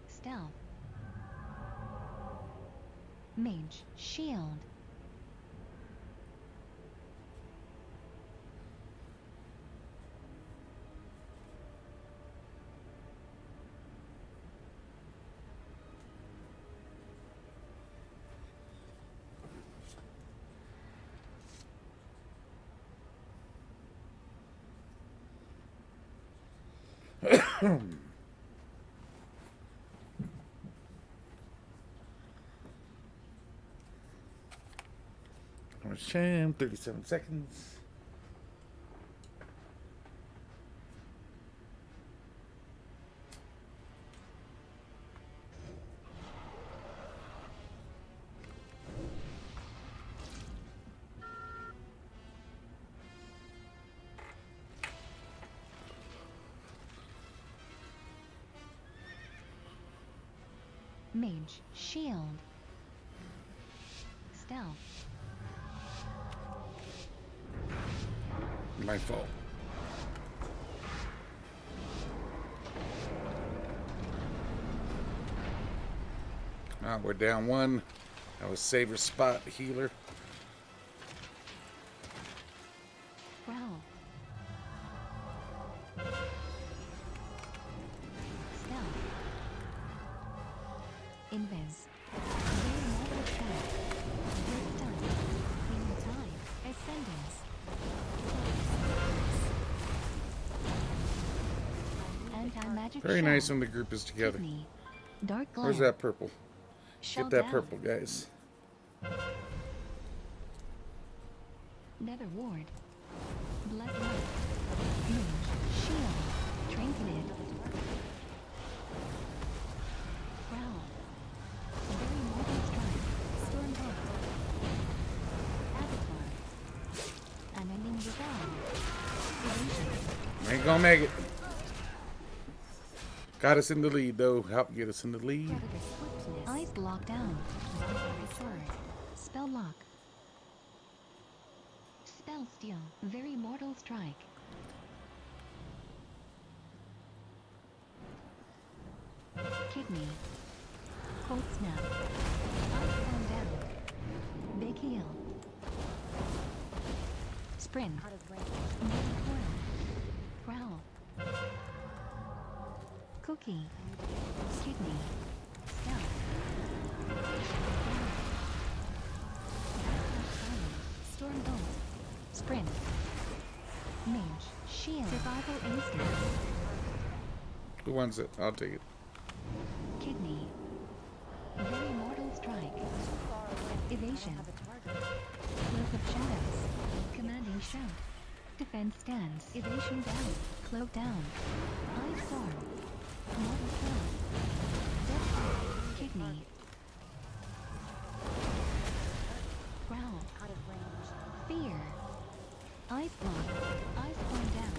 Stealth. Mage. Shield.
Sham, 37 seconds.
Mage, shield. Stealth.
My fault. We're down one. That was Saver spot healer.
Growl. Stealth. Invis. Very mortal trap. Good stun. Clean time. Ascendance. Anti-magic
Very
shell.
nice when the group is together.
Kidney. Dark glare.
Where's that purple?
Shell
Get that
down.
purple, guys.
Nether ward. Blood light. Mage. Shield. Trinketed. Growl. Very mortal strike. Storm bolt. Avatar. Unending resolve. Evasion.
Ain't gonna make it. Got us in the lead, though. Help get us in the lead.
Eyes locked down. Sword. Spell lock. Spell steal. Very mortal strike. Kidney. Cold snap. Eyes calm down. Big heal. Sprint. Mighty coil. Growl. Cookie. Kidney. Stealth. Storm bolt. Sprint. Mage. Shield. Survival instinct.
Who wants it? I'll take it.
Kidney. Very mortal strike. Evasion. Cloak of shadows. Commanding shout. Defense stance. Evasion down. Cloak down. Eye storm. Mortal kill. Death. Kidney. Growl. Fear. Ice block. Ice form down.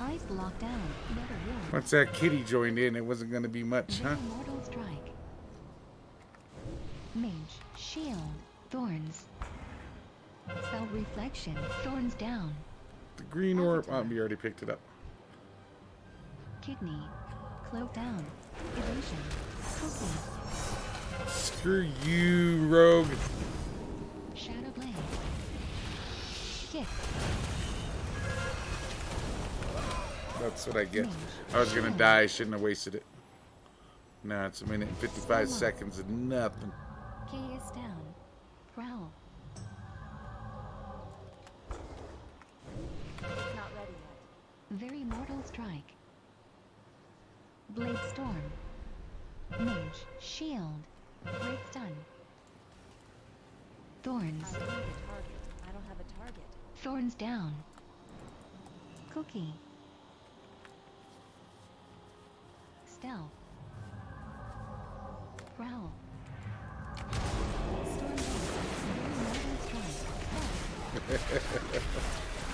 Ice block down. Never will.
Once that kitty joined in, it wasn't going to be much, huh?
Mortal strike. Mage. Shield. Thorns. Spell reflection. Thorns down.
The green orb. Oh, we already picked it up.
Kidney. Cloak down. Evasion. Cookie.
Screw you, rogue.
Shadow blade. Kick.
That's what I get. I was going to die. I shouldn't have wasted it. No, it's a minute and 55 seconds and nothing.
Key is down. Growl.
It's not ready yet.
Very mortal strike. Blade storm. Mage. Shield. Great stun. Thorns.
I need a target. I don't have a target.
Thorns down. Cookie. Stealth. Growl. Storm bolt. Very mortal strike.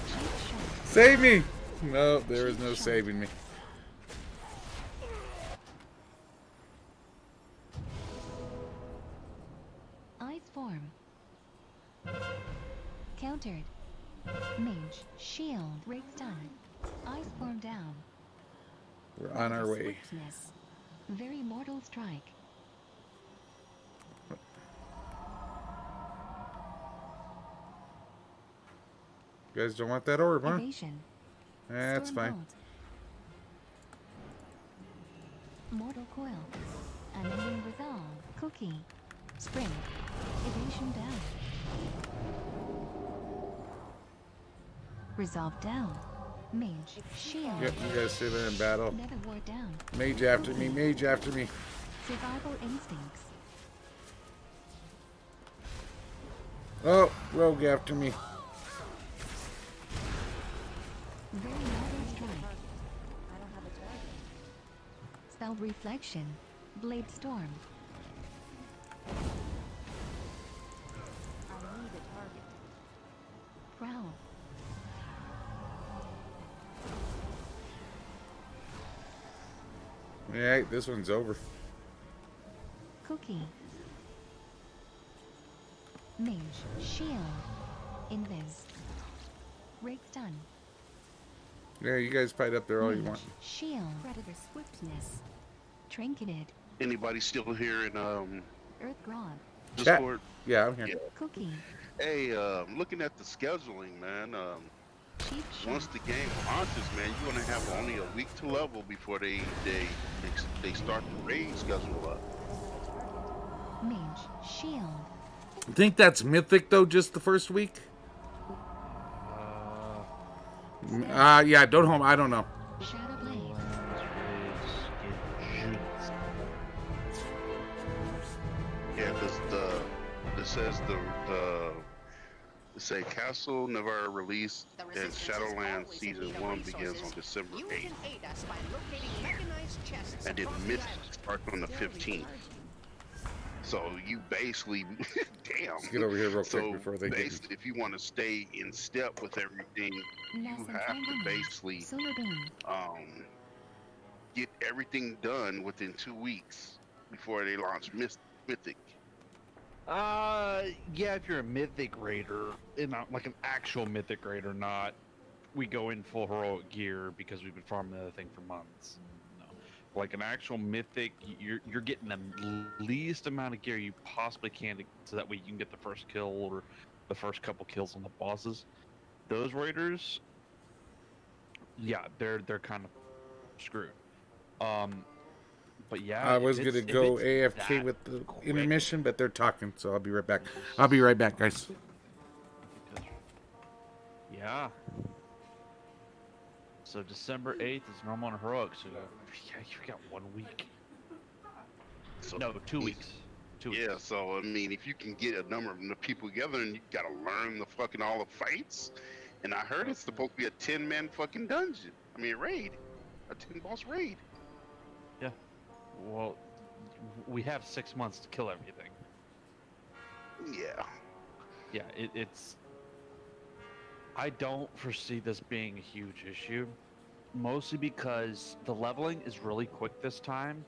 Cheap shot.
Save me! No, there is no saving me.
Ice form. Countered. Mage. Shield. Break stun. Ice form down.
We're on our way.
Swiftness. Very mortal strike.
You guys don't want that orb, huh?
Evasion.
That's
Storm
fine.
bolt. Mortal coil. Unending resolve. Cookie. Spring. Evasion down. Resolve down. Mage, shield.
Yep, you guys stay there in battle.
Nether ward down.
Mage after me, mage after me.
Survival instincts.
Oh, rogue after me.
Very northern strike.
I don't have a target.
Spell reflection. Blade storm.
I need a target.
Prowl.
Alright, this one's over.
Cookie. Mage, shield. Invis. Rake stun.
Yeah, you guys fight up there all you want.
Shield. Predator swiftness. Trinketed.
Anybody still here in
Earth Grob.
Discord?
Yeah, I'm here.
Yeah.
Cookie.
Hey, looking at the scheduling, man.
Cheap shot.
Once the game launches, man, you're gonna have only a week to level before they start the raid schedule up.
Mage, shield.
You think that's mythic though, just the first week? Yeah, don't home. I don't know.
Shadow blade.
Yeah, because it says say Castle Navarre release and Shadowlands Season 1 begins on December 8th. And then Myth starts on the 15th. So you basically, damn.
Let's get over here real quick
so
before they get.
If you want to stay in step with everything, you have to basically get everything done within 2 weeks before they launch Mythic.
Yeah, if you're a Mythic Raider, not like an actual Mythic Raider, not we go in full heroic gear because we've been farming the other thing for months. No, like an actual Mythic, you're getting the least amount of gear you possibly can, so that way you can get the first kill or the first couple kills on the bosses. Those Raiders, yeah, they're kind of screwed. But yeah,
I was gonna go AFK with the intermission, but they're talking, so I'll be right back. I'll be right back, guys.
Yeah. So December 8th is normal and heroic. So yeah, you got 1 week.
So,
no, 2 weeks. 2 weeks.
Yeah, so I mean, if you can get a number of the people together and you gotta learn the fucking all the fights, and I heard it's supposed to be a 10-man fucking dungeon. I mean, raid, a 10-boss raid.
Yeah. Well, we have 6 months to kill everything.
Yeah.
Yeah, it's... I don't foresee this being a huge issue. Mostly because the leveling is really quick this time.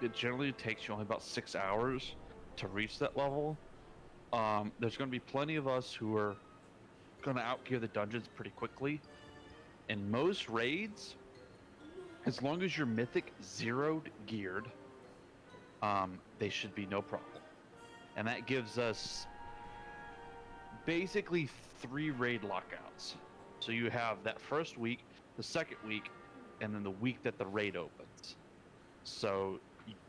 It generally takes you only about 6 hours to reach that level. There's going to be plenty of us who are going to outgear the dungeons pretty quickly. In most raids, as long as you're Mythic zeroed geared, they should be no problem. And that gives us basically 3 raid lockouts. So you have that first week, the second week, and then the week that the raid opens. So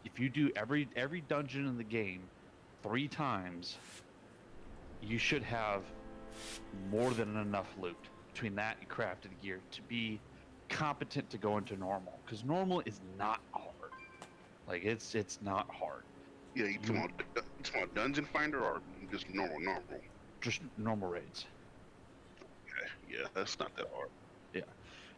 if you do every dungeon in the game 3 times, you should have more than enough loot between that and crafted gear to be competent to go into normal, because normal is not hard. Like it's not hard.
Yeah, you talking about Dungeon Finder or just normal?
Just normal raids.
Okay, yeah, that's not that hard.
Yeah,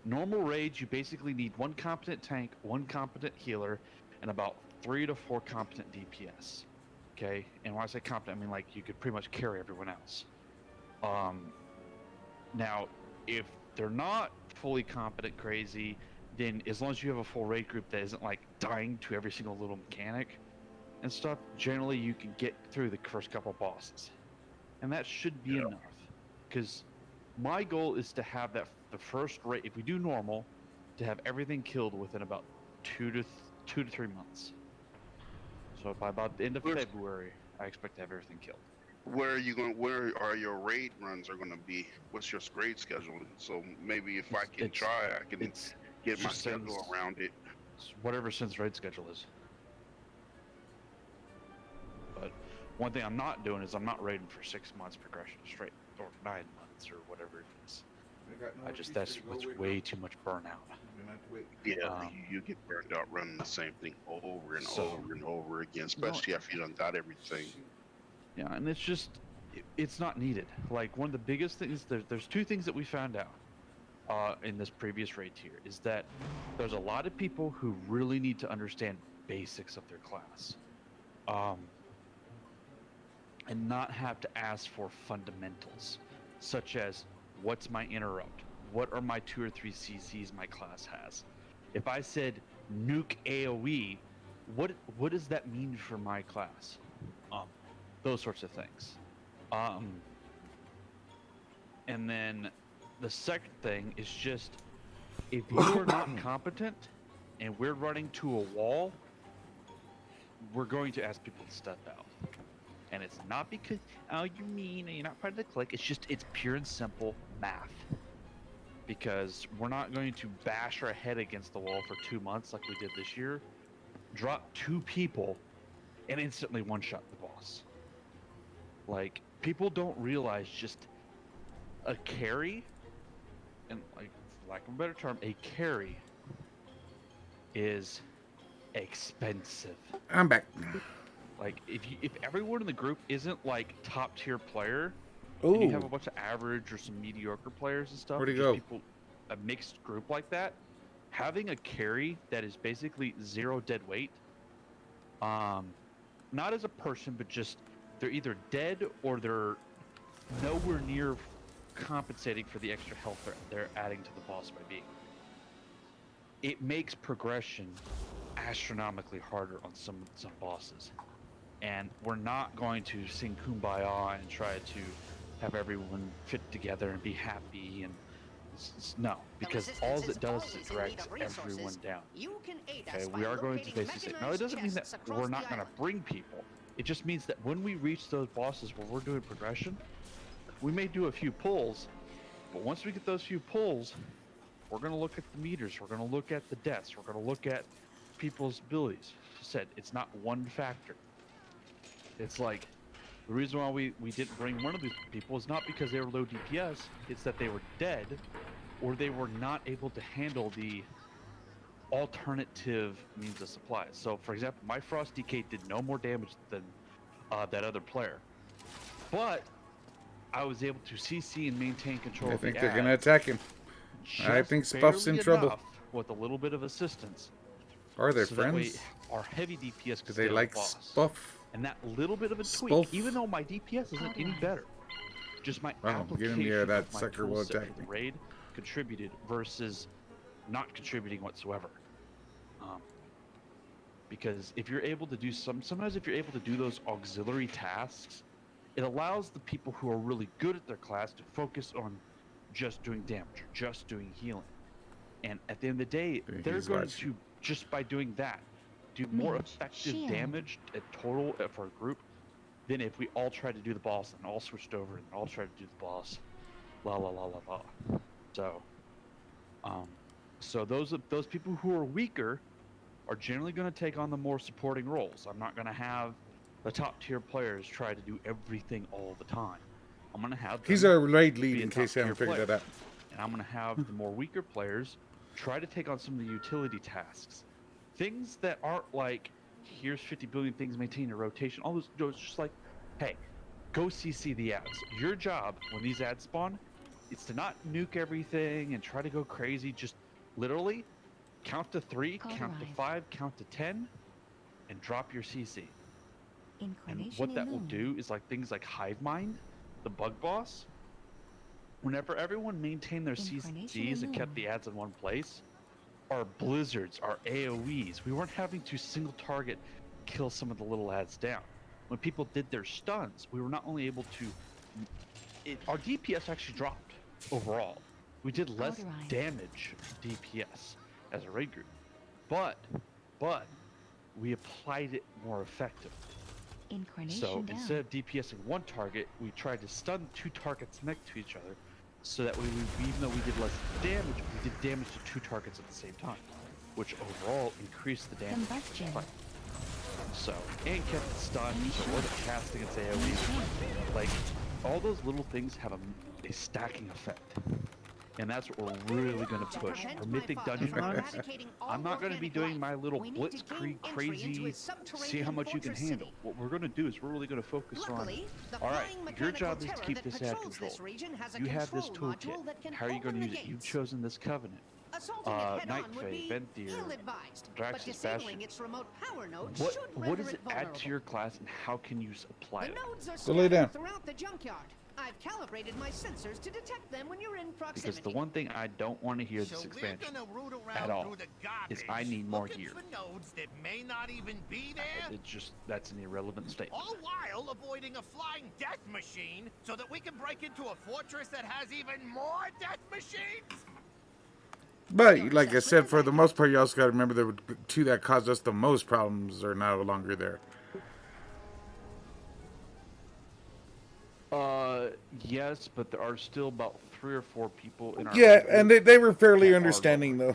normal raids, you basically need 1 competent tank, 1 competent healer, and about 3 to 4 competent DPS. Okay, and when I say competent, I mean like you could pretty much carry everyone else. Now, if they're not fully competent crazy, then as long as you have a full raid group that isn't like dying to every single little mechanic and stuff, generally you can get through the first couple bosses, and that should be enough. Because my goal is to have the first raid, if we do normal, to have everything killed within about 2 to 3 months. So by about the end of February, I expect to have everything killed.
Where are your raid runs are gonna be? What's your raid schedule? So maybe if I can try, I can get my schedule around it.
Whatever Sin's raid schedule is. But One thing I'm not doing is I'm not raiding for 6 months progression straight, or 9 months, or whatever it is. That's way too much burnout.
Yeah, you get burned out running the same thing over and over and over again, especially after you done got everything.
Yeah, and it's just, it's not needed. Like, one of the biggest things, there's 2 things that we found out in this previous raid tier, is that there's a lot of people who really need to understand basics of their class. And not have to ask for fundamentals, such as, what's my interrupt? What are my 2 or 3 CCs my class has? If I said nuke AoE, what does that mean for my class? Those sorts of things. And then the second thing is just, if you're not competent and we're running to a wall, we're going to ask people to step out. And it's not because, oh, you mean you're not part of the clique. It's just, it's pure and simple math. Because we're not going to bash our head against the wall for 2 months like we did this year, drop 2 people, and instantly one-shot the boss. Like, people don't realize just a carry, and like, for lack of a better term, a carry is expensive.
I'm back.
Like, if everyone in the group isn't like top tier player, and you have a bunch of average or some mediocre players and stuff,
where'd he go?
People, a mixed group like that, having a carry that is basically 0 dead weight, not as a person, but just they're either dead or they're nowhere near compensating for the extra health they're adding to the boss by being. It makes progression astronomically harder on some bosses. And we're not going to sing Kumbaya and try to have everyone fit together and be happy, and no, because all it does is it drags everyone down. Okay, we are going to basically say, no, it doesn't mean that we're not going to bring people. It just means that when we reach those bosses where we're doing progression, we may do a few pulls, but once we get those few pulls, we're going to look at the meters, we're going to look at the deaths, we're going to look at people's abilities. As I said, it's not one factor. It's like, the reason why we didn't bring one of these people is not because they were low DPS, it's that they were dead, or they were not able to handle the alternative means of supply. So, for example, my Frost DK did no more damage than that other player. But, I was able to CC and maintain control
I
of the
think they're going to attack him. I think Spuff's in trouble.
With a little bit of assistance.
Are they
so
friends?
That way our heavy DPS
Do they like Spuff?
And that little bit of a tweak, even though my DPS isn't any better, just my application of my toolset for the raid contributed versus not contributing whatsoever. Because if you're able to do sometimes if you're able to do those auxiliary tasks, it allows the people who are really good at their class to focus on just doing damage or just doing healing. And at the end of the day, they're going to, just by doing that, do more effective damage at total for a group than if we all tried to do the boss and all switched over and all tried to do the boss. La la la la la. So those people who are weaker are generally going to take on the more supporting roles. I'm not going to have the top tier players try to do everything all the time. I'm going to have
he's our raid lead in case you haven't figured that out.
And I'm going to have the more weaker players try to take on some of the utility tasks. Things that aren't like, here's 50 billion things, maintain your rotation. All those, just like, hey, go CC the ads. Your job when these ads spawn, it's to not nuke everything and try to go crazy. Just literally count to 3, count to 5, count to 10, and drop your CC. And what that will do is like things like Hive Mind, the bug boss. Whenever everyone maintained their CCs and kept the ads in one place, our blizzards, our AoEs, we weren't having to single target kill some of the little ads down. When people did their stuns, we were not only able to, our DPS actually dropped overall. We did less damage DPS as a raid group, but we applied it more effectively. So instead of DPSing one target, we tried to stun 2 targets next to each other, so that way, even though we did less damage, we did damage to 2 targets at the same time, which overall increased the damage. So, and kept it stunned, so wasn't casting its AoE. Like, all those little things have a stacking effect. And that's what we're really going to push. Our mythic dungeon runs, I'm not going to be doing my little blitzkrieg crazy, see how much you can handle. What we're going to do is we're really going to focus on, alright, your job is to keep this ad controlled. You have this toolkit. How are you going to use it? You've chosen this covenant. Night Fae, Venthyr, Draxus, Bastion. What does it add to your class and how can you apply it?
So lay down.
Throughout the junkyard. I've calibrated my sensors to detect them when you're in proximity.
Because the one thing I don't want to hear this expansion at all is I need more gear.
Nodes that may not even be there.
It's just, that's an irrelevant statement.
All while avoiding a flying death machine so that we can break into a fortress that has even more death machines.
But like I said, for the most part, you also got to remember the two that caused us the most problems are no longer there.
Yes, but there are still about 3 or 4 people in our
Yeah, and they were fairly understanding though.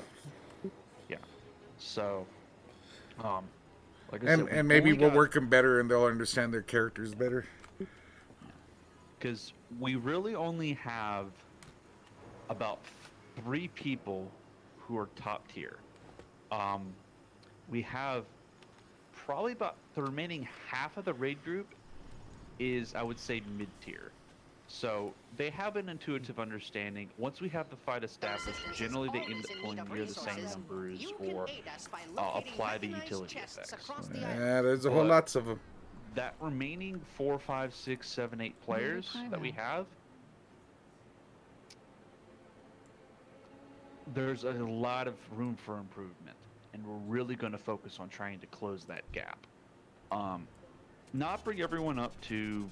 Yeah. So, like I
and
said,
and maybe we'll work them better, and they'll understand their characters better.
Because we really only have about 3 people who are top tier. We have probably about the remaining half of the raid group is, I would say, mid-tier. So they have an intuitive understanding. Once we have the fight established, generally they end up pulling near the same numbers or apply the utility effects.
Yeah, there's a whole lots of them.
That remaining 4, 5, 6, 7, 8 players that we have, there's a lot of room for improvement, and we're really going to focus on trying to close that gap. Not bring everyone up to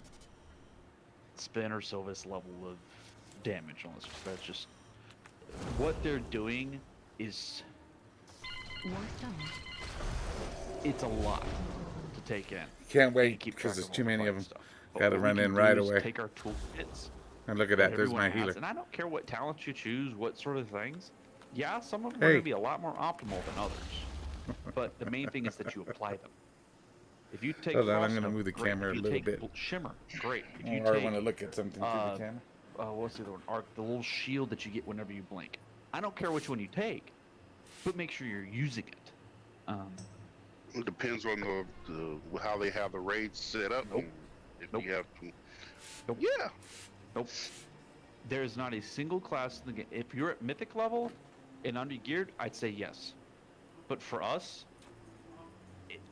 Spin or Sylvis level of damage on this. That's just what they're doing is it's a lot to take in.
Can't wait because there's too many of them. Got to run in right away.
Take our toolkits.
And look at that. There's my healer.
And I don't care what talents you choose, what sort of things. Yeah, some of them are going to be a lot more optimal than others. But the main thing is that you apply them. If you take
Hold on, I'm going to move the camera a little bit.
Shimmer, great. If you
I want to look at something through the camera.
What's the other one? Arc, the little shield that you get whenever you blink. I don't care which one you take, but make sure you're using it.
It depends on the how they have the raids set up.
Nope.
If
Nope.
you have to,
Nope.
yeah.
Nope. There is not a single class in the game. If you're at mythic level and under-geared, I'd say yes. But for us,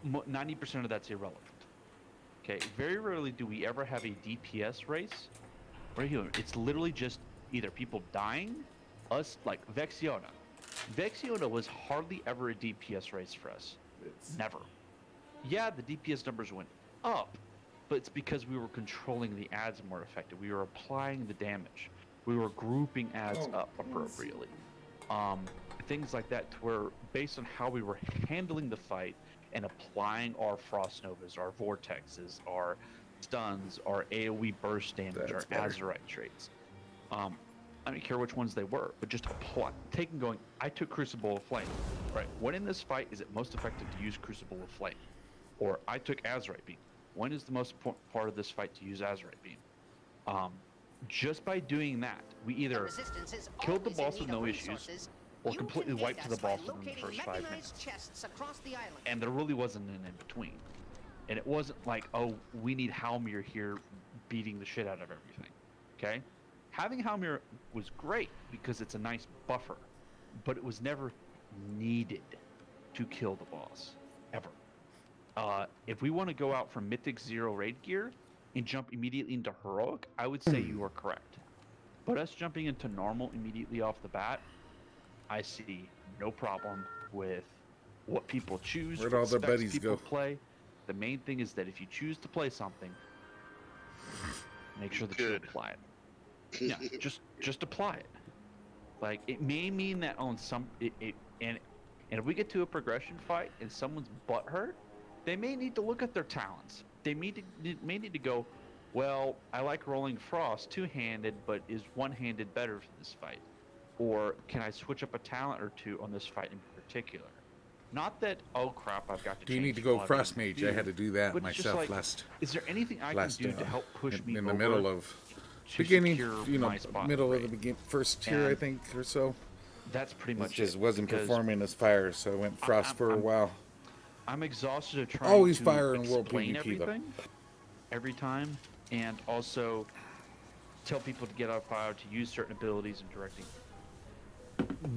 90% of that's irrelevant. Okay, very rarely do we ever have a DPS race. Right here, it's literally just either people dying, us, like Vexiona. Vexiona was hardly ever a DPS race for us. Never. Yeah, the DPS numbers went up, but it's because we were controlling the ads more effective. We were applying the damage. We were grouping ads up appropriately. Things like that, to where based on how we were handling the fight and applying our Frost Novas, our Vortexes, our stuns, our AoE burst damage, our Azerite traits. I don't care which ones they were, but just apply, going, I took Crucible of Flame. Right, when in this fight is it most effective to use Crucible of Flame? Or I took Azerite Beam. When is the most important part of this fight to use Azerite Beam? Just by doing that, we either killed the boss with no issues, or completely wiped to the boss within the first 5 minutes. And there really wasn't an in-between. And it wasn't like, oh, we need Halmir here beating the shit out of everything. Okay? Having Halmir was great because it's a nice buffer, but it was never needed to kill the boss, ever. If we want to go out from Mythic 0 raid gear and jump immediately into Heroic, I would say you are correct. But us jumping into normal immediately off the bat, I see no problem with what people choose.
Where'd all their
specs
buddies
people
go?
play. The main thing is that if you choose to play something, make sure that you apply it. Yeah, just apply it. Like, it may mean that on some and if we get to a progression fight and someone's butt hurt, they may need to look at their talents. They may need to go, well, I like rolling Frost two-handed, but is one-handed better for this fight? Or can I switch up a talent or two on this fight in particular? Not that, oh crap, I've got to.
Do you need to
change
go
what I'm
Frost
gonna
Mage? I
do.
had to do that
But it's just
myself
like,
last.
Is there anything I
last,
can do to help push me
in the
over
middle of
to
beginning,
secure
you know,
my spot
middle
in
of the
raid?
first tier, I
And
think, or so.
That's pretty
It
much
just
it,
wasn't
because
performing as fire, so I went Frost for a while.
I'm exhausted of trying
Always
to
fire in World
explain
PvP, though.
everything every time, and also tell people to get out of fire, to use certain abilities and directing.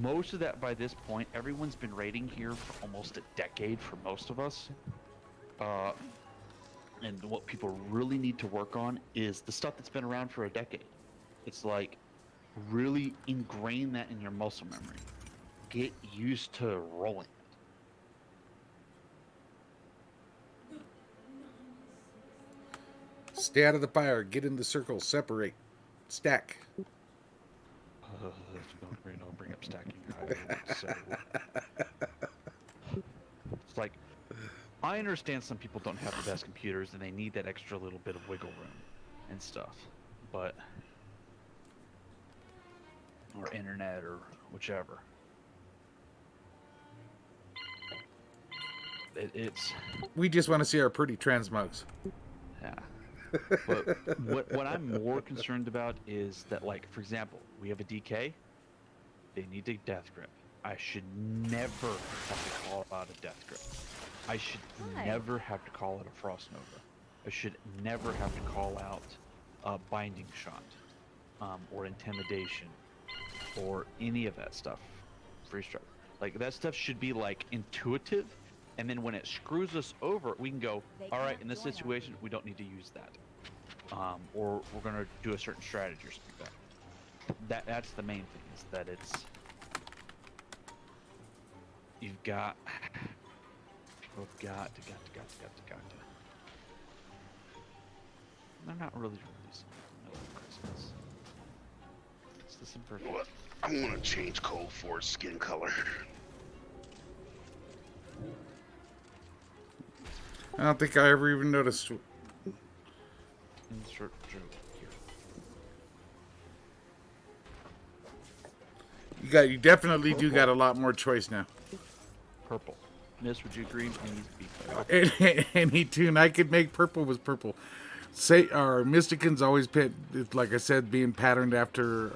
Most of that by this point, everyone's been raiding here for almost a decade for most of us. And what people really need to work on is the stuff that's been around for a decade. It's like really ingrain that in your muscle memory. Get used to rolling.
Stay out of the fire. Get in the circle. Separate. Stack.
Don't bring up stacking. It's like, I understand some people don't have the best computers and they need that extra little bit of wiggle room and stuff, but or internet or whichever. It's.
We just want to see our pretty transmogs.
Yeah. But what I'm more concerned about is that, like, for example, we have a DK. They need a death grip. I should never have to call out a death grip. I should never have to call out a Frost Nova. I should never have to call out a binding shot, or intimidation, or any of that stuff. Free strike. Like, that stuff should be like intuitive. And then when it screws us over, we can go, all right, in this situation, we don't need to use that. Or we're going to do a certain strategy or something like that. That's the main thing, is that it's... You've got... got to. They're not really releasing it in the middle of Christmas. It's this imperfect.
What? I want to change Cold Force skin color.
I don't think I ever even noticed.
Insert joke here.
You definitely do got a lot more choice now.
Purple. Miss, would you agree? It needs to be purple.
Any tune I could make purple was purple. Say, our Mystikan's always like I said, being patterned after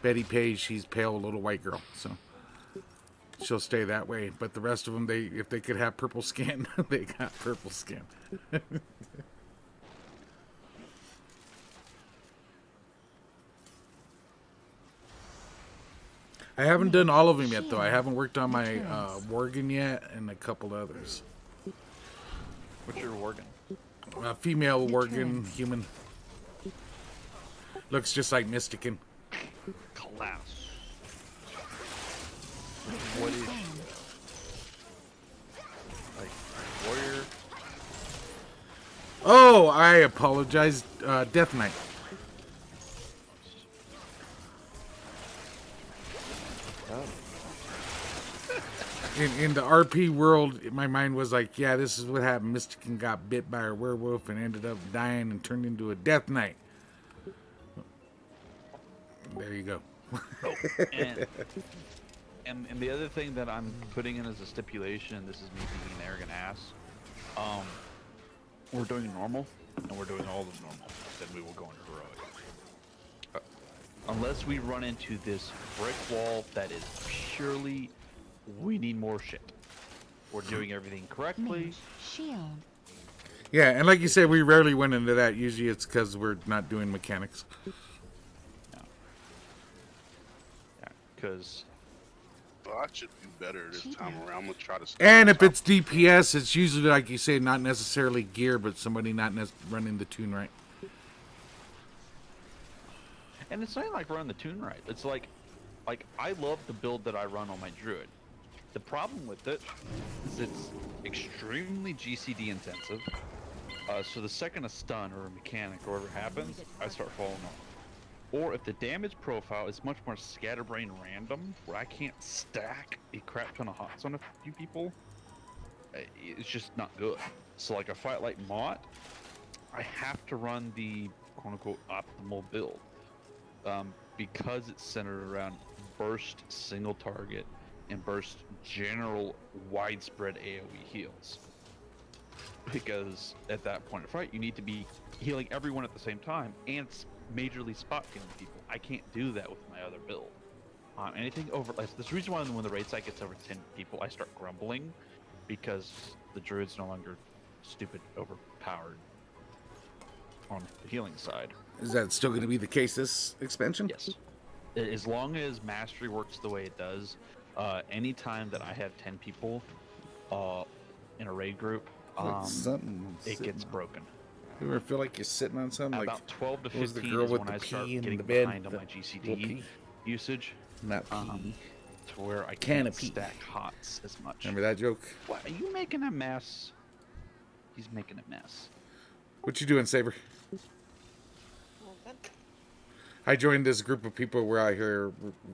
Betty Page. She's pale little white girl, so she'll stay that way. But the rest of them, if they could have purple skin, they got purple skin. I haven't done all of them yet, though. I haven't worked on my Worgen yet, and a couple others.
What's your Worgen?
Female Worgen, human. Looks just like Mystikan.
Class. What is she? Like, warrior?
Oh, I apologize. Death Knight. In the RP world, my mind was like, yeah, this is what happened. Mystikan got bit by a werewolf and ended up dying and turned into a Death Knight. There you go.
Oh, and the other thing that I'm putting in as a stipulation, and this is me being an arrogant ass, we're doing normal, and we're doing all of normal, then we will go into heroic. Unless we run into this brick wall that is purely, we need more shit. We're doing everything correctly.
Shield.
Yeah, and like you said, we rarely went into that. Usually it's because we're not doing mechanics.
Yeah, because...
Well, I should do better this time around. I'm going to try to...
And if it's DPS, it's usually, like you say, not necessarily gear, but somebody not running the tune right.
And it's not like running the tune right. It's like I love the build that I run on my druid. The problem with it is it's extremely GCD intensive. So the second a stun or a mechanic or whatever happens, I start falling off. Or if the damage profile is much more scatterbrain random, where I can't stack a crap ton of hots on a few people, it's just not good. So like a fight like Mott, I have to run the quote-unquote optimal build. Because it's centered around burst, single target, and burst general widespread AoE heals. Because at that point of fight, you need to be healing everyone at the same time and majorly spot healing people. I can't do that with my other build. Anything over, like, this reason why when the raid site gets over 10 people, I start grumbling, because the druid's no longer stupid overpowered on the healing side.
Is that still going to be the case this expansion?
Yes. As long as mastery works the way it does, anytime that I have 10 people in a raid group, it gets broken.
You ever feel like you're sitting on something?
About
like
12 to 15
was the girl
is
with
when
the
I start
pee in
getting
the bed,
behind on my GCD usage.
Not pee.
To where I
Can
can't
of pee.
stack hots as much.
Remember that joke?
What, are you making a mess? He's making a mess.
What you doing, Saber? I joined this group of people where I hear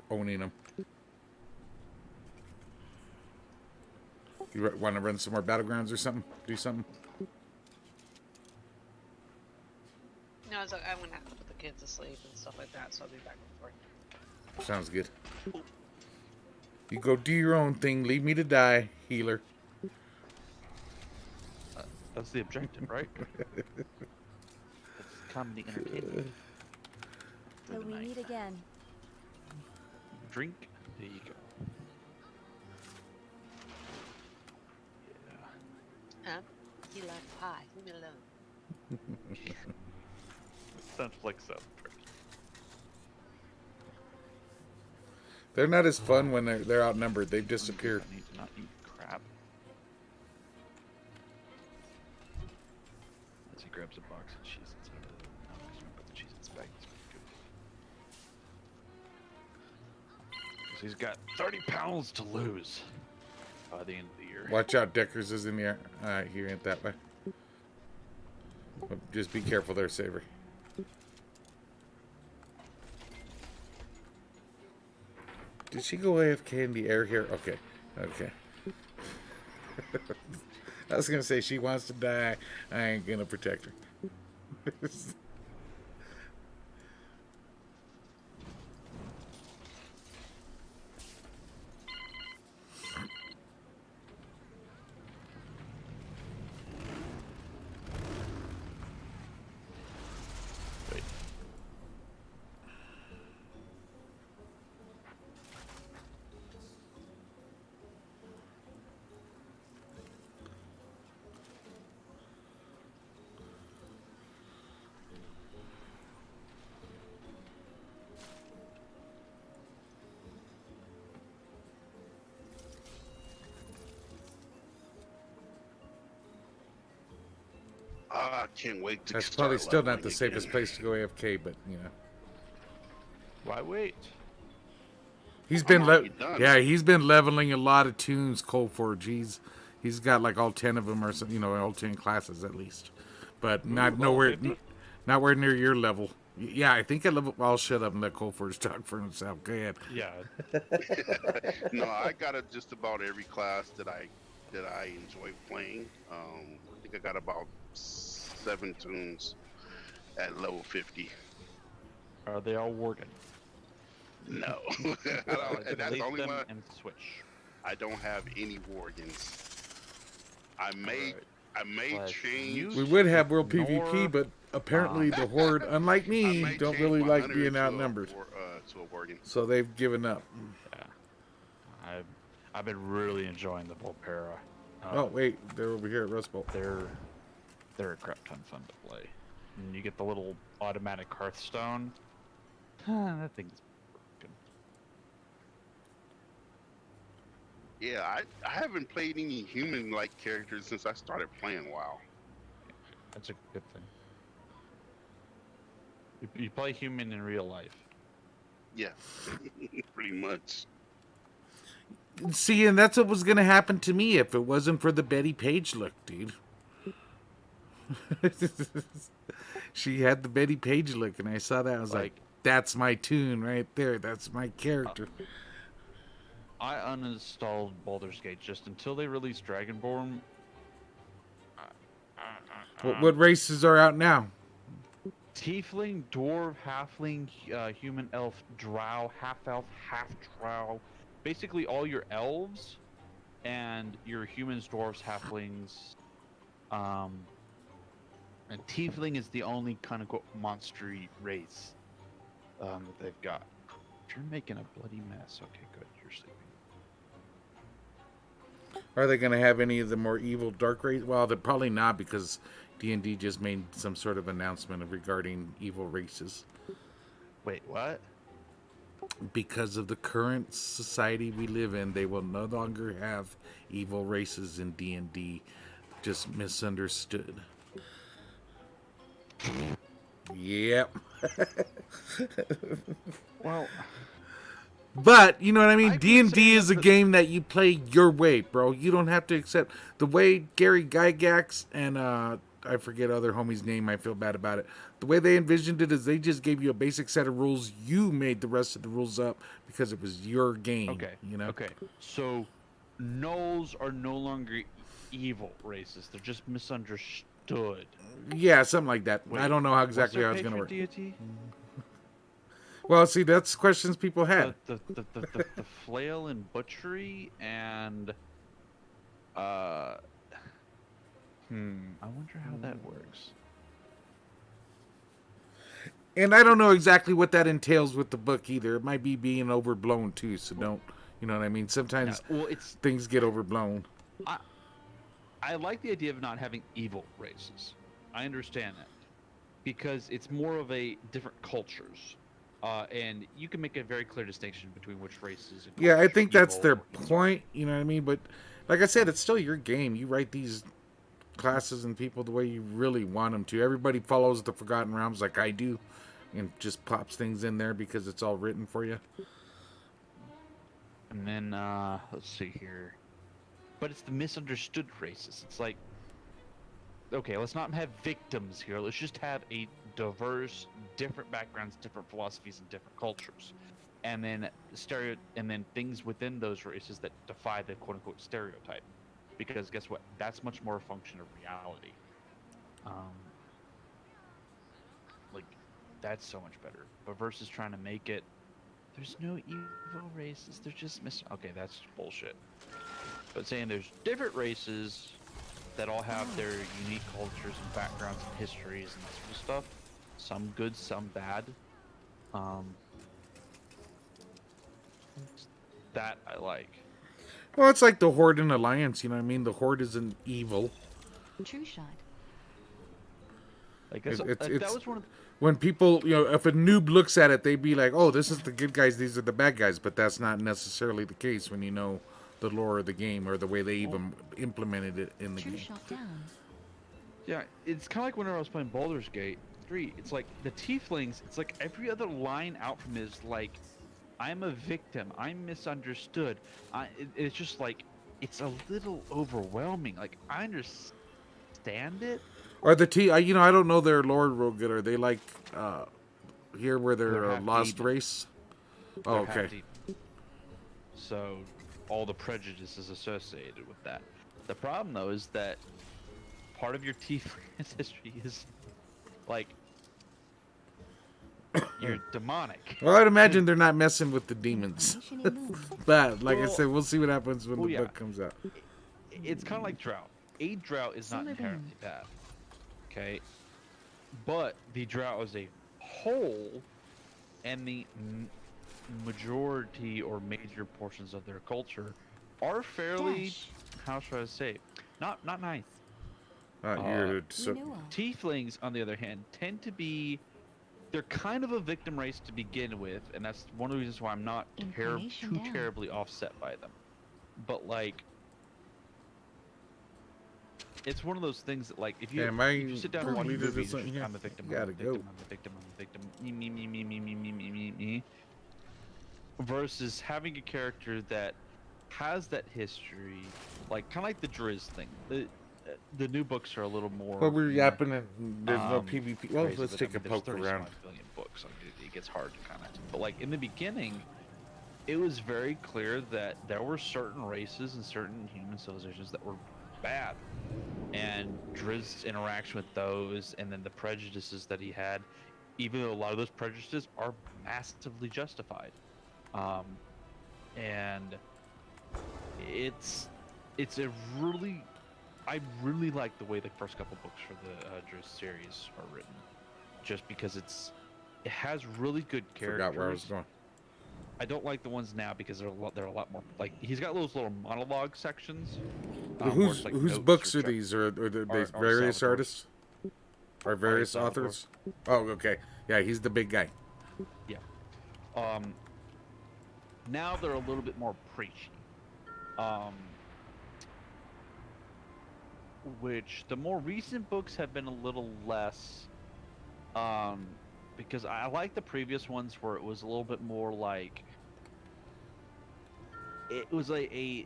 owning them. You want to run some more battlegrounds or something? Do something?
No, I was like, I'm gonna have to put the kids to sleep and stuff like that, so I'll be back before.
Sounds good. You go do your own thing. Leave me to die, healer.
That's the objective, right? It's comedy entertainment.
Till we meet again.
Drink. There you go.
Huh? He left pie. Leave me alone.
Sounds like so.
They're not as fun when they're outnumbered. They've disappeared.
I need to not eat crap. As he grabs a box of cheese inside of it. No, because we're gonna put the cheese in his bag. It's good. So he's got 30 pounds to lose by the end of the year.
Watch out, Deckers is in the air. He ain't that way. But just be careful there, Saber. Did she go AFK in the air here? Okay. Okay. I was going to say, she wants to die. I ain't going to protect her.
I can't wait to
That's
start
probably still not
leveling
the
again.
safest place to go AFK, but, you know.
Why wait?
He's been
already done.
yeah, he's been leveling a lot of tunes, Coldforge. He's got like all 10 of them, or some, you know, all 10 classes at least, but not nowhere near your level. Yeah, I think at level. I'll shut up and let Coldforge talk for himself. Go ahead.
Yeah.
No, I got just about every class that I enjoy playing. I think I got about 7 tunes at level 50.
Are they all Worgen?
No, and that's the only one.
And switch.
I don't have any Worgens. I may change.
We would have world PvP, but apparently the Horde, unlike me, don't really like being outnumbered.
To a Worgen.
So they've given up.
Yeah. I've been really enjoying the Volpera.
Oh wait, they're over here at Rust Bowl.
They're a crap ton fun to play. And you get the little automatic Hearthstone. That thing's broken.
Yeah, I haven't played any human-like characters since I started playing WoW.
That's a good thing. You play human in real life.
Yeah, pretty much.
See, and that's what was going to happen to me if it wasn't for the Betty Page look, dude. She had the Betty Page look, and I saw that. I was like, that's my tune right there. That's my character.
I uninstalled Baldur's Gate just until they released Dragonborn.
What races are out now?
Tiefling, Dwarf, Halfling, Human Elf, Drow, Half-Elf, Half-Drow, basically all your elves and your humans, dwarves, halflings, and tiefling is the only kind of monstery race that they've got. You're making a bloody mess. Okay, good. You're sleeping.
Are they going to have any of the more evil dark race? Well, they're probably not, because D&D just made some sort of announcement regarding evil races.
Wait, what?
Because of the current society we live in, they will no longer have evil races in D&D. Just misunderstood. Yep.
Well,
but you know what I mean. D&D is a game that you play your way, bro. You don't have to accept the way Gary Gygax and I forget other homie's name. I feel bad about it. The way they envisioned it is they just gave you a basic set of rules. You made the rest of the rules up because it was your game.
Okay.
You know.
Okay. So, gnolls are no longer evil races. They're just misunderstood.
Yeah, something like that.
Wait,
I don't know how exactly how it's going to work.
Deity?
Well, see, that's questions people had.
The flail and butchery and I wonder how that works.
And I don't know exactly what that entails with the book either. It might be being overblown too, so don't, you know what I mean? Sometimes things get overblown.
I like the idea of not having evil races. I understand that. Because it's more of a different cultures. And you can make a very clear distinction between which races. And
Yeah, I think that's their point, you know what I mean? But like I said, it's still your game. You write these classes and people the way you really want them to. Everybody follows the Forgotten Realms like I do and just plops things in there because it's all written for you.
And then, let's see here. But it's the misunderstood races. It's like, okay, let's not have victims here. Let's just have a diverse, different backgrounds, different philosophies, and different cultures. And then and then things within those races that defy the quote-unquote stereotype. Because guess what? That's much more a function of reality. Like, that's so much better. But versus trying to make it, there's no evil races, they're just okay, that's bullshit. But saying there's different races that all have their unique cultures and backgrounds and histories and that sort of stuff. Some good, some bad. That I like.
Well, it's like the Horde and Alliance, you know what I mean? The Horde isn't evil.
True shot.
Like, that was one of
when people, you know, if a noob looks at it, they'd be like, oh, this is the good guys, these are the bad guys. But that's not necessarily the case when you know the lore of the game or the way they even implemented it in the game.
Shot down.
Yeah, it's kind of like whenever I was playing Baldur's Gate 3. It's like the tieflings, it's like every other line out from it is like, I'm a victim, I'm misunderstood. It's just like, it's a little overwhelming. Like, I understand it.
Or the you know, I don't know their lore real good. Are they like here where they're a lost race? Oh, okay.
So all the prejudices associated with that. The problem though is that part of your tiefling history is like you're demonic.
Well, I'd imagine they're not messing with the demons. But like I said, we'll see what happens when the book comes out.
It's kind of like drought. A drought is not inherently bad. Okay, but the drought as a whole and the majority or major portions of their culture are fairly, how should I say, not nice. Tieflings, on the other hand, tend to be, they're kind of a victim race to begin with, and that's one of the reasons why I'm not too terribly offset by them. But like, it's one of those things that, like, if you, if you sit down and watch movies, I'm a victim, I'm a victim, I'm a victim, I'm a victim, me, versus having a character that has that history, like, kind of like the Driz thing. The new books are a little more.
Well, we're yapping and there's no PvP. Well, let's take a poke around.
There's 35 billion books, so it gets hard to kind of. But like in the beginning, it was very clear that there were certain races and certain human civilizations that were bad, and Driz's interaction with those, and then the prejudices that he had, even though a lot of those prejudices are massively justified, and it's a really, I really like the way the first couple books for the Driz series are written, just because it has really good characters.
Forgot where I was going.
I don't like the ones now because they're a lot more like, he's got those little monologue sections.
Whose books are these? Are they various artists? Or various authors? Oh, okay. Yeah, he's the big guy.
Yeah. Now they're a little bit more preachy. Which the more recent books have been a little less. Because I like the previous ones where it was a little bit more like, it was a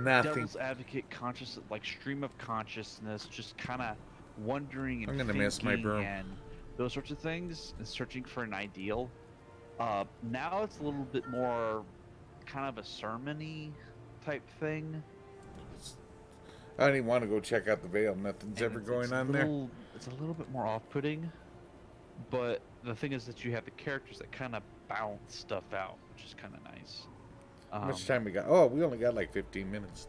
devil's advocate consciousness, like stream of consciousness, just kind of wondering and
I'm gonna miss my broom.
and those sorts of things, and searching for an ideal. Now it's a little bit more kind of a sermon-y type thing.
I don't even want to go check out the Veil. Nothing's ever going on there.
It's a little bit more off-putting, but the thing is that you have the characters that kind of balance stuff out, which is kind of nice.
How much time we got? Oh, we only got like 15 minutes.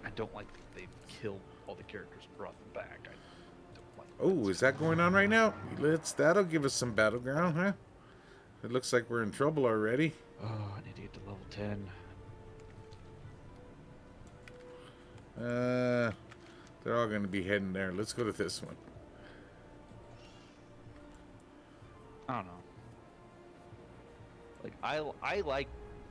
I don't like that they've killed all the characters and brought them back. I don't like
Oh, is that going on right now? That'll give us some battleground, huh? It looks like we're in trouble already.
Oh, I need to get to level 10.
They're all going to be heading there. Let's go to this one.
I don't know. Like,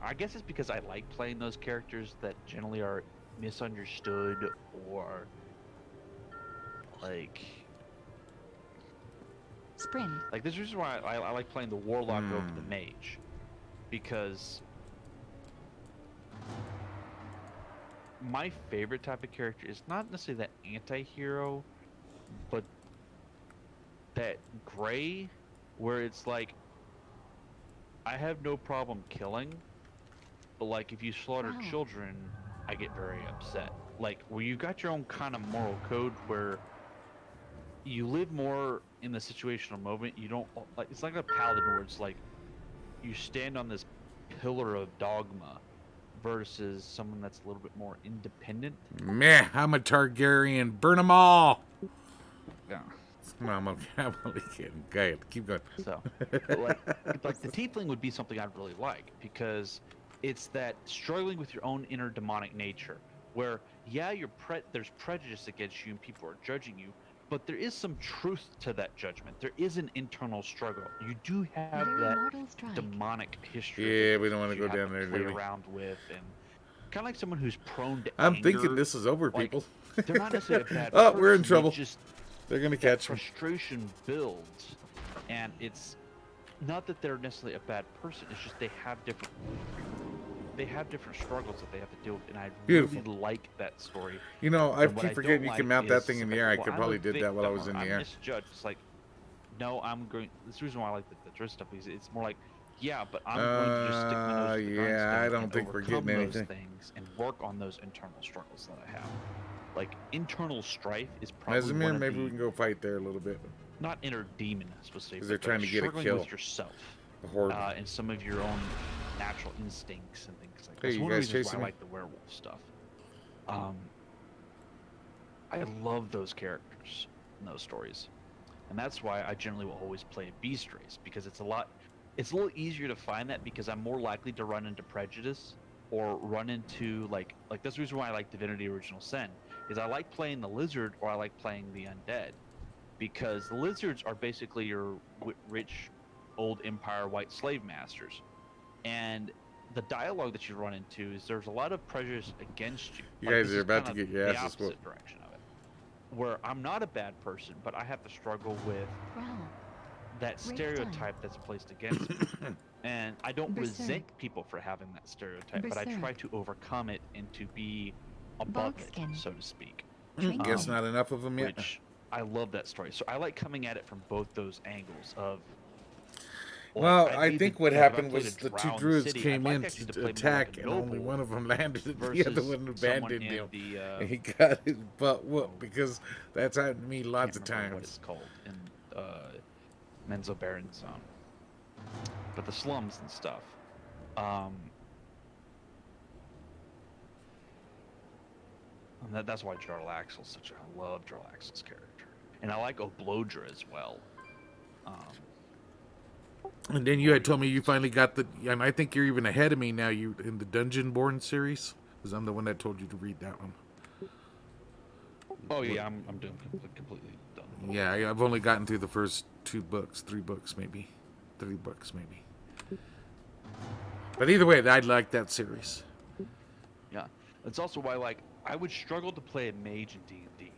I guess it's because I like playing those characters that generally are misunderstood, or like
Sprint.
Like, this is why I like playing the Warlock over the Mage, because my favorite type of character is not necessarily that anti-hero, but that gray, where it's like, I have no problem killing, but like if you slaughter children, I get very upset. Like, where you've got your own kind of moral code where you live more in the situational moment. You don't, like, it's like a paladin where it's like you stand on this pillar of dogma versus someone that's a little bit more independent.
Meh, I'm a Targaryen. Burn them all.
Yeah.
I'm only kidding. Go ahead, keep going.
So, like the tiefling would be something I'd really like, because it's that struggling with your own inner demonic nature, where yeah, there's prejudice against you and people are judging you, but there is some truth to that judgment. There is an internal struggle. You do have that demonic history.
Yeah, we don't want to go down there,
play
do we?
around with, and kind of like someone who's prone to
I'm
anger.
thinking this is over,
Like,
people.
they're not necessarily a bad
Oh, we're in
person,
trouble.
they just,
They're gonna catch me.
frustration builds, and it's not that they're necessarily a bad person. It's just they have different struggles that they have to deal with, and I
Beautiful.
really like that story.
You know, I
And what
keep forgetting you
don't
can
like
mount that
is,
thing in the air. I
well,
could
I'm
probably
a
did that while I was in
victim,
the
or
air.
I'm misjudged. It's like, no, I'm going. That's the reason why I like the Driz stuff, because it's more like, yeah, but I'm going to just stick my nose to the
yeah,
grindstone
I don't
and
think we're
overcome
getting
those
anything.
things and work on those internal struggles that I have. Like, internal strife is probably
Mesimir,
one of
maybe
the,
we can go fight there a little bit.
not inner demon specifically,
'Cause they're
but
trying to get a
struggling
kill.
with yourself,
The horde.
and some of your own natural instincts and things like that.
Hey,
That's
you
one of the
guys
reasons why
chasing
I
me?
like the werewolf stuff. I love those characters in those stories, and that's why I generally will always play a beast race, because it's a little easier to find that, because I'm more likely to run into prejudice or run into like that's the reason why I like Divinity Original Sin, is I like playing the lizard or I like playing the undead, because the lizards are basically your rich old empire white slave masters, and the dialogue that you run into is there's a lot of prejudice against you.
You
Like,
guys
this
are
is
about
kind
to
of
get your
the
asses
opposite
whooped.
direction of it, where I'm not a bad person, but I have to struggle with that stereotype that's placed against me. And I don't resent people for having that stereotype, but I try to overcome it and to be above it, so to speak.
Guess not enough of them yet.
Which I love that story. So I like coming at it from both those angles of.
Well,
I'd
I
be
think what
if I
happened
played
was
a
the two
drowned
druids
city,
came
I'd
in
like actually
to
play more
attack,
like a
and only
noble
one of them landed, and the other
versus
one
someone
abandoned
in
him.
the,
And he got his butt whooped, because that's happened to me lots of
can't remember what
times.
it's called in Menzo Baron Zone, but the slums and stuff. And that's why Jarlaxle's such a... I love Jarlaxle's character. And I like Oblodra as well.
And then you had told me you finally got the... And I think you're even ahead of me now. You in the Dungeonborn series? Because I'm the one that told you to read that one.
Oh, yeah, I'm doing completely done.
Yeah, I've only gotten through the first 2 books, 3 books maybe. 3 books maybe. But either way, I like that series.
Yeah. That's also why, like, I would struggle to play a mage in D&D.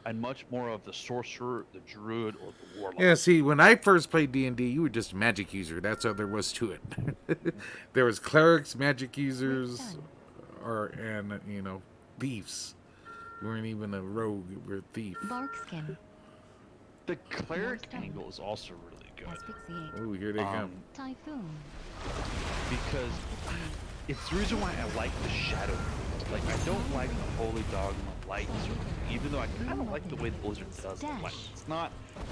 I'm much more of the sorcerer, the druid, or the warlock.
Yeah, see, when I first played D&D, you were just a magic user. That's all there was to it. There was clerics, magic users, and you know, thieves. You weren't even a rogue, you were a thief.
Barkskin.
The cleric angle is also really good.
Oh, here they come.
Typhoon.
Because it's the reason why I like the shadow. Like, I don't like the holy dogma light, even though I kind of like the way the Blizzard does the light. It's not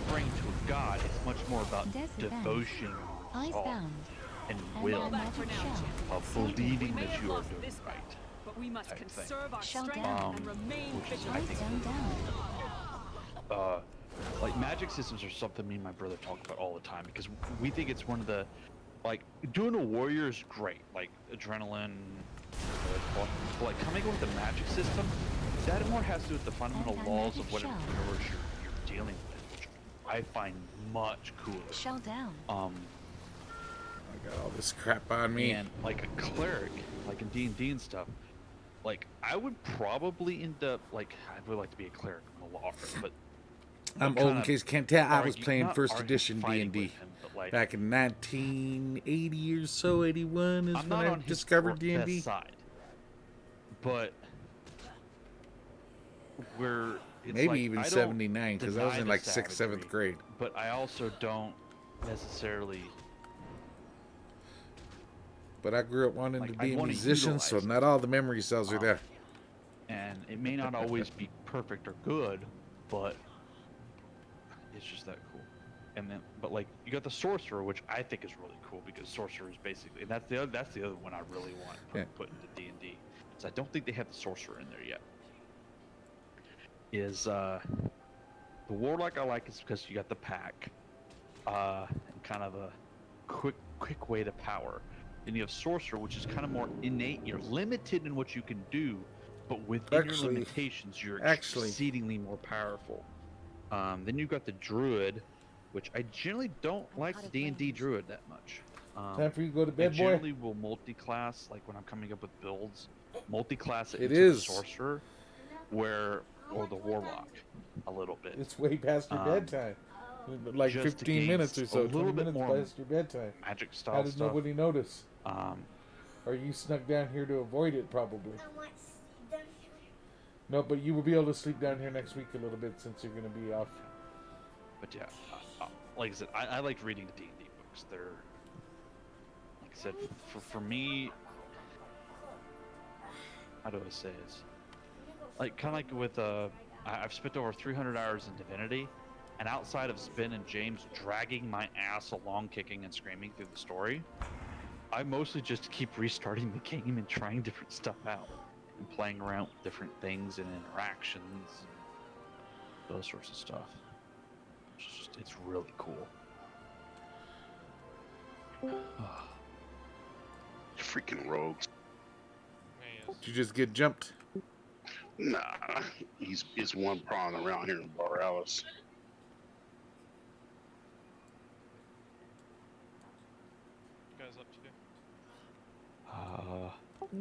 praying to a god, it's much more about devotion, and will, of believing that you are doing right.
But we must conserve our
Shell
strength
down.
and remain
Which is,
vigilant.
I think, like magic systems are something me and my brother talk about all the time because we think it's one of the, like, doing a warrior is great, like adrenaline, but like coming up with a magic system, that more has to do with the fundamental laws of whatever universe you're dealing with, which I find much cooler.
Shell down.
I got all this crap on me.
And like a cleric, like in D&D and stuff, like I would probably end up like I would like to be a cleric Malar, but
I'm old in case you can't tell. I was playing first edition D&D
like,
back in 1980 or so, 81 is
I'm
when I discovered D&D.
Side, but we're
maybe
like,
even 79 because I was in like 6th, 7th grade.
But I also don't necessarily.
But I grew up wanting
like,
to be a
wanna
musician, so
utilize
not all the memory cells are there.
And it may not always be perfect or good, but it's just that cool. And then, but like you got the sorcerer, which I think is really cool because sorcerer is basically, and that's the other one I really want to put into D&D. So I don't think they have the sorcerer in there yet. Is the warlock I like is because you got the pack, and kind of a quick way to power. Then you have sorcerer, which is kind of more innate. You're limited in what you can do, but within your limitations, you're exceedingly more powerful. Then you've got the druid, which I generally don't like the D&D druid that much.
Time for you to go to bed,
I
boy.
generally will multi-class, like when I'm coming up with builds, multi-class it
It
into the
is.
sorcerer, or the warlock, a little bit.
It's way past your bedtime. Like
Just
15
against
minutes or
a
so.
little
20
bit
minutes
more
past your bedtime.
magic style
How did
stuff.
nobody notice?
Um,
Or you snuck down here to avoid it, probably. No, but you will be able to sleep down here next week a little bit since you're going to be off.
But yeah, like I said, I like reading the D&D books. They're, like I said, for me, how do I say this? Like, kind of like with, I've spent over 300 hours in Divinity, and outside of Spin and James dragging my ass along, kicking and screaming through the story, I mostly just keep restarting the game and trying different stuff out, and playing around with different things and interactions, and those sorts of stuff. It's really cool.
Freaking rogues.
Did you just get jumped?
Nah, he's one prawn around here in Bar Alice.
What guys up to?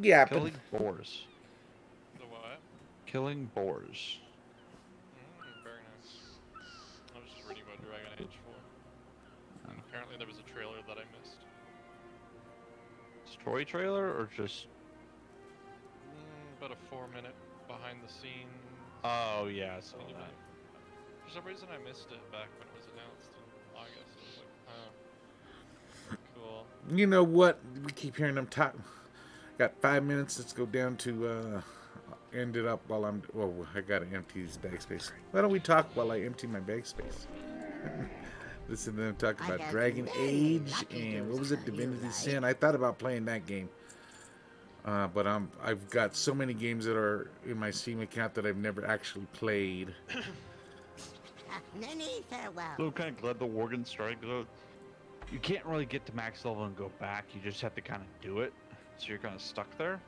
Yeah.
Killing boars.
The what?
Killing boars.
Very nice. I was just reading about Dragon Age 4. And apparently there was a trailer that I missed.
Story trailer or just?
About a 4-minute behind the scenes.
Oh yeah, I saw that.
For some reason I missed it back when it was announced in August. I was like, oh. Cool.
You know what? We keep hearing them talk. Got 5 minutes. Let's go down to end it up while I'm. Oh, I gotta empty this bag space. Why don't we talk while I empty my bag space? Listen to them talk
I
about
have
Dragon
many
Age
lucky
and what
ghosts
was it,
you
Divinity
like.
Sin. I thought about playing that game, but I've got so many games that are in my Steam account that I've never actually played.
Many farewell.
So I'm kind of glad the Worgen started. You can't really get to max level and go back. You just have to kind of do it. So you're kind of stuck there.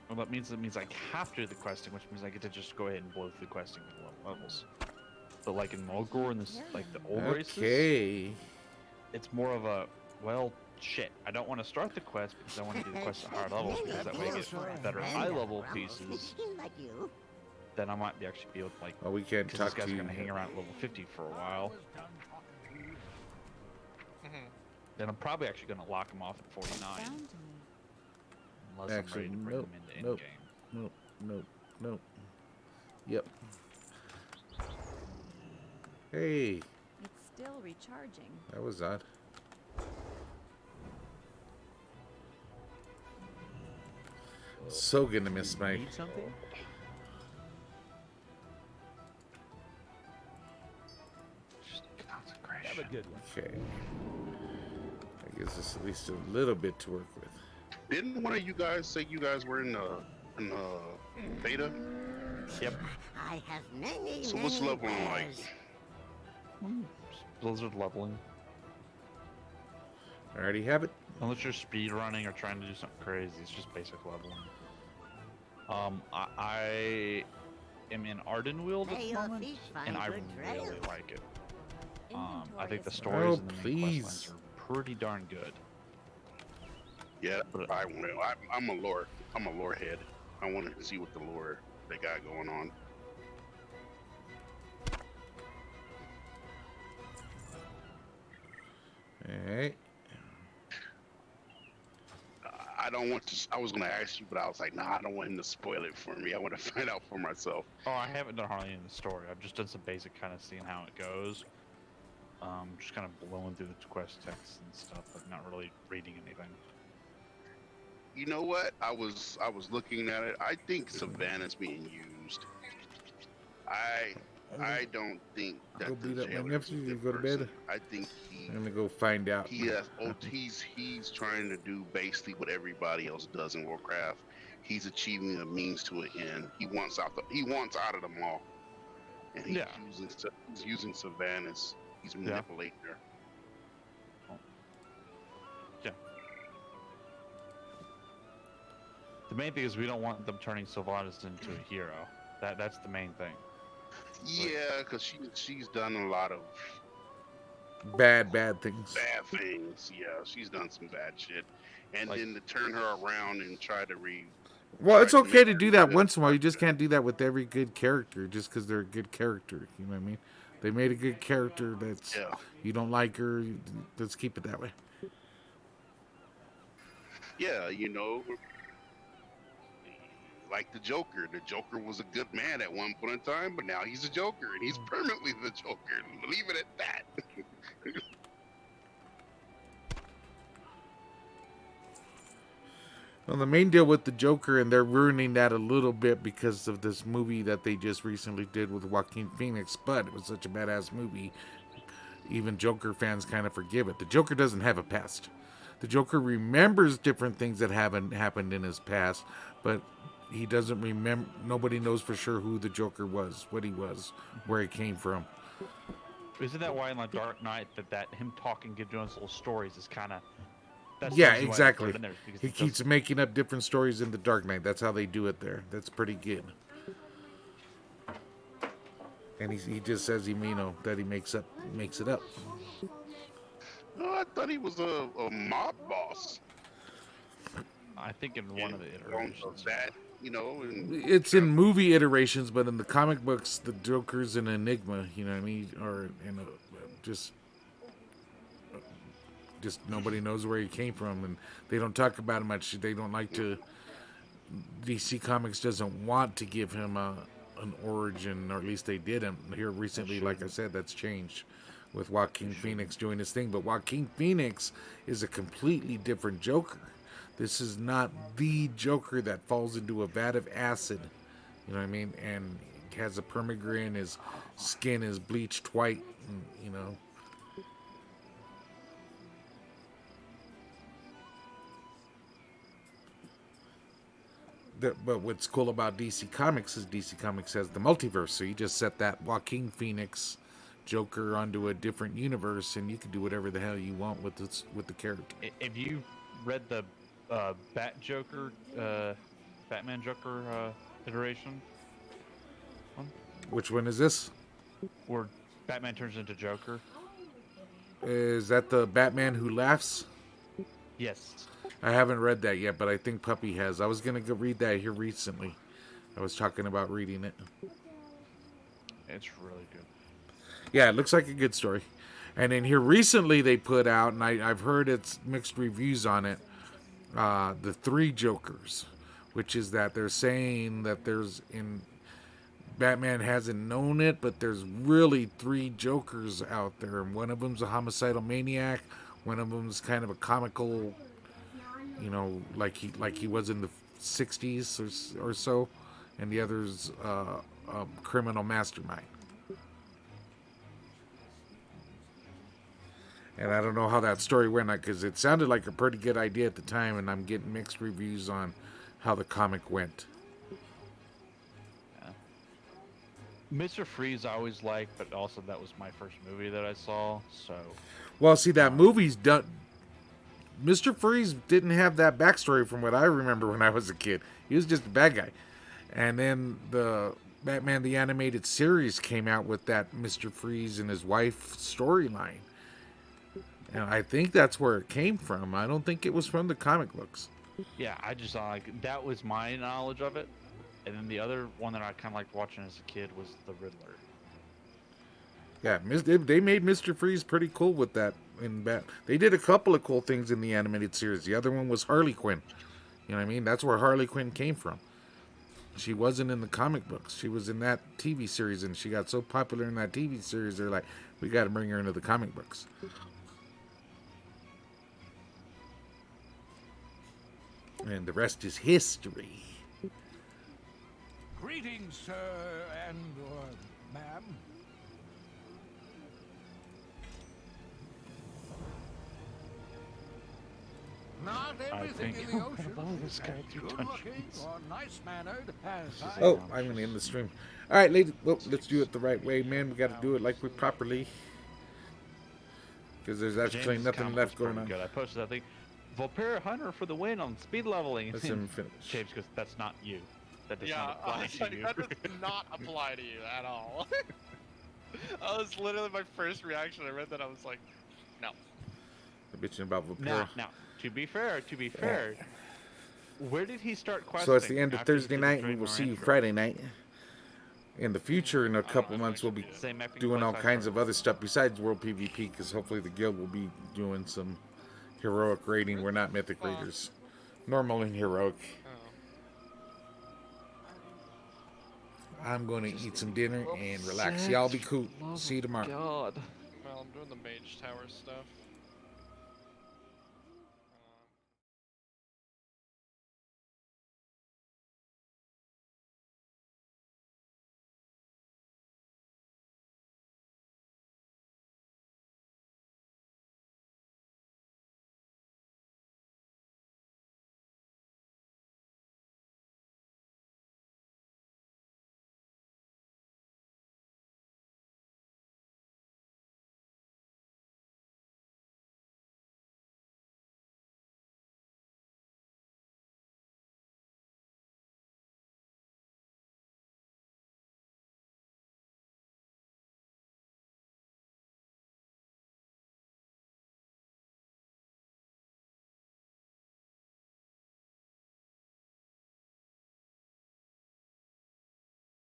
Well, that means I have to do the questing, which means I get to just go ahead and blow through the questing at low levels. But like in Mulgore and this, like the old races, it's more of a, well, shit. I don't want to start the quest because I want to do the quest at higher levels because that way I get better high level pieces.
Like you.
Then I might actually be able to like.
Oh, we can't
because
talk
these guys
to
are
you
gonna hang
yet.
around at level 50 for a while. Then I'm probably actually gonna lock them off at 49. Unless
Actually,
I'm ready to bring
nope,
them into
nope,
endgame.
nope, nope, nope. Yep. Hey,
It's still recharging.
that was odd. So gonna miss my.
Need something? Have a good one.
Okay. I guess it's at least a little bit to work with.
Didn't one of you guys say you guys were in beta?
Yep.
I have many.
So what's
many
leveling like?
wares.
Blizzard leveling.
I already have it.
Unless you're speed running or trying to do something crazy, it's just basic leveling. I am in Ardenweald at
May
the
your
moment,
feet find
and I
good
really
trails.
like it. I think the
Inventory
stories
Oh,
and the main
please.
quest lines are pretty darn good.
Yeah, I want to. I'm a lore head. I want to see what the lore they got going on.
Alright.
I don't want to. I was going to ask you, but I was like, nah, I don't want him to spoil it for me. I want to find out for myself.
Oh, I haven't done hardly any of the story. I've just done some basic kind of seeing how it goes. Just kind of blowing through the quest text and stuff, but not really reading anything.
You know what? I was looking at it. I think Savannah's being used. I don't think
Go
that the
beat up my
jailer's
nephew.
a
You
good
go to bed.
person. I think
I'm gonna go find out.
he's trying to do basically what everybody else does in Warcraft. He's achieving a means to an end. He wants out of them all, and he's using Savannah's. He's manipulating her.
Yeah. The main thing is we don't want them turning Sylvanas into a hero. That's the main thing.
Yeah, because she's done a lot of
Bad things.
bad things. Yeah, she's done some bad shit, and then to turn her around and try to
Well, it's okay to do that once in a while. You just can't do that with every good character just because they're a good character. You know what I mean? They made a good character that's you don't like her. Let's keep it that way.
Yeah, you know, like the Joker. The Joker was a good man at one point in time, but now he's a Joker, and he's permanently the Joker. Leave it at that.
Well, the main deal with the Joker, and they're ruining that a little bit because of this movie that they just recently did with Joaquin Phoenix, but it was such a badass movie, even Joker fans kind of forgive it. The Joker doesn't have a past. The Joker remembers different things that haven't happened in his past, but he doesn't remember. Nobody knows for sure who the Joker was, what he was, where he came from.
Isn't that why in the Dark Knight that him talking, giving us little stories is kind of...
Yeah, exactly. He keeps making up different stories in the Dark Knight. That's how they do it there. That's pretty good. And he just says that he makes it up.
Oh, I thought he was a mob boss.
I think in one of the iterations.
That, and
It's in movie iterations, but in the comic books, the Joker's an enigma. You know what I mean? Or just nobody knows where he came from, and they don't talk about it much. They don't like to. DC Comics doesn't want to give him an origin, or at least they didn't here recently. Like I said, that's changed with Joaquin Phoenix doing his thing. But Joaquin Phoenix is a completely different Joker. This is not the Joker that falls into a vat of acid. You know what I mean? And has a permagrin. His skin is bleached white. And, but what's cool about DC Comics is DC Comics has the multiverse. So you just set that Joaquin Phoenix Joker onto a different universe, and you can do whatever the hell you want with the character.
If you read the Batman Joker iteration one,
Which one is this?
where Batman turns into Joker.
Is that the Batman Who Laughs?
Yes.
I haven't read that yet, but I think Puppy has. I was gonna go read that here recently. I was talking about reading it.
It's really good.
Yeah, it looks like a good story. And then here recently they put out, and I've heard it's mixed reviews on it, the Three Jokers, which is that they're saying that Batman hasn't known it, but there's really three Jokers out there, and one of them's a homicidal maniac, one of them's kind of a comical, like he was in the 60s or so, and the other's a criminal mastermind. And I don't know how that story went, because it sounded like a pretty good idea at the time, and I'm getting mixed reviews on how the comic went.
Yeah. Mr. Freeze I always liked, but also that was my first movie that I saw, so...
Well, see, that movie's done... Mr. Freeze didn't have that backstory from what I remember when I was a kid. He was just a bad guy. And then the Batman the Animated Series came out with that Mr. Freeze and his wife storyline. And I think that's where it came from. I don't think it was from the comic books.
Yeah, I just saw, that was my knowledge of it. And then the other one that I kind of liked watching as a kid was The Riddler.
Yeah, they made Mr. Freeze pretty cool with that. They did a couple of cool things in the animated series. The other one was Harley Quinn. You know what I mean? That's where Harley Quinn came from. She wasn't in the comic books. She was in that TV series, and she got so popular in that TV series, they're like, we got to bring her into the comic books. And the rest is history.
Greetings, sir and ma'am. Not everything in the ocean is good-looking or nice-mannered as I
Oh, I'm going to end the stream. All right, ladies. Well, let's do it the right way, man. We got to do it like we properly. Because there's actually
James'
nothing
comment
left
was
going
pretty
on.
Good. I posted that thing. Volpera Hunter for the win on speed leveling.
Let's him finish.
James goes, that's not you. That does
Yeah,
not apply to you.
that does not apply to you at all. That was literally my first reaction. I read that, I was like, no.
They're bitching about Volpera.
Now, to be fair, where did he start questing?
So it's the end of
after
Thursday night, and we will see you Friday night. In the future, in a couple months, we'll be doing all kinds of other stuff besides World PvP, because hopefully the guild will be doing some heroic raiding. We're not mythic raiders. Normal and heroic. I'm going to eat some dinner and relax. Y'all be cool. See you tomorrow.
God. Well, I'm doing the Mage Tower stuff.